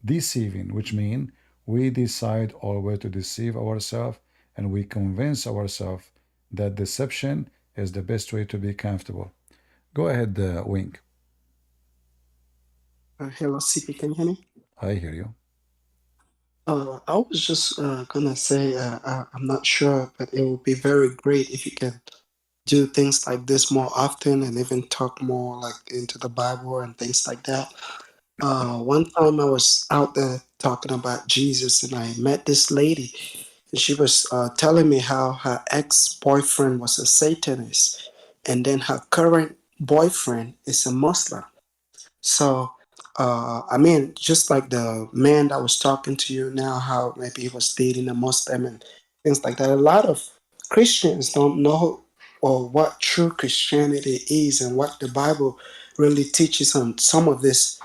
Speaker 1: deceiving, which means we decide always to deceive ourselves, and we convince ourselves that deception is the best way to be comfortable. Go ahead, Wink.
Speaker 13: Hello, CP, can you hear me?
Speaker 1: I hear you.
Speaker 13: I was just gonna say, I'm not sure, but it would be very great if you can do things like this more often and even talk more like into the Bible and things like that. One time I was out there talking about Jesus, and I met this lady, and she was telling me how her ex-boyfriend was a Satanist, and then her current boyfriend is a Muslim. So, I mean, just like the man that was talking to you now, how maybe he was dating a Muslim and things like that. A lot of Christians don't know or what true Christianity is and what the Bible really teaches on some of these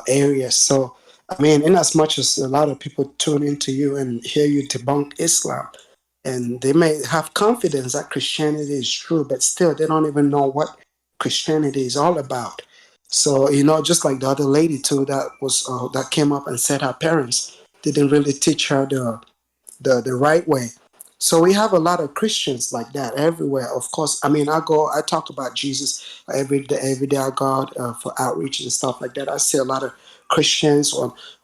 Speaker 13: areas. So I mean, in as much as a lot of people tune into you and hear you debunk Islam, and they may have confidence that Christianity is true, but still they don't even know what Christianity is all about. So, you know, just like the other lady too that came up and said her parents didn't really teach her the right way. So we have a lot of Christians like that everywhere. Of course, I mean, I talk about Jesus every day. Every day I go out for outreach and stuff like that. I see a lot of Christians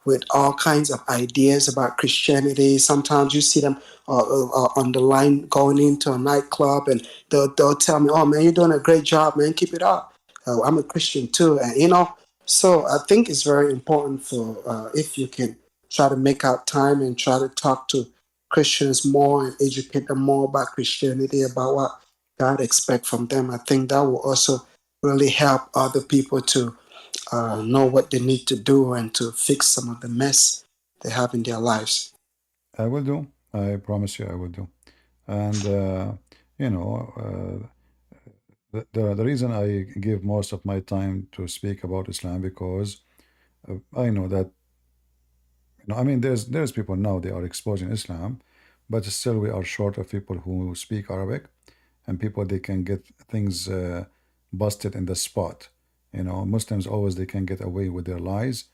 Speaker 13: with all kinds of ideas about Christianity. Sometimes you see them on the line going into a nightclub, and they'll tell me, "Oh man, you're doing a great job, man. Keep it up." I'm a Christian too, and you know. So I think it's very important for if you can try to make out time and try to talk to Christians more and educate them more about Christianity, about what God expects from them. I think that will also really help other people to know what they need to do and to fix some of the mess they have in their lives.
Speaker 1: I will do. I promise you I will do. And, you know, the reason I give most of my time to speak about Islam because I know that, you know, I mean, there's people now they are exposing Islam, but still we are short of people who speak Arabic and people they can get things busted in the spot. You know, Muslims always they can get away with their lies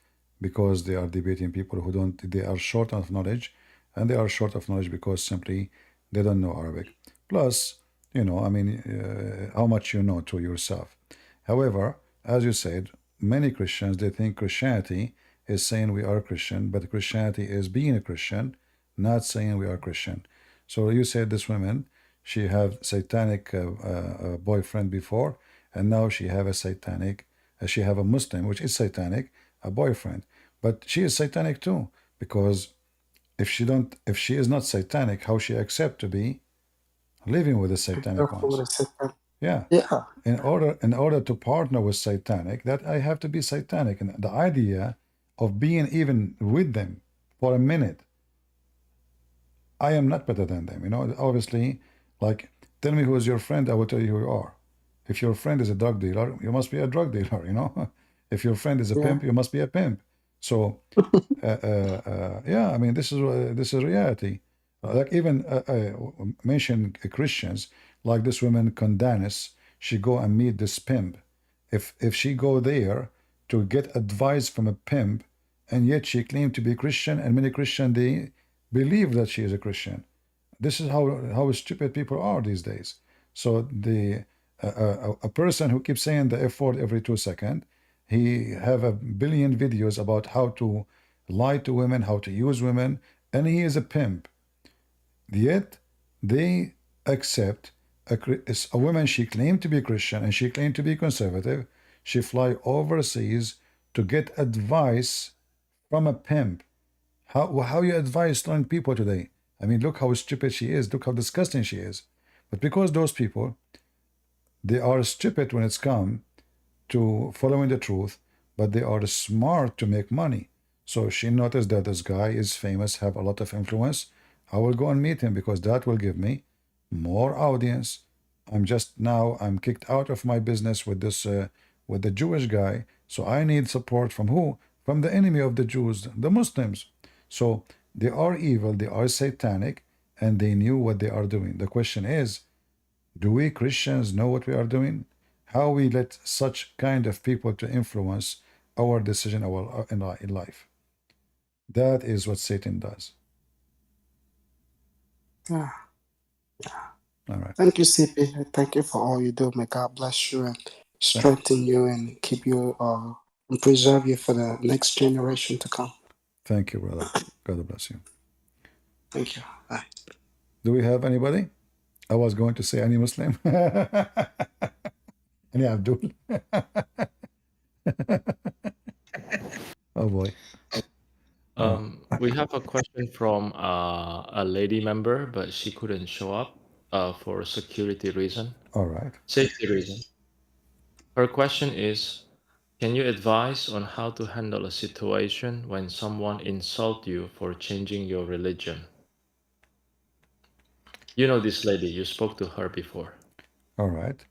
Speaker 1: because they are debating people who don't. They are short of knowledge, and they are short of knowledge because simply they don't know Arabic. Plus, you know, I mean, how much you know to yourself. However, as you said, many Christians they think Christianity is saying we are Christian, but Christianity is being a Christian, not saying we are Christian. So you said this woman, she have satanic boyfriend before, and now she have a satanic, she have a Muslim, which is satanic, a boyfriend. But she is satanic too, because if she is not satanic, how she accept to be living with the satanic ones? Yeah.
Speaker 13: Yeah.
Speaker 1: In order to partner with satanic, that I have to be satanic. And the idea of being even with them for a minute, I am not better than them. You know, obviously, like, tell me who is your friend, I will tell you who you are. If your friend is a drug dealer, you must be a drug dealer, you know. If your friend is a pimp, you must be a pimp. So, yeah, I mean, this is reality. Like even mention Christians, like this woman Candace, she go and meet this pimp. If she go there to get advice from a pimp, and yet she claimed to be Christian, and many Christian they believe that she is a Christian. This is how stupid people are these days. So a person who keeps saying the F word every 2 seconds, he have a billion videos about how to lie to women, how to use women, and he is a pimp. Yet they accept a woman, she claimed to be Christian and she claimed to be conservative. She fly overseas to get advice from a pimp. How you advise young people today? I mean, look how stupid she is. Look how disgusting she is. But because those people, they are stupid when it's come to following the truth, but they are smart to make money. So she noticed that this guy is famous, have a lot of influence. I will go and meet him because that will give me more audience. I'm kicked out of my business with this with the Jewish guy. So I need support from who? From the enemy of the Jews, the Muslims. So they are evil, they are satanic, and they knew what they are doing. The question is, do we Christians know what we are doing? How we let such kind of people to influence our decision in life? That is what Satan does.
Speaker 13: Yeah.
Speaker 1: All right.
Speaker 13: Thank you, CP. Thank you for all you do. May God bless you and strengthen you and keep you and preserve you for the next generation to come.
Speaker 1: Thank you, brother. God bless you.
Speaker 13: Thank you. Bye.
Speaker 1: Do we have anybody? I was going to say any Muslim. Any Abdul. Oh boy.
Speaker 9: We have a question from a lady member, but she couldn't show up for security reason.
Speaker 1: All right.
Speaker 9: Safety reason. Her question is, can you advise on how to handle a situation when someone insults you for changing your religion? You know this lady, you spoke to her before.
Speaker 1: All right.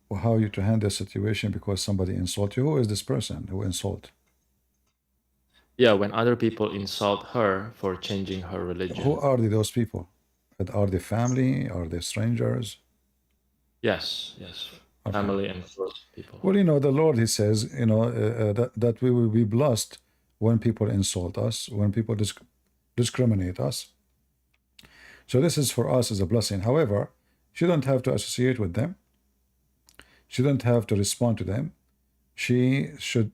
Speaker 1: Well, how you to handle a situation because somebody insult you? Who is this person who insult?
Speaker 9: Yeah, when other people insult her for changing her religion.
Speaker 1: Who are those people? Are they family? Are they strangers?
Speaker 9: Yes,
Speaker 1: Okay.
Speaker 9: family and close people.
Speaker 1: Well, the Lord, He says, that we will be blessed when people insult us, when people discriminate us. So this is for us as a blessing. However, she don't have to associate with them. She don't have to respond to them. She should,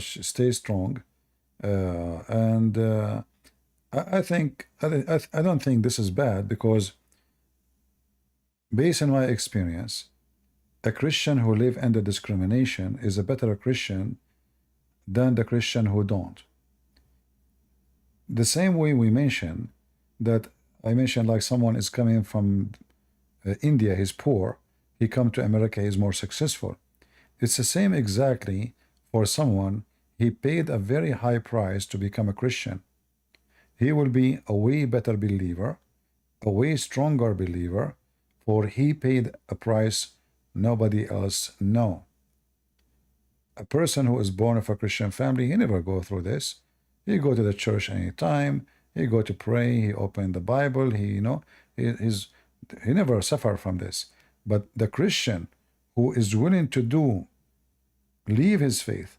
Speaker 1: stay strong. And I think I don't think this is bad, because based on my experience, a Christian who live under discrimination is a better Christian than the Christian who don't. The same way we mentioned that I mentioned, like, someone is coming from India, he's poor, he come to America, he's more successful. It's the same exactly for someone, he paid a very high price to become a Christian. He will be a way better believer, a way stronger believer, for he paid a price nobody else know. A person who is born of a Christian family, he never go through this. He go to the church anytime, he go to pray, he open the Bible, he never suffer from this. But the Christian who is willing to leave his faith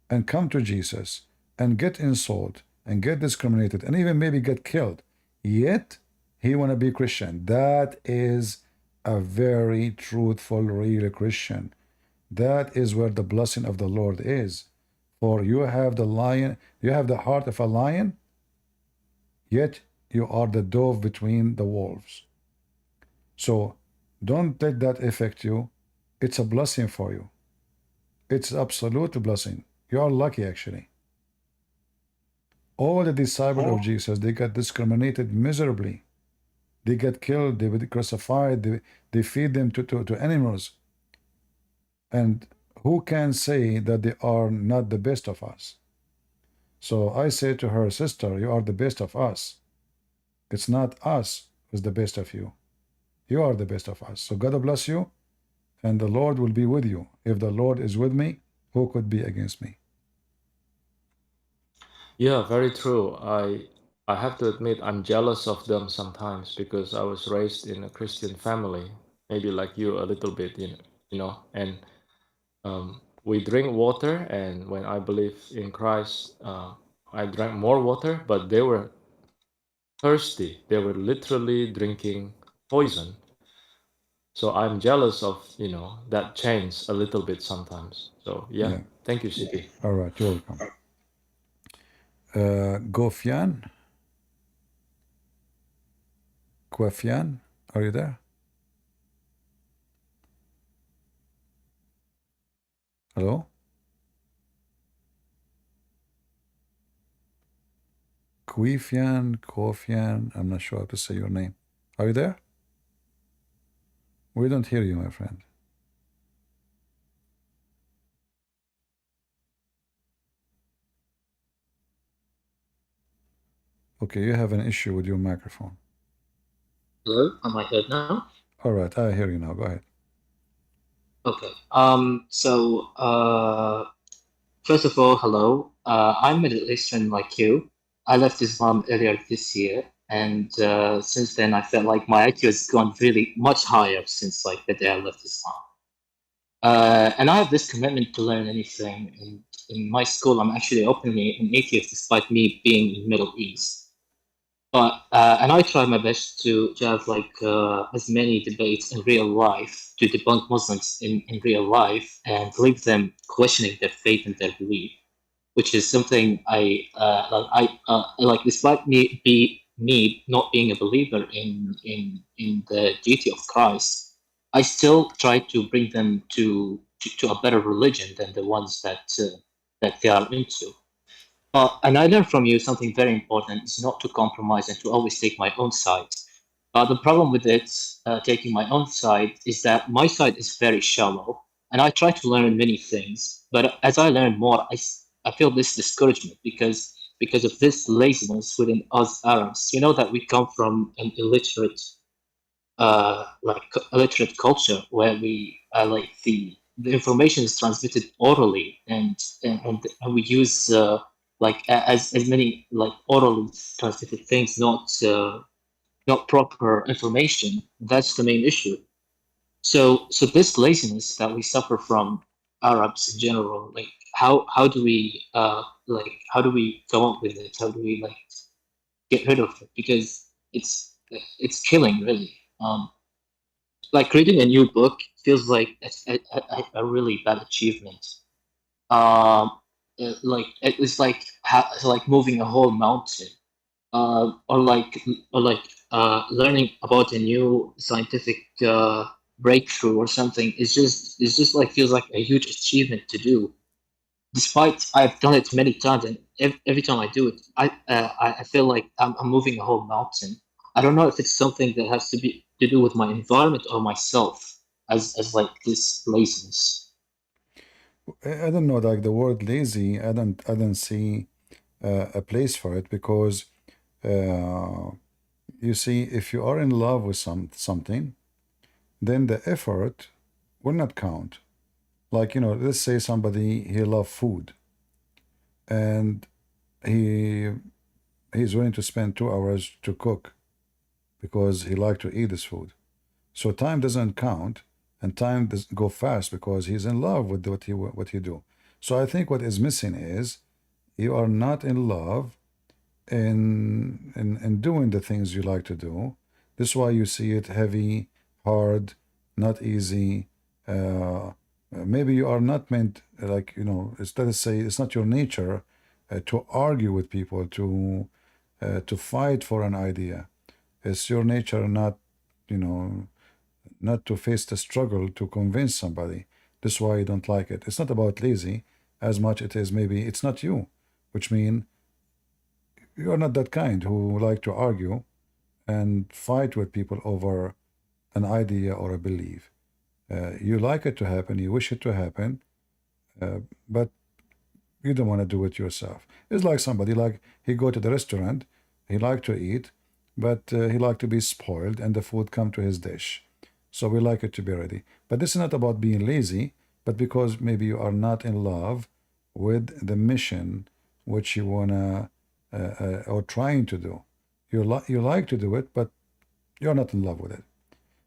Speaker 1: and come to Jesus and get insulted and get discriminated and even maybe get killed, yet he want to be Christian, that is a very truthful, real Christian. That is where the blessing of the Lord is. For you have the heart of a lion, yet you are the dove between the wolves. So don't let that affect you. It's a blessing for you. It's absolute blessing. You are lucky, actually. All the disciples of Jesus, they got discriminated miserably. They get killed, they were crucified, they feed them to animals. And who can say that they are not the best of us? So I say to her, sister, you are the best of us. It's not us who's the best of you. You are the best of us. So God bless you, and the Lord will be with you. If the Lord is with me, who could be against me?
Speaker 9: Yeah, very true. I have to admit I'm jealous of them sometimes, because I was raised in a Christian family, maybe like you a little bit, and we drink water, and when I believe in Christ, I drank more water, but they were thirsty. They were literally drinking poison. So I'm jealous of, that change a little bit sometimes. So yeah. Thank you, CP.
Speaker 1: All right, you're welcome. Gofian? Kwafian, are you there? Hello? Kofian, I'm not sure how to say your name. Are you there? We don't hear you, my friend. Okay, you have an issue with your microphone.
Speaker 14: Hello, am I heard now?
Speaker 1: All right, I hear you now. Go ahead.
Speaker 14: Okay. First of all, hello. I'm Middle Eastern like you. I left Islam earlier this year, and since then I felt like my IQ has gone really much higher since the day I left Islam. And I have this commitment to learn anything. And in my school, I'm actually openly an atheist, despite me being in Middle East. But and I try my best to have as many debates in real life to debunk Muslims in real life and leave them questioning their faith and their belief, which is something I like. Despite me not being a believer in the deity of Christ, I still try to bring them to a better religion than the ones that they are into. And I learned from you something very important: is not to compromise and to always take my own side. The problem with it, taking my own side, is that my side is very shallow, and I try to learn many things. But as I learn more, I feel this discouragement because of this laziness within us Arabs. You know that we come from an illiterate culture where we the information is transmitted orally, and we use as many like orally transmitted things, not proper information. That's the main issue. So this laziness that we suffer from Arabs in general, like how do we how do we go up with it? How do we like get rid of it? Because it's killing really. Like creating a new book feels like a really bad achievement. Like it's like moving a whole mountain, or learning about a new scientific breakthrough or something. It's just like feels like a huge achievement to do. Despite I've done it many times, and every time I do it, I feel like I'm moving a whole mountain. I don't know if it's something that has to do with my environment or myself as like this laziness.
Speaker 1: I don't know, like the word lazy, I don't see a place for it, because you see, if you are in love with something, then the effort will not count. Like, you know, let's say somebody, he loves food, and he's willing to spend 2 hours to cook because he likes to eat this food. So time doesn't count, and time does go fast because he's in love with what he do. So I think what is missing is you are not in love in doing the things you like to do. This is why you see it heavy, hard, not easy. Maybe you are not meant, like, you know, let us say it's not your nature to argue with people, to fight for an idea. It's your nature not, you know, not to face the struggle to convince somebody. This is why you don't like it. It's not about lazy as much it is maybe it's not you, which means you're not that kind who like to argue and fight with people over an idea or a belief. You like it to happen, you wish it to happen, but you don't want to do it yourself. It's like somebody, like, he go to the restaurant, he like to eat, but he like to be spoiled and the food come to his dish. So we like it to be ready. But this is not about being lazy, but because maybe you are not in love with the mission which you wanna or trying to do. You like to do it, but you're not in love with it.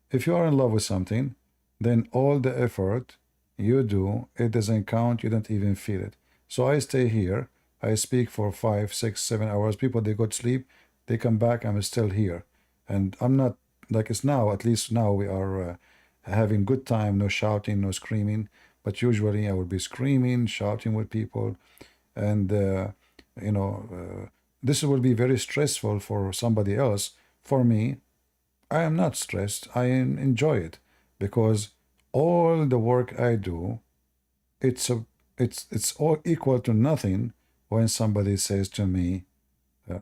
Speaker 1: If you are in love with something, then all the effort you do, it doesn't count, you don't even feel it. So I stay here, I speak for 5, 6, 7 hours. People, they go to sleep, they come back, I'm still here. And I'm not, like it's now, at least now we are having good time, no shouting, no screaming. But usually I would be screaming, shouting with people. And, you know, this will be very stressful for somebody else. For me, I am not stressed. I enjoy it because all the work I do, it's all equal to nothing when somebody says to me,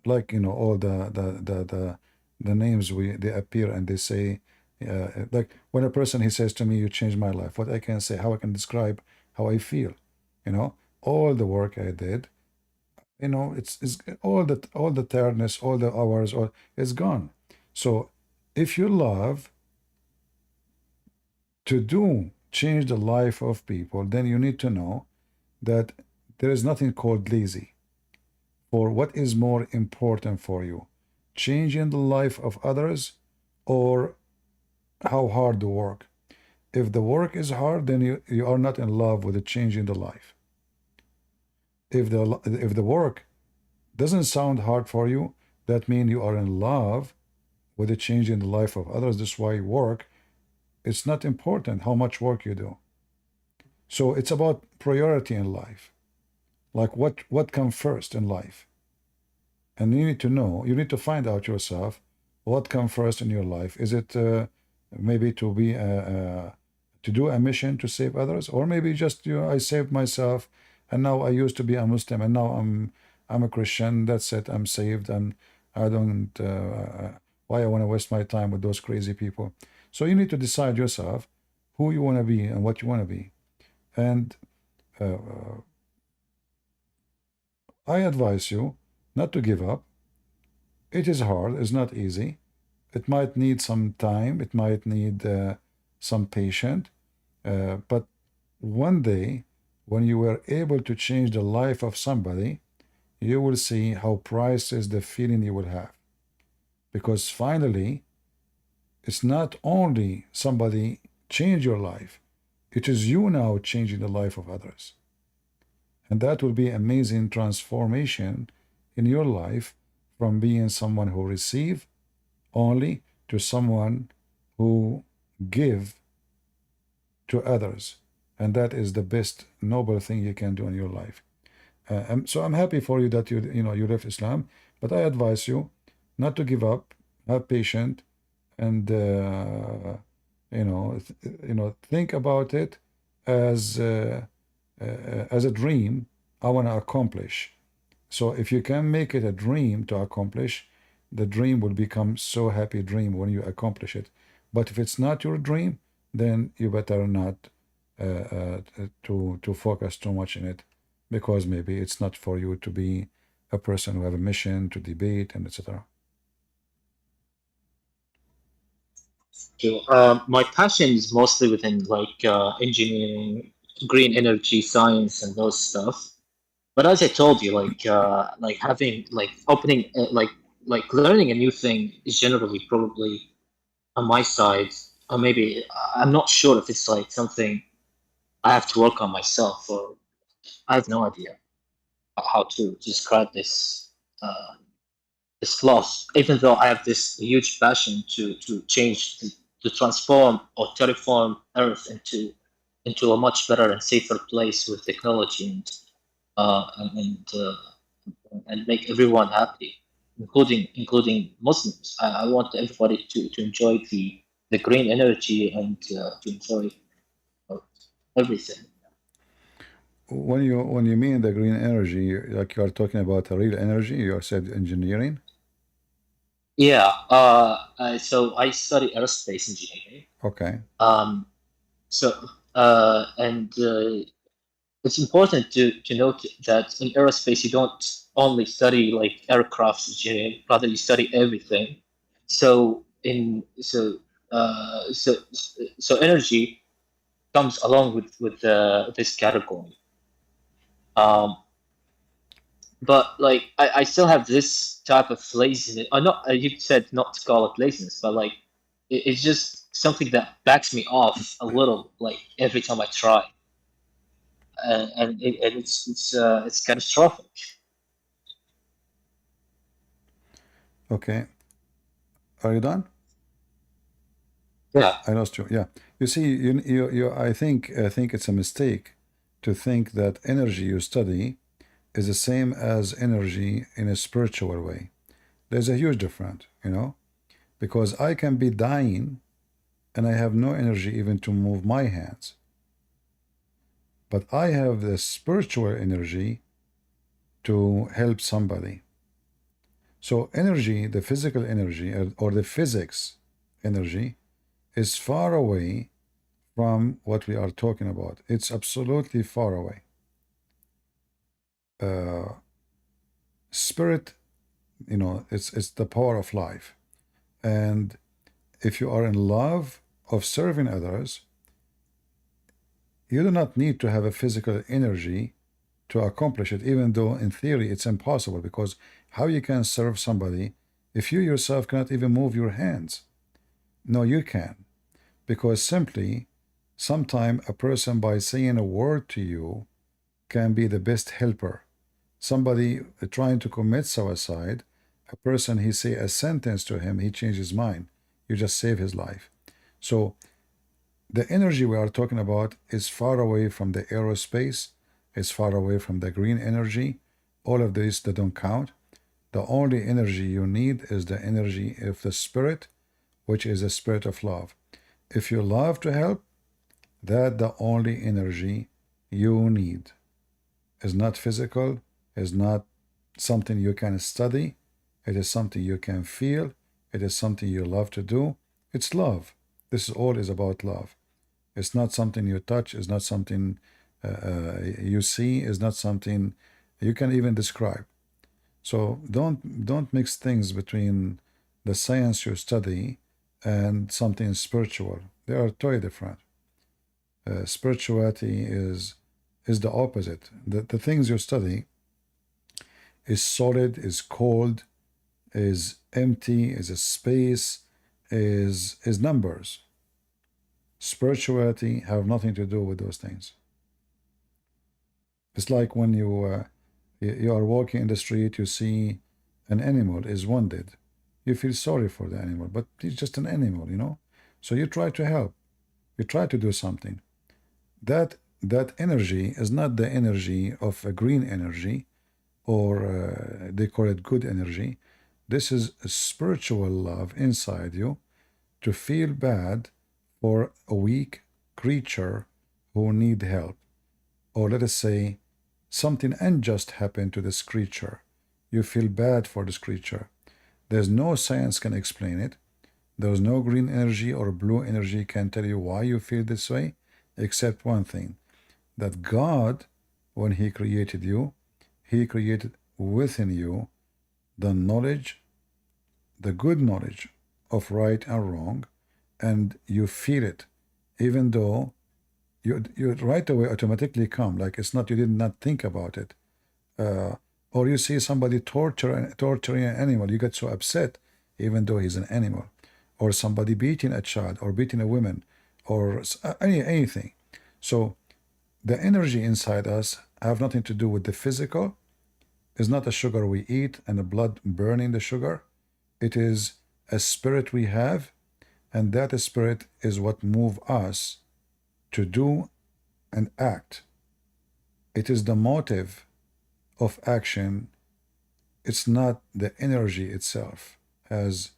Speaker 1: like, you know, all the names they appear and they say, like when a person, he says to me, you changed my life. What I can say, how I can describe how I feel, you know, all the work I did, you know, it's all the tiredness, all the hours, all it's gone. So if you love to change the life of people, then you need to know that there is nothing called lazy. For what is more important for you, changing the life of others or how hard the work? If the work is hard, then you are not in love with the changing the life. If the work doesn't sound hard for you, that means you are in love with the change in the life of others. This is why work, it's not important how much work you do. So it's about priority in life. Like what comes first in life. And you need to know, you need to find out yourself what comes first in your life. Is it maybe to be to do a mission to save others, or maybe just, you know, I saved myself, and now I used to be a Muslim, and now I'm a Christian. That's it. I'm saved, and I don't. Why I want to waste my time with those crazy people? So you need to decide yourself who you want to be and what you want to be. And I advise you not to give up. It is hard. It's not easy. It might need some time. It might need some patience. But one day, when you were able to change the life of somebody, you will see how priceless the feeling you will have. Because finally, it's not only somebody change your life, it is you now changing the life of others. And that will be amazing transformation in your life from being someone who receive only to someone who give to others. And that is the best noble thing you can do in your life. So I'm happy for you that you left Islam, but I advise you not to give up, have patience, and think about it as a dream I want to accomplish. So if you can make it a dream to accomplish, the dream will become so happy dream when you accomplish it. But if it's not your dream, then you better not to focus too much in it, because maybe it's not for you to be a person who have a mission to debate and etc.
Speaker 14: My passion is mostly within like engineering, green energy, science, and those stuff. But as I told you, like having like opening like learning a new thing is generally probably on my side, or maybe I'm not sure if it's like something I have to work on myself, or I have no idea how to describe this this flaws. Even though I have this huge passion to change, to transform or terraform Earth into a much better and safer place with technology and make everyone happy, including Muslims. I want everybody to enjoy the green energy and to enjoy everything.
Speaker 1: When you mean the green energy, like you are talking about a real energy, you said engineering.
Speaker 14: Yeah. So I study aerospace engineering.
Speaker 1: Okay.
Speaker 14: So it's important to note that in aerospace you don't only study like aircraft engineering, rather you study everything. So so energy comes along with this category. But like I still have this type of laziness. You said not to call it laziness, but like it's just something that backs me off a little. Like every time I try, and it's catastrophic.
Speaker 1: Okay. Are you done?
Speaker 14: Yeah.
Speaker 1: I lost you. Yeah. You see, you I think it's a mistake to think that energy you study is the same as energy in a spiritual way. There's a huge difference, because I can be dying and I have no energy even to move my hands. But I have the spiritual energy to help somebody. So energy, the physical energy or the physics energy, is far away from what we are talking about. It's absolutely far away. Spirit, it's the power of life. And if you are in love of serving others, you do not need to have a physical energy to accomplish it, even though in theory it's impossible, because how you can serve somebody if you yourself cannot even move your hands? No, you can. Because simply, sometime a person by saying a word to you can be the best helper. Somebody trying to commit suicide, a person, he say a sentence to him, he changes his mind. You just save his life. So the energy we are talking about is far away from the aerospace, is far away from the green energy. All of these, they don't count. The only energy you need is the energy of the spirit, which is the spirit of love. If you love to help, that's the only energy you need. It's not physical, it's not something you can study, it is something you can feel, it is something you love to do. It's love. This is all is about love. It's not something you touch, it's not something you see, it's not something you can even describe. So don't mix things between the science you study and something spiritual. They are totally different. Spirituality is the opposite. The things you study is solid, is cold, is empty, is a space, is numbers. Spirituality have nothing to do with those things. It's like when you are walking in the street, you see an animal is wounded. You feel sorry for the animal, but it's just an animal, you know? So you try to help. You try to do something. That energy is not the energy of a green energy, or they call it good energy. This is a spiritual love inside you to feel bad for a weak creature who need help. Or let us say something unjust happened to this creature. You feel bad for this creature. There's no science can explain it. There's no green energy or blue energy can tell you why you feel this way, except one thing, that God, when He created you, He created within you the knowledge, the good knowledge of right and wrong, and you feel it, even though you right away automatically come, like it's not, you did not think about it. Or you see somebody torturing an animal, you get so upset, even though he's an animal. Or somebody beating a child, or beating a woman, or anything. So the energy inside us have nothing to do with the physical. It's not a sugar we eat and the blood burning the sugar. It is a spirit we have, and that spirit is what move us to do and act. It is the motive of action. It's not the energy itself as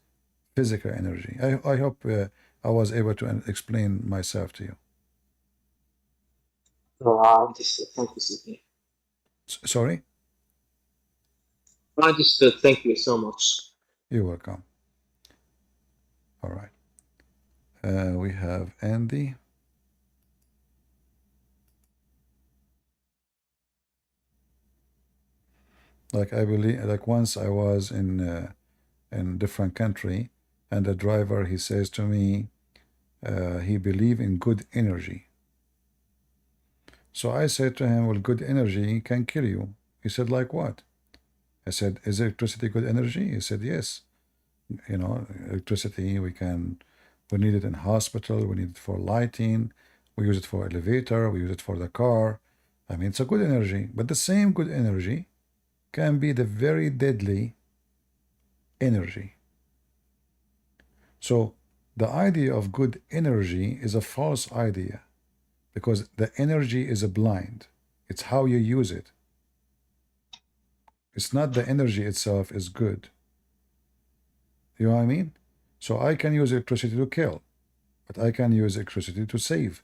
Speaker 1: physical energy. I hope I was able to explain myself to you.
Speaker 14: Understood. Thank you, Sidney.
Speaker 1: Sorry?
Speaker 14: Understood. Thank you so much.
Speaker 1: You're welcome. All right. We have Andy. Like I believe, like once I was in different country, and the driver, he says to me, he believe in good energy. So I said to him, well, good energy can kill you. He said, like what? I said, is electricity good energy? He said, yes. You know, electricity, we need it in hospital, we need it for lighting, we use it for elevator, we use it for the car. I mean, it's a good energy, but the same good energy can be the very deadly energy. So the idea of good energy is a false idea, because the energy is a blind. It's how you use it. It's not the energy itself is good. You know what I mean? So I can use electricity to kill, but I can use electricity to save.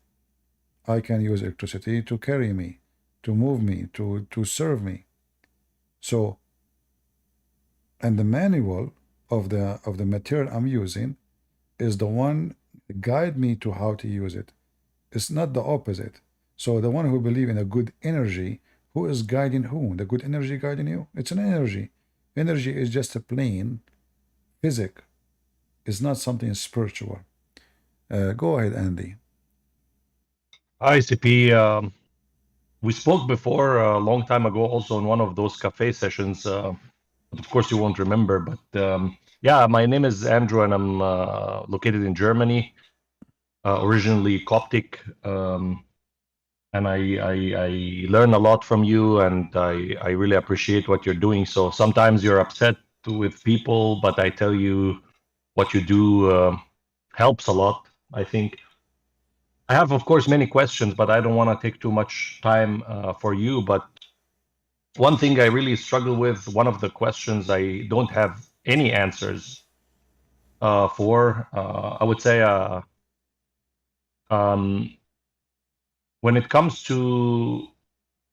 Speaker 1: I can use electricity to carry me, to move me, to serve me. So, and the manual of the material I'm using is the one guide me to how to use it. It's not the opposite. So the one who believe in a good energy, who is guiding who? The good energy guiding you? It's an energy. Energy is just a plain physic. It's not something spiritual. Go ahead, Andy.
Speaker 15: Hi, CP. We spoke before a long time ago, also in one of those cafe sessions. But of course, you won't remember. But yeah, my name is Andrew, and I'm located in Germany, originally Coptic. And I learn a lot from you, and I really appreciate what you're doing. So sometimes you're upset with people, but I tell you what you do helps a lot, I think. I have, of course, many questions, but I don't want to take too much time for you. But one thing I really struggle with, one of the questions I don't have any answers for, I would say, when it comes to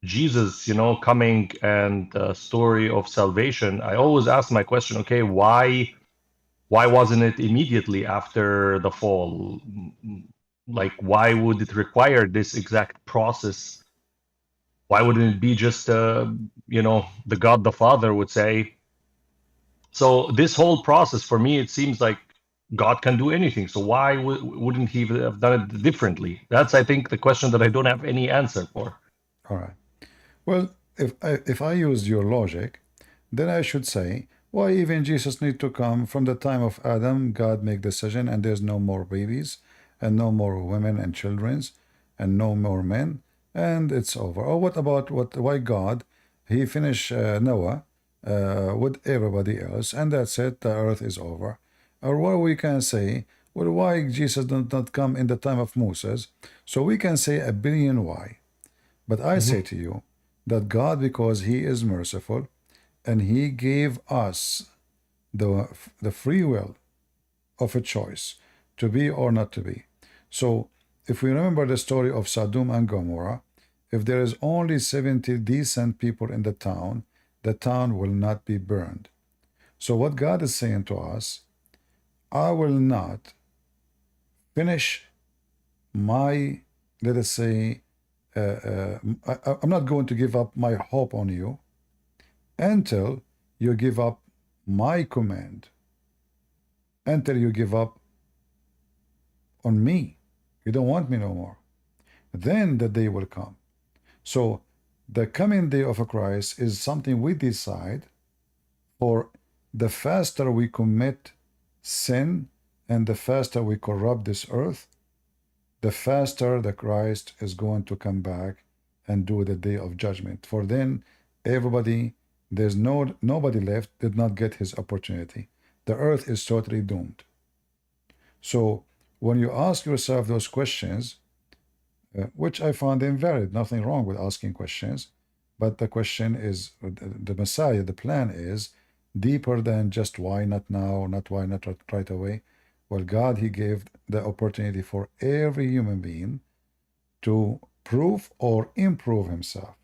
Speaker 15: Jesus, you know, coming and the story of salvation, I always ask my question, okay, why wasn't it immediately after the fall? Like, why would it require this exact process? Why wouldn't it be just, you know, the God the Father would say? So this whole process, for me, it seems like God can do anything. So why wouldn't He have done it differently? That's, I think, the question that I don't have any answer for.
Speaker 1: All right. Well, if I use your logic, then I should say, why even Jesus need to come? From the time of Adam, God make decision, and there's no more babies, and no more women and childrens, and no more men, and it's over. Or what about why God, he finished Noah with everybody else, and that's it, the earth is over. Or what we can say, well, why Jesus did not come in the time of Moses? So we can say a billion why. But I say to you that God, because he is merciful, and he gave us the free will of a choice to be or not to be. So if we remember the story of Sodom and Gomorrah, if there is only 70 decent people in the town will not be burned. So what God is saying to us, I will not finish my, let us say, I'm not going to give up my hope on you until you give up my command, until you give up on me. You don't want me no more. Then the day will come. So the coming day of Christ is something we decide, for the faster we commit sin and the faster we corrupt this earth, the faster the Christ is going to come back and do the day of judgment. For then everybody, there's nobody left did not get his opportunity. The earth is totally doomed. So when you ask yourself those questions, which I found invalid, nothing wrong with asking questions, but the question is, the Messiah, the plan is deeper than just why not now, not why not right away. Well, God, he gave the opportunity for every human being to prove or improve himself,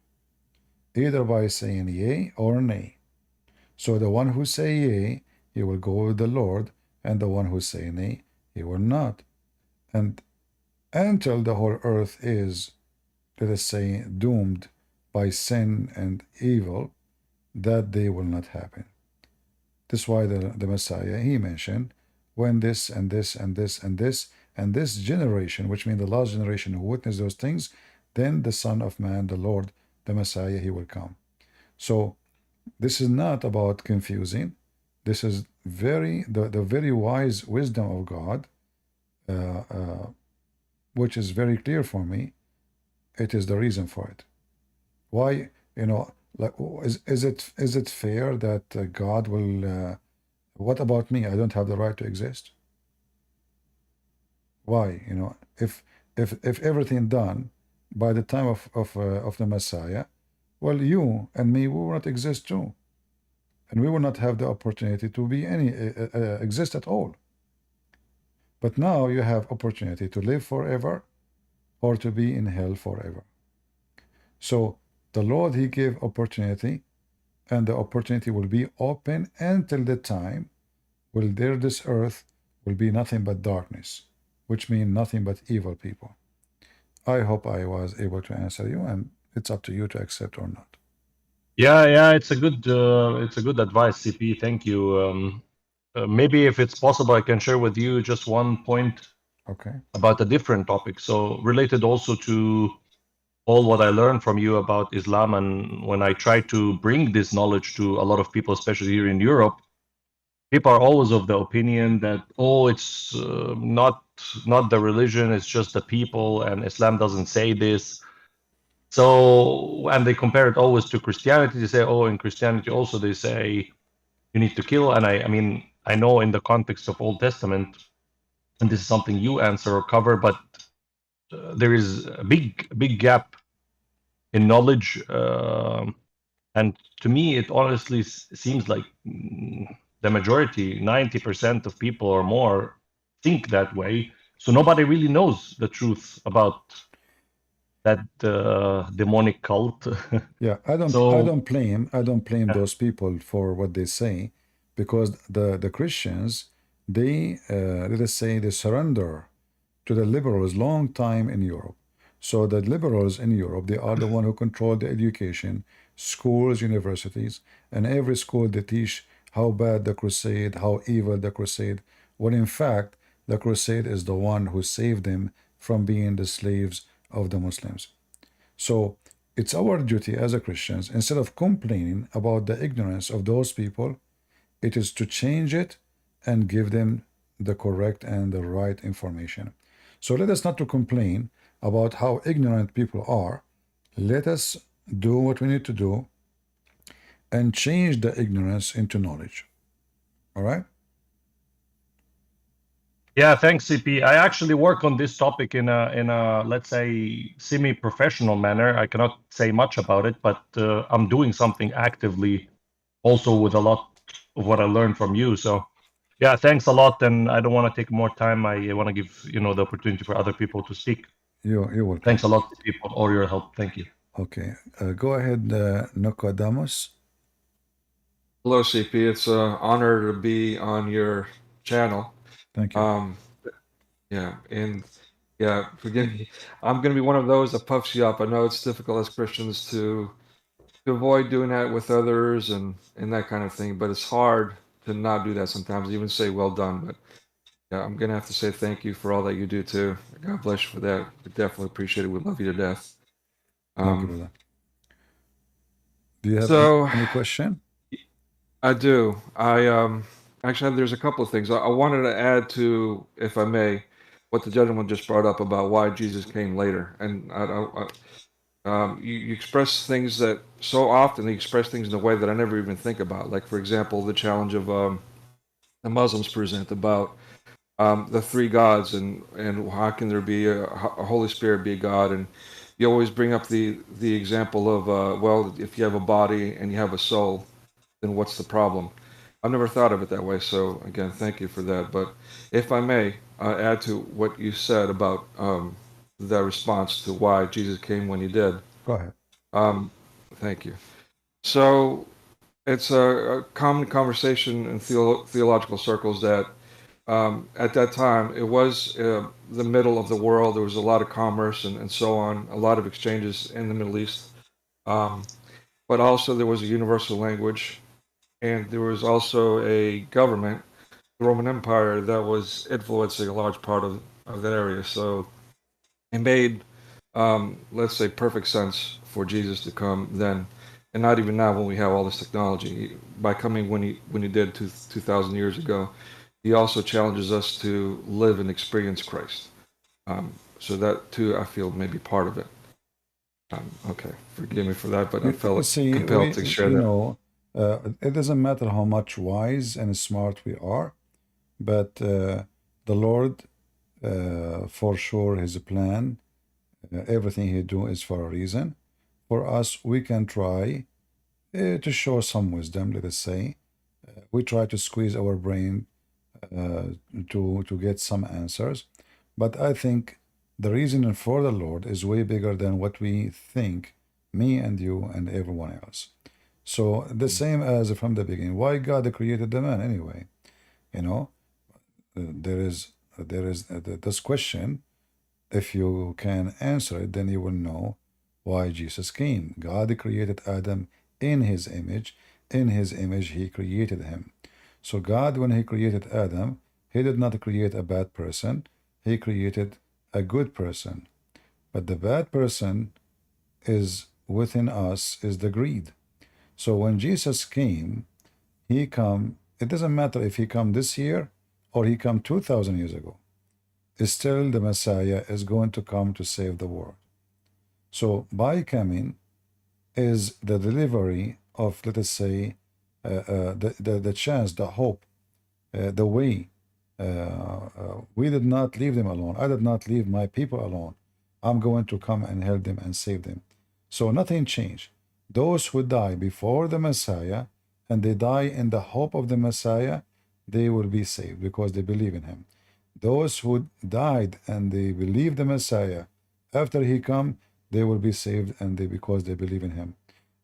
Speaker 1: either by saying yea or nay. So the one who say yea, he will go with the Lord, and the one who say nay, he will not. And until the whole earth is, let us say, doomed by sin and evil, that day will not happen. This is why the Messiah, he mentioned, when this and this and this and this and this generation, which means the last generation who witnessed those things, then the Son of Man, the Lord, the Messiah, he will come. So this is not about confusing. This is the very wise wisdom of God, which is very clear for me. It is the reason for it. Why, like, is it fair that God will? What about me? I don't have the right to exist. Why? If everything done by the time of the Messiah, well, you and me, we will not exist too, and we will not have the opportunity to be exist at all. But now you have opportunity to live forever, or to be in hell forever. So the Lord, he gave opportunity, and the opportunity will be open until the time will this earth will be nothing but darkness, which means nothing but evil people. I hope I was able to answer you, and it's up to you to accept or not.
Speaker 15: Yeah, it's a good advice, CP. Thank you. Maybe if it's possible, I can share with you just one point
Speaker 1: Okay.
Speaker 15: about a different topic. So related also to all what I learned from you about Islam, and when I try to bring this knowledge to a lot of people, especially here in Europe, people are always of the opinion that, oh, it's not the religion, it's just the people, and Islam doesn't say this. So, and they compare it always to Christianity. They say, oh, in Christianity also they say you need to kill. And I mean, I know in the context of Old Testament, and this is something you answer or cover, but there is a big gap in knowledge. And to me, it honestly seems like the majority, 90% of people or more, think that way. So nobody really knows the truth about that demonic cult.
Speaker 1: Yeah, I don't blame those people for what they say, because the Christians, they let us say they surrender to the liberals long time in Europe. So the liberals in Europe, they are the one who control the education, schools, universities, and every school they teach how bad the crusade, how evil the crusade, when in fact the crusade is the one who saved them from being the slaves of the Muslims. So it's our duty as a Christians, instead of complaining about the ignorance of those people, it is to change it and give them the correct and the right information. So let us not to complain about how ignorant people are. Let us do what we need to do and change the ignorance into knowledge. All right?
Speaker 15: Yeah, thanks, CP. I actually work on this topic in a let's say semi-professional manner. I cannot say much about it, but I'm doing something actively, also with a lot of what I learned from you. So, yeah, thanks a lot. And I don't want to take more time. I want to give the opportunity for other people to speak.
Speaker 1: You're welcome.
Speaker 15: Thanks a lot, people, all your help. Thank you.
Speaker 1: Okay, go ahead, Nokodamus.
Speaker 16: Hello, CP. It's an honor to be on your channel.
Speaker 1: Thank you.
Speaker 16: Yeah, and yeah, forgive me. I'm going to be one of those that puffs you up. I know it's difficult as Christians to avoid doing that with others and that kind of thing, but it's hard to not do that sometimes. Even say well done, but yeah, I'm going to have to say thank you for all that you do too. God bless you for that. We definitely appreciate it. We love you to death.
Speaker 1: Thank you, brother. Do you have any question?
Speaker 16: I do. Actually, there's a couple of things I wanted to add to, if I may, what the gentleman just brought up about why Jesus came later. And you express things that so often you express things in a way that I never even think about. Like, for example, the challenge of the Muslims present about the three gods and how can there be a Holy Spirit be a God, and you always bring up the example of well, if you have a body and you have a soul, then what's the problem? I've never thought of it that way. So again, thank you for that. But if I may add to what you said about the response to why Jesus came when he did.
Speaker 1: Go ahead.
Speaker 16: Thank you. So it's a common conversation in theological circles that at that time it was the middle of the world. There was a lot of commerce and so on, a lot of exchanges in the Middle East. But also there was a universal language. And there was also a government, the Roman Empire, that was influencing a large part of that area. So it made, let's say, perfect sense for Jesus to come then, and not even now when we have all this technology. By coming when he did 2,000 years ago, he also challenges us to live and experience Christ. So that too, I feel, may be part of it. Okay, forgive me for that, but I felt compelled to share that.
Speaker 1: It doesn't matter how much wise and smart we are, but the Lord, for sure, his plan, everything he do is for a reason. For us, we can try to show some wisdom, let us say. We try to squeeze our brain to get some answers. But I think the reason for the Lord is way bigger than what we think, me and you and everyone else. So the same as from the beginning. Why God created the man anyway? There is this question. If you can answer it, then you will know why Jesus came. God created Adam in his image. In his image, he created him. So God, when he created Adam, he did not create a bad person. He created a good person. But the bad person is within us, is the greed. So when Jesus came, he come, it doesn't matter if he come this year or he come 2,000 years ago. Still the Messiah is going to come to save the world. So by coming is the delivery of, let us say, the chance, the hope, the way. We did not leave them alone. I did not leave my people alone. I'm going to come and help them and save them. So nothing changed. Those who die before the Messiah and they die in the hope of the Messiah, they will be saved because they believe in him. Those who died and they believe the Messiah, after he come, they will be saved and because they believe in him.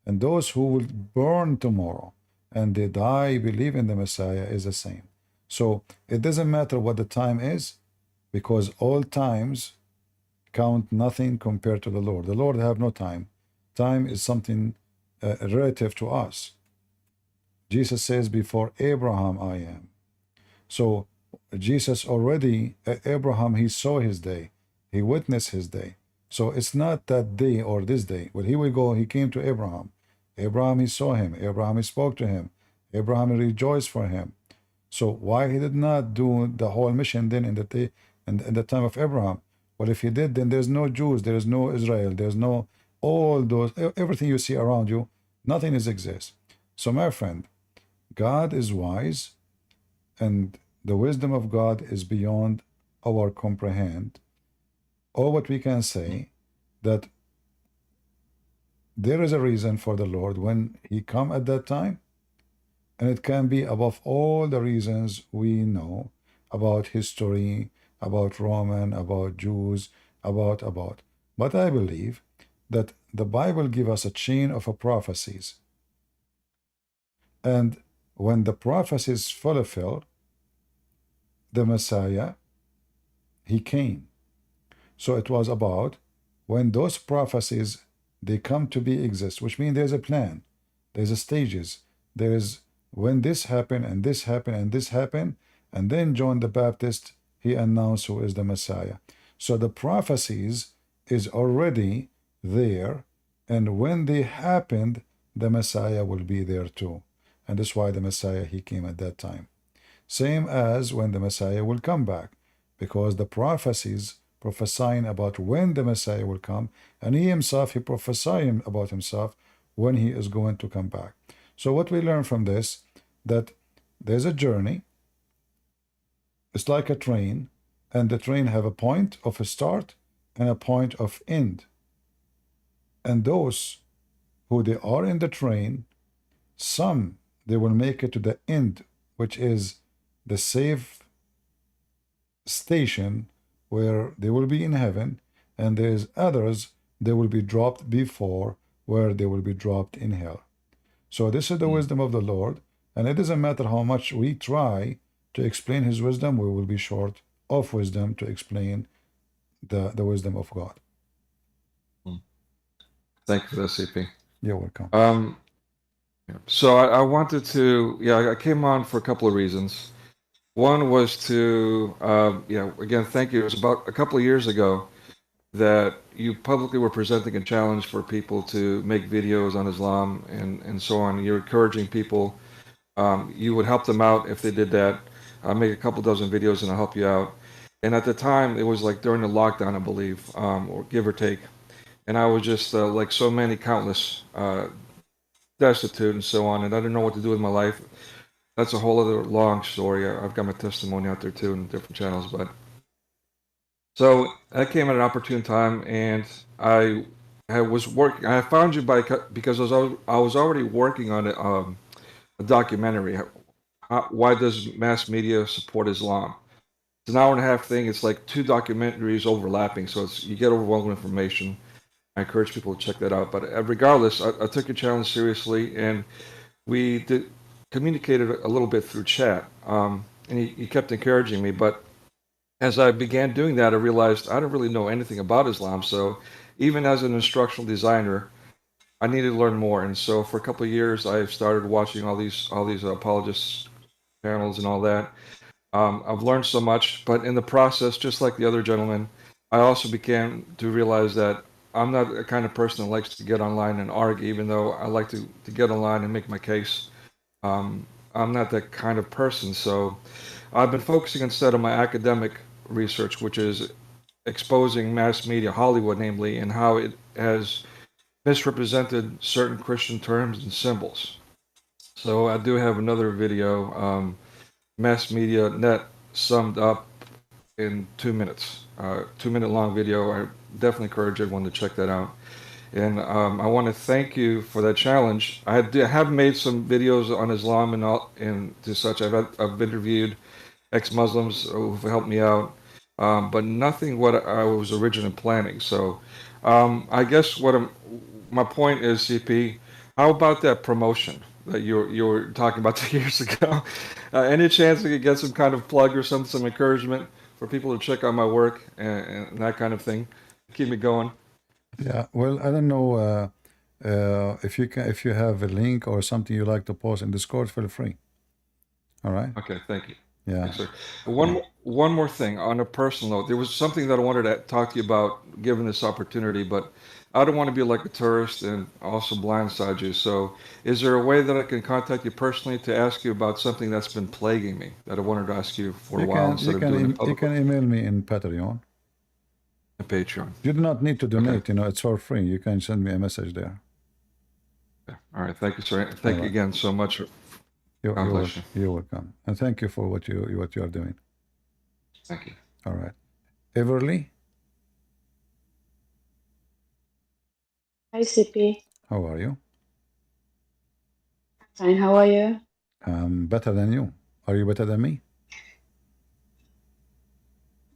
Speaker 1: And those who will burn tomorrow and they die, believe in the Messiah, is the same. So it doesn't matter what the time is, because all times count nothing compared to the Lord. The Lord have no time. Time is something relative to us. Jesus says, before Abraham I am. So Jesus already, Abraham, he saw his day. He witnessed his day. So it's not that day or this day. Well, here we go. He came to Abraham. Abraham, he saw him. Abraham, he spoke to him. Abraham, he rejoiced for him. So why he did not do the whole mission then in the day in the time of Abraham? Well, if he did, then there's no Jews, there is no Israel, there's no all those everything you see around you, nothing is exists. So my friend, God is wise, and the wisdom of God is beyond our comprehend. Or what we can say that there is a reason for the Lord when he come at that time, and it can be above all the reasons we know about history, about Roman, about Jews, about. But I believe that the Bible gives us a chain of prophecies. And when the prophecies fulfill, the Messiah, he came. So it was about when those prophecies, they come to be exist, which means there's a plan, there's a stages, there is when this happened and this happened and this happened, and then John the Baptist, he announced who is the Messiah. So the prophecies is already there, and when they happened, the Messiah will be there too. And that's why the Messiah, he came at that time. Same as when the Messiah will come back, because the prophecies prophesying about when the Messiah will come, and he himself, he prophesying about himself when he is going to come back. So what we learn from this, that there's a journey, it's like a train, and the train have a point of a start and a point of end. And those who they are in the train, some they will make it to the end, which is the safe station where they will be in heaven, and there's others they will be dropped before, where they will be dropped in hell. So this is the wisdom of the Lord, and it doesn't matter how much we try to explain his wisdom, we will be short of wisdom to explain the wisdom of God.
Speaker 16: Thank you for that, CP.
Speaker 1: You're welcome.
Speaker 16: So I wanted to, I came on for a couple of reasons. One was to, again, thank you. It was about a couple of years ago that you publicly were presenting a challenge for people to make videos on Islam and so on. You're encouraging people. You would help them out if they did that. I'll make a couple dozen videos and I'll help you out. And at the time, it was like during the lockdown, I believe, or give or take. And I was just like so many countless destitute and so on, and I didn't know what to do with my life. That's a whole other long story. I've got my testimony out there too in different channels. But so that came at an opportune time, and I was working. I found you because I was already working on a documentary. Why does mass media support Islam? It's an hour and a half thing. It's like two documentaries overlapping, so you get overwhelming information. I encourage people to check that out. But regardless, I took your challenge seriously, and we communicated a little bit through chat. And he kept encouraging me. But as I began doing that, I realized I don't really know anything about Islam. So even as an instructional designer, I needed to learn more. And so for a couple of years, I've started watching all these apologist channels and all that. I've learned so much, but in the process, just like the other gentleman, I also began to realize that I'm not the kind of person that likes to get online and argue, even though I like to get online and make my case. I'm not that kind of person. So I've been focusing instead on my academic research, which is exposing mass media, Hollywood namely, and how it has misrepresented certain Christian terms and symbols. So I do have another video, Mass Media Net summed up in 2 minutes, 2-minute long video. I definitely encourage everyone to check that out. And I want to thank you for that challenge. I have made some videos on Islam and to such. I've interviewed ex-Muslims who've helped me out, but nothing what I was originally planning. So I guess my point is, CP, how about that promotion that you were talking about 2 years ago? Any chance we could get some kind of plug or some encouragement for people to check out my work and that kind of thing? Keep me going.
Speaker 1: Yeah, well, I don't know if you have a link or something you like to post in Discord, feel free. All right.
Speaker 16: Okay, thank you.
Speaker 1: Yeah.
Speaker 16: Yes, sir. One more thing on a personal note. There was something that I wanted to talk to you about, given this opportunity, but I don't want to be like a tourist and also blindside you. So, is there a way that I can contact you personally to ask you about something that's been plaguing me that I wanted to ask you for a while instead of doing it
Speaker 1: You
Speaker 16: publicly?
Speaker 1: can email me in Patreon.
Speaker 16: Patreon.
Speaker 1: You do not need to donate.
Speaker 16: Okay.
Speaker 1: You know, it's for free. You can send me a message there.
Speaker 16: Yeah. All right. Thank you, sir. Thank you again so much. God bless you.
Speaker 1: You're welcome, and thank you for what you are doing.
Speaker 16: Thank you.
Speaker 1: All right, Everly,
Speaker 17: Hi, CP.
Speaker 1: how are you?
Speaker 17: Fine, how are you?
Speaker 1: I'm better than you. Are you better than me?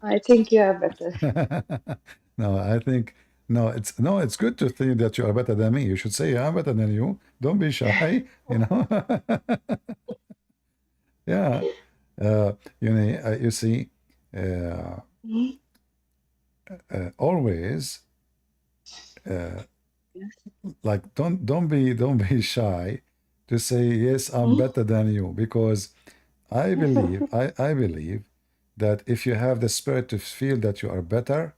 Speaker 17: I think you are better.
Speaker 1: No, I think it's good to think that you are better than me. You should say I'm better than you. Don't be shy, you know. Yeah, you see, always, like don't be shy to say yes, I'm better than you, because I believe I believe that if you have the spirit to feel that you are better,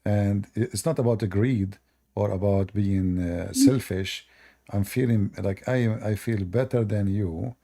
Speaker 1: and it's not about the greed or about being selfish. I'm feeling like I feel better than you,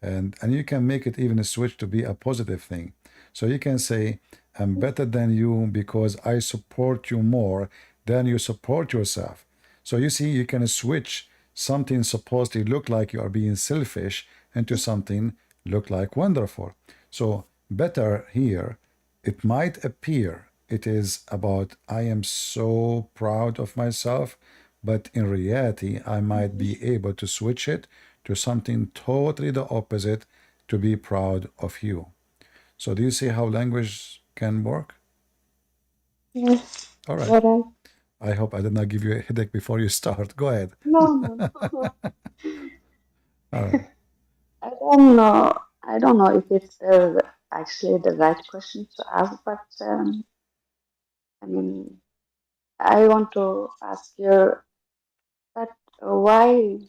Speaker 1: and you can make it even a switch to be a positive thing. So you can say I'm better than you because I support you more than you support yourself. So you see, you can switch something supposed to look like you are being selfish into something look like wonderful. So better here, it might appear it is about I am so proud of myself, but in reality, I might be able to switch it to something totally the opposite, to be proud of you. So do you see how language can work?
Speaker 17: Yes.
Speaker 1: All right.
Speaker 17: All right.
Speaker 1: I hope I did not give you a headache before you start. Go ahead.
Speaker 17: No.
Speaker 1: All right.
Speaker 17: I don't know. I don't know if it's actually the right question to ask, but I mean, I want to ask you that why,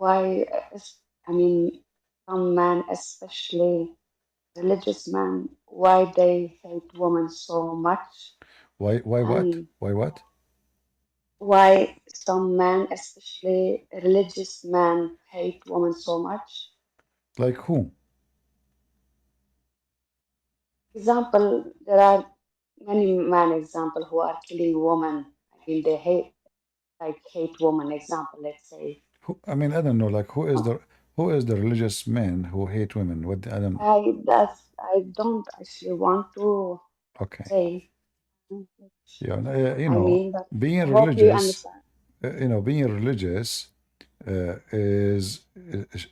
Speaker 17: I mean, some men, especially religious men, why they hate women so much?
Speaker 1: Why what?
Speaker 17: And
Speaker 1: Why what?
Speaker 17: why some men, especially religious men, hate women so much?
Speaker 1: Like who?
Speaker 17: Example, there are many men example who are killing women. I mean, they hate women. Example, let's say.
Speaker 1: Who? I mean, I don't know. Like who is the religious men who hate women? What? I don't know.
Speaker 17: I don't actually want to
Speaker 1: Okay.
Speaker 17: say.
Speaker 1: Yeah. You
Speaker 17: I
Speaker 1: know,
Speaker 17: mean, but
Speaker 1: being
Speaker 17: I hope you
Speaker 1: religious.
Speaker 17: understand.
Speaker 1: Being religious is,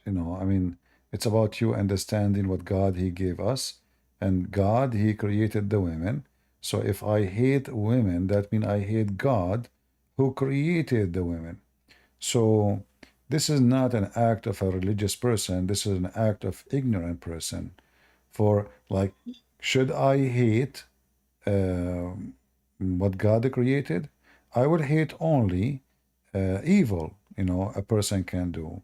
Speaker 1: I mean, it's about you understanding what God He gave us, and God He created the women. So if I hate women, that means I hate God who created the women. So this is not an act of a religious person. This is an act of ignorant person. For like, should I hate what God created? I would hate only evil, a person can do,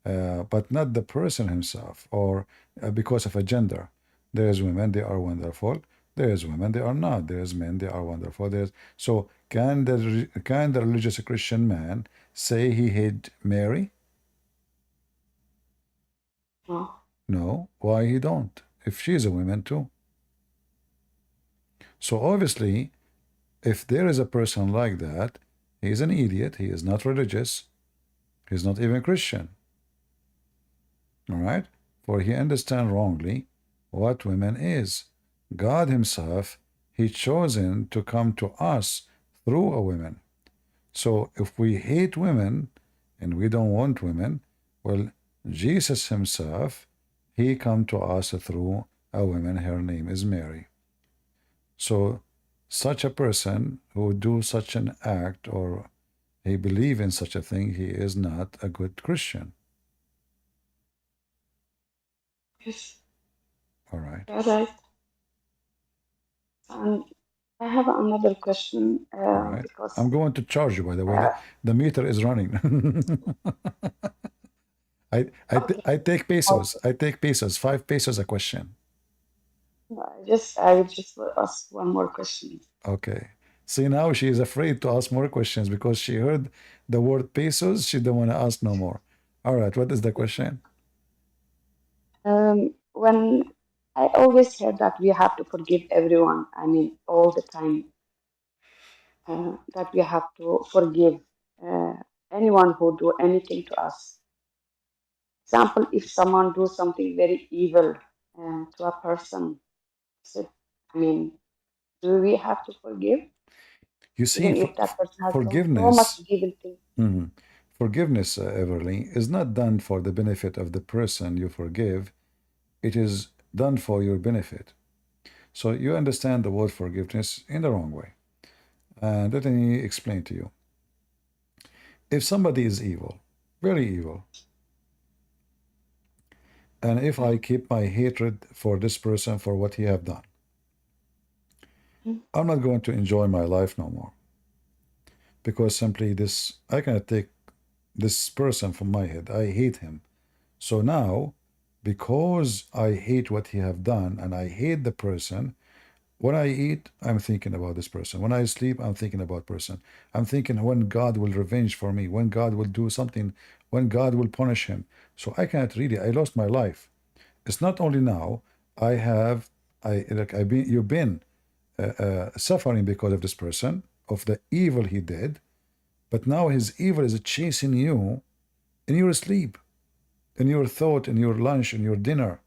Speaker 1: but not the person himself, or because of a gender. There's women, they are wonderful. There's women, they are not. There's men, they are wonderful. So can the religious Christian man say he hate Mary?
Speaker 17: No.
Speaker 1: No. Why he don't? If she's a woman too. So obviously, if there is a person like that, he's an idiot. He is not religious. He's not even Christian. All right? For he understand wrongly what women is. God himself, he chosen to come to us through a woman. So if we hate women and we don't want women, well, Jesus himself, he come to us through a woman. Her name is Mary. So such a person who do such an act, or he believe in such a thing, he is not a good Christian.
Speaker 17: Yes.
Speaker 1: All right.
Speaker 17: All right. I have another question.
Speaker 1: All right.
Speaker 17: Because
Speaker 1: I'm going to charge you, by the way. The meter is running. I take pesos. I take pesos. 5 pesos a question.
Speaker 17: I will just ask one more question.
Speaker 1: Okay. See, now she is afraid to ask more questions because she heard the word pesos. She don't want to ask no more. All right. What is the question?
Speaker 17: When I always heard that we have to forgive everyone, I mean, all the time, that we have to forgive anyone who do anything to us. Example, if someone do something very evil to a person, so, I mean, do we have to forgive?
Speaker 1: You see,
Speaker 17: Even if that person has done so much
Speaker 1: forgiveness,
Speaker 17: evil things.
Speaker 1: mhm. Forgiveness, Everly, is not done for the benefit of the person you forgive. It is done for your benefit. So you understand the word forgiveness in the wrong way. And let me explain to you. If somebody is evil, very evil, and if I keep my hatred for this person for what he have done, I'm not going to enjoy my life no more. Because simply this, I cannot take this person from my head. I hate him. So now, because I hate what he have done and I hate the person, when I eat, I'm thinking about this person. When I sleep, I'm thinking about person. I'm thinking when God will revenge for me, when God will do something, when God will punish him. So I cannot really, I lost my life. It's not only now, you've been suffering because of this person, of the evil he did, but now his evil is chasing you in your sleep, in your thought, in your lunch, in your dinner.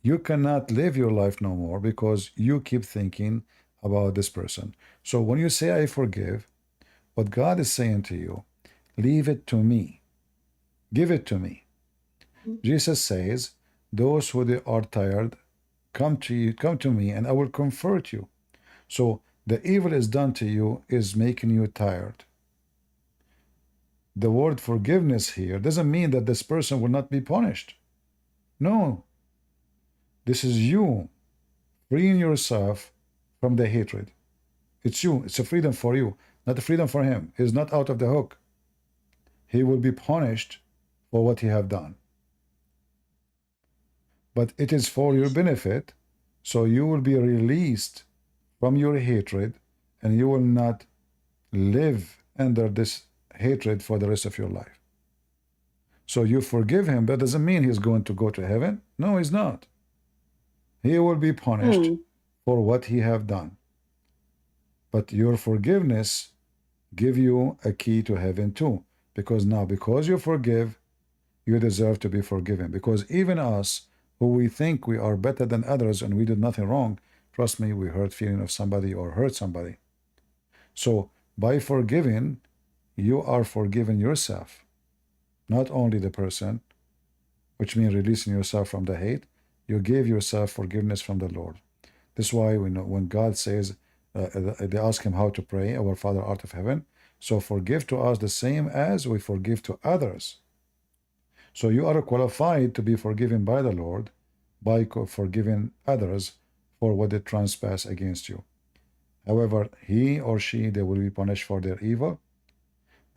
Speaker 1: You cannot live your life no more because you keep thinking about this person. So when you say I forgive, what God is saying to you, leave it to me. Give it to me. Jesus says, those who they are tired, come to me, and I will comfort you. So the evil is done to you is making you tired. The word forgiveness here doesn't mean that this person will not be punished. No. This is you freeing yourself from the hatred. It's you. It's a freedom for you, not a freedom for him. He's not out of the hook. He will be punished for what he have done. But it is for your benefit, so you will be released from your hatred and you will not live under this hatred for the rest of your life. So you forgive him, but doesn't mean he's going to go to heaven. No, he's not. He will be punished for what he have done. But your forgiveness give you a key to heaven too. Because now, because you forgive, you deserve to be forgiven. Because even us, who we think we are better than others and we did nothing wrong, trust me, we hurt feeling of somebody or hurt somebody. So by forgiving, you are forgiving yourself, not only the person, which means releasing yourself from the hate. You gave yourself forgiveness from the Lord. This is why we know when God says, they ask him how to pray, our Father art of heaven. So forgive to us the same as we forgive to others. So you are qualified to be forgiven by the Lord by forgiving others for what they trespass against you. However, he or she, they will be punished for their evil.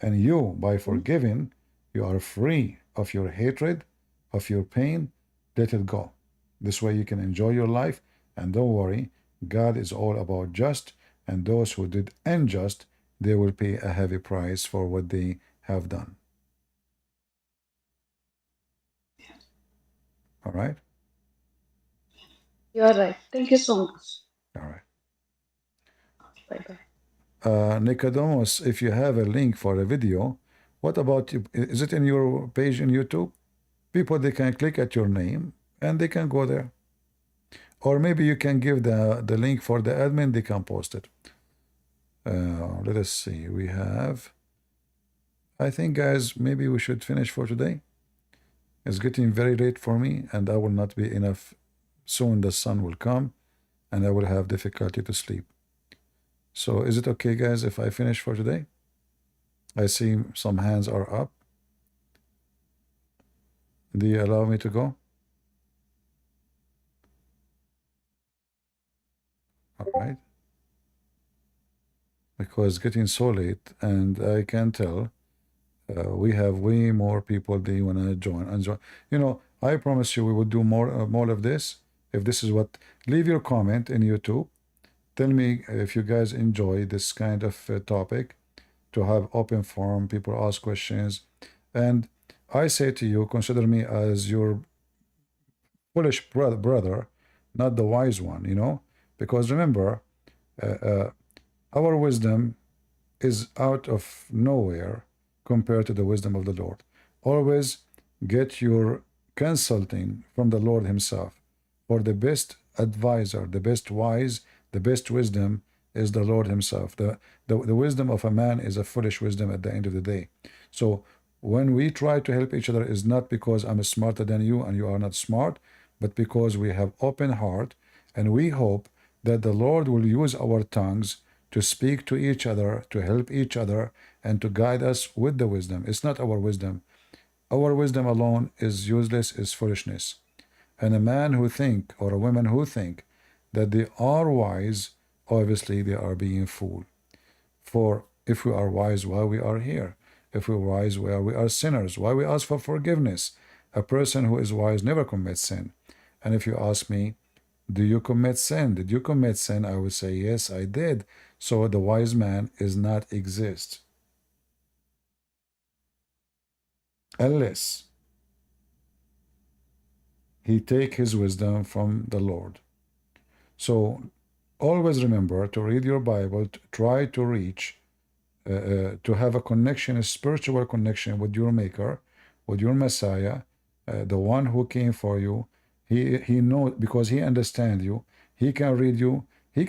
Speaker 1: And you, by forgiving, you are free of your hatred, of your pain. Let it go. This way you can enjoy your life. And don't worry, God is all about just. And those who did unjust, they will pay a heavy price for what they have done. All right?
Speaker 17: You are right. Thank you so much.
Speaker 1: All right.
Speaker 17: Bye-bye.
Speaker 1: Nicodemus, if you have a link for a video, what about you? Is it in your page in YouTube? People, they can click at your name and they can go there. Or maybe you can give the link for the admin, they can post it. Let us see. We have, I think, guys, maybe we should finish for today. It's getting very late for me and I will not be enough. Soon the sun will come and I will have difficulty to sleep. So is it okay, guys, if I finish for today? I see some hands are up. Do you allow me to go? All right. Because it's getting so late and I can tell we have way more people they want to join. You know, I promise you we will do more of this if this is what, leave your comment in YouTube. Tell me if you guys enjoy this kind of topic, to have open forum, people ask questions. And I say to you, consider me as your foolish brother, not the wise one, you know? Because remember, our wisdom is out of nowhere compared to the wisdom of the Lord. Always get your consulting from the Lord himself. For the best advisor, the best wise, the best wisdom is the Lord himself. The wisdom of a man is a foolish wisdom at the end of the day. So when we try to help each other, is not because I'm smarter than you and you are not smart, but because we have open heart, and we hope that the Lord will use our tongues to speak to each other, to help each other, and to guide us with the wisdom. It's not our wisdom. Our wisdom alone is useless, is foolishness. And a man who think, or a woman who think that they are wise, obviously they are being fooled. For if we are wise, why we are here? If we are wise, why we are sinners? Why we ask for forgiveness? A person who is wise never commits sin. And if you ask me, do you commit sin? Did you commit sin? I would say, yes, I did. So the wise man is not exist. Unless he take his wisdom from the Lord. So always remember to read your Bible, to try to reach, to have a connection, a spiritual connection with your Maker, with your Messiah, the one who came for you. He know, because he understand you. He can read you. He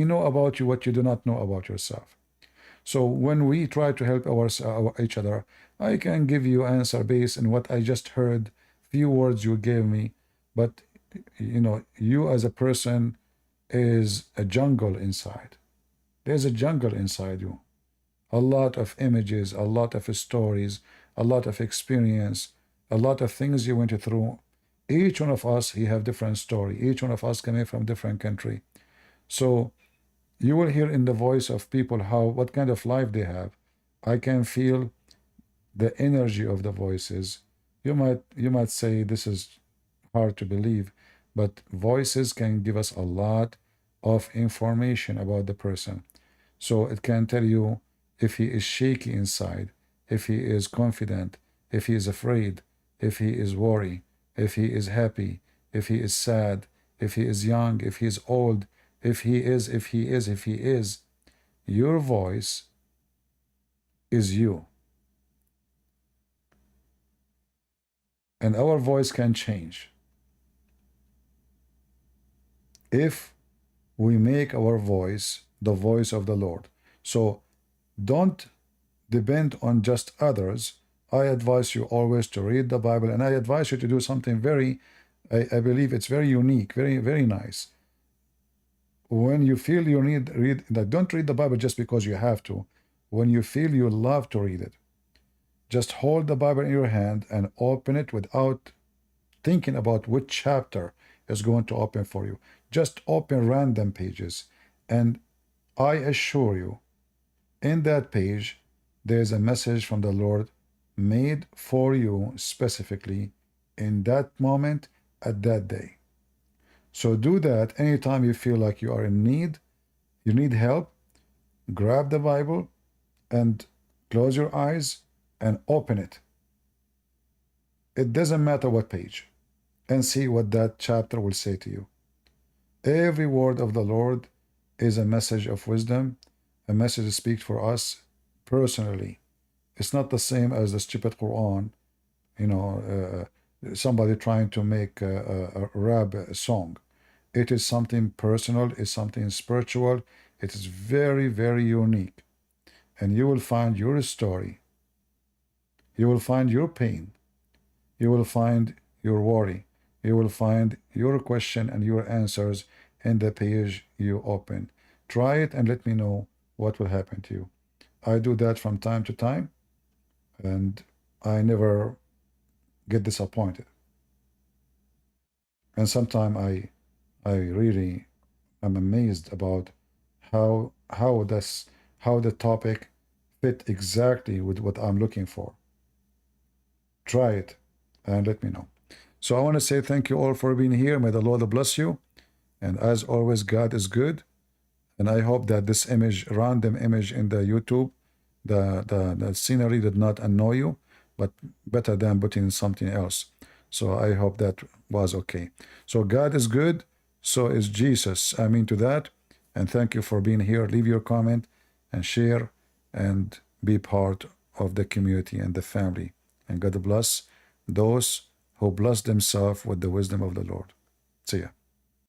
Speaker 1: know about you what you do not know about yourself. So when we try to help each other, I can give you answer based on what I just heard, few words you gave me, but you as a person is a jungle inside. There's a jungle inside you. A lot of images, a lot of stories, a lot of experience, a lot of things you went through. Each one of us, he have different story. Each one of us coming from different country. So you will hear in the voice of people what kind of life they have. I can feel the energy of the voices. You might say this is hard to believe, but voices can give us a lot of information about the person. So it can tell you if he is shaky inside, if he is confident, if he is afraid, if he is worried, if he is happy, if he is sad, if he is young, if he is old, if he is. Your voice is you. And our voice can change. If we make our voice the voice of the Lord. So don't depend on just others. I advise you always to read the Bible, and I advise you to do something very, I believe it's very unique, very, very nice. When you feel you need read, don't read the Bible just because you have to. When you feel you love to read it, just hold the Bible in your hand and open it without thinking about which chapter is going to open for you. Just open random pages, and I assure you, in that page, there's a message from the Lord made for you specifically in that moment, at that day. So do that anytime you feel like you are in need, you need help, grab the Bible and close your eyes and open it. It doesn't matter what page, and see what that chapter will say to you. Every word of the Lord is a message of wisdom, a message to speak for us personally. It's not the same as the stupid Quran, somebody trying to make a rap song. It is something personal, it's something spiritual, it is very, very unique. And you will find your story. You will find your pain. You will find your worry. You will find your question and your answers in the page you open. Try it and let me know what will happen to you. I do that from time to time, and I never get disappointed. And sometimes I really am amazed about how the topic fit exactly with what I'm looking for. Try it and let me know. So I want to say thank you all for being here. May the Lord bless you. And as always, God is good. And I hope that this image, random image in the YouTube, the scenery did not annoy you, but better than putting something else. So I hope that was okay. So God is good. So is Jesus. I mean to that. And thank you for being here. Leave your comment and share and be part of the community and the family. And God bless those who bless themselves with the wisdom of the Lord. See ya.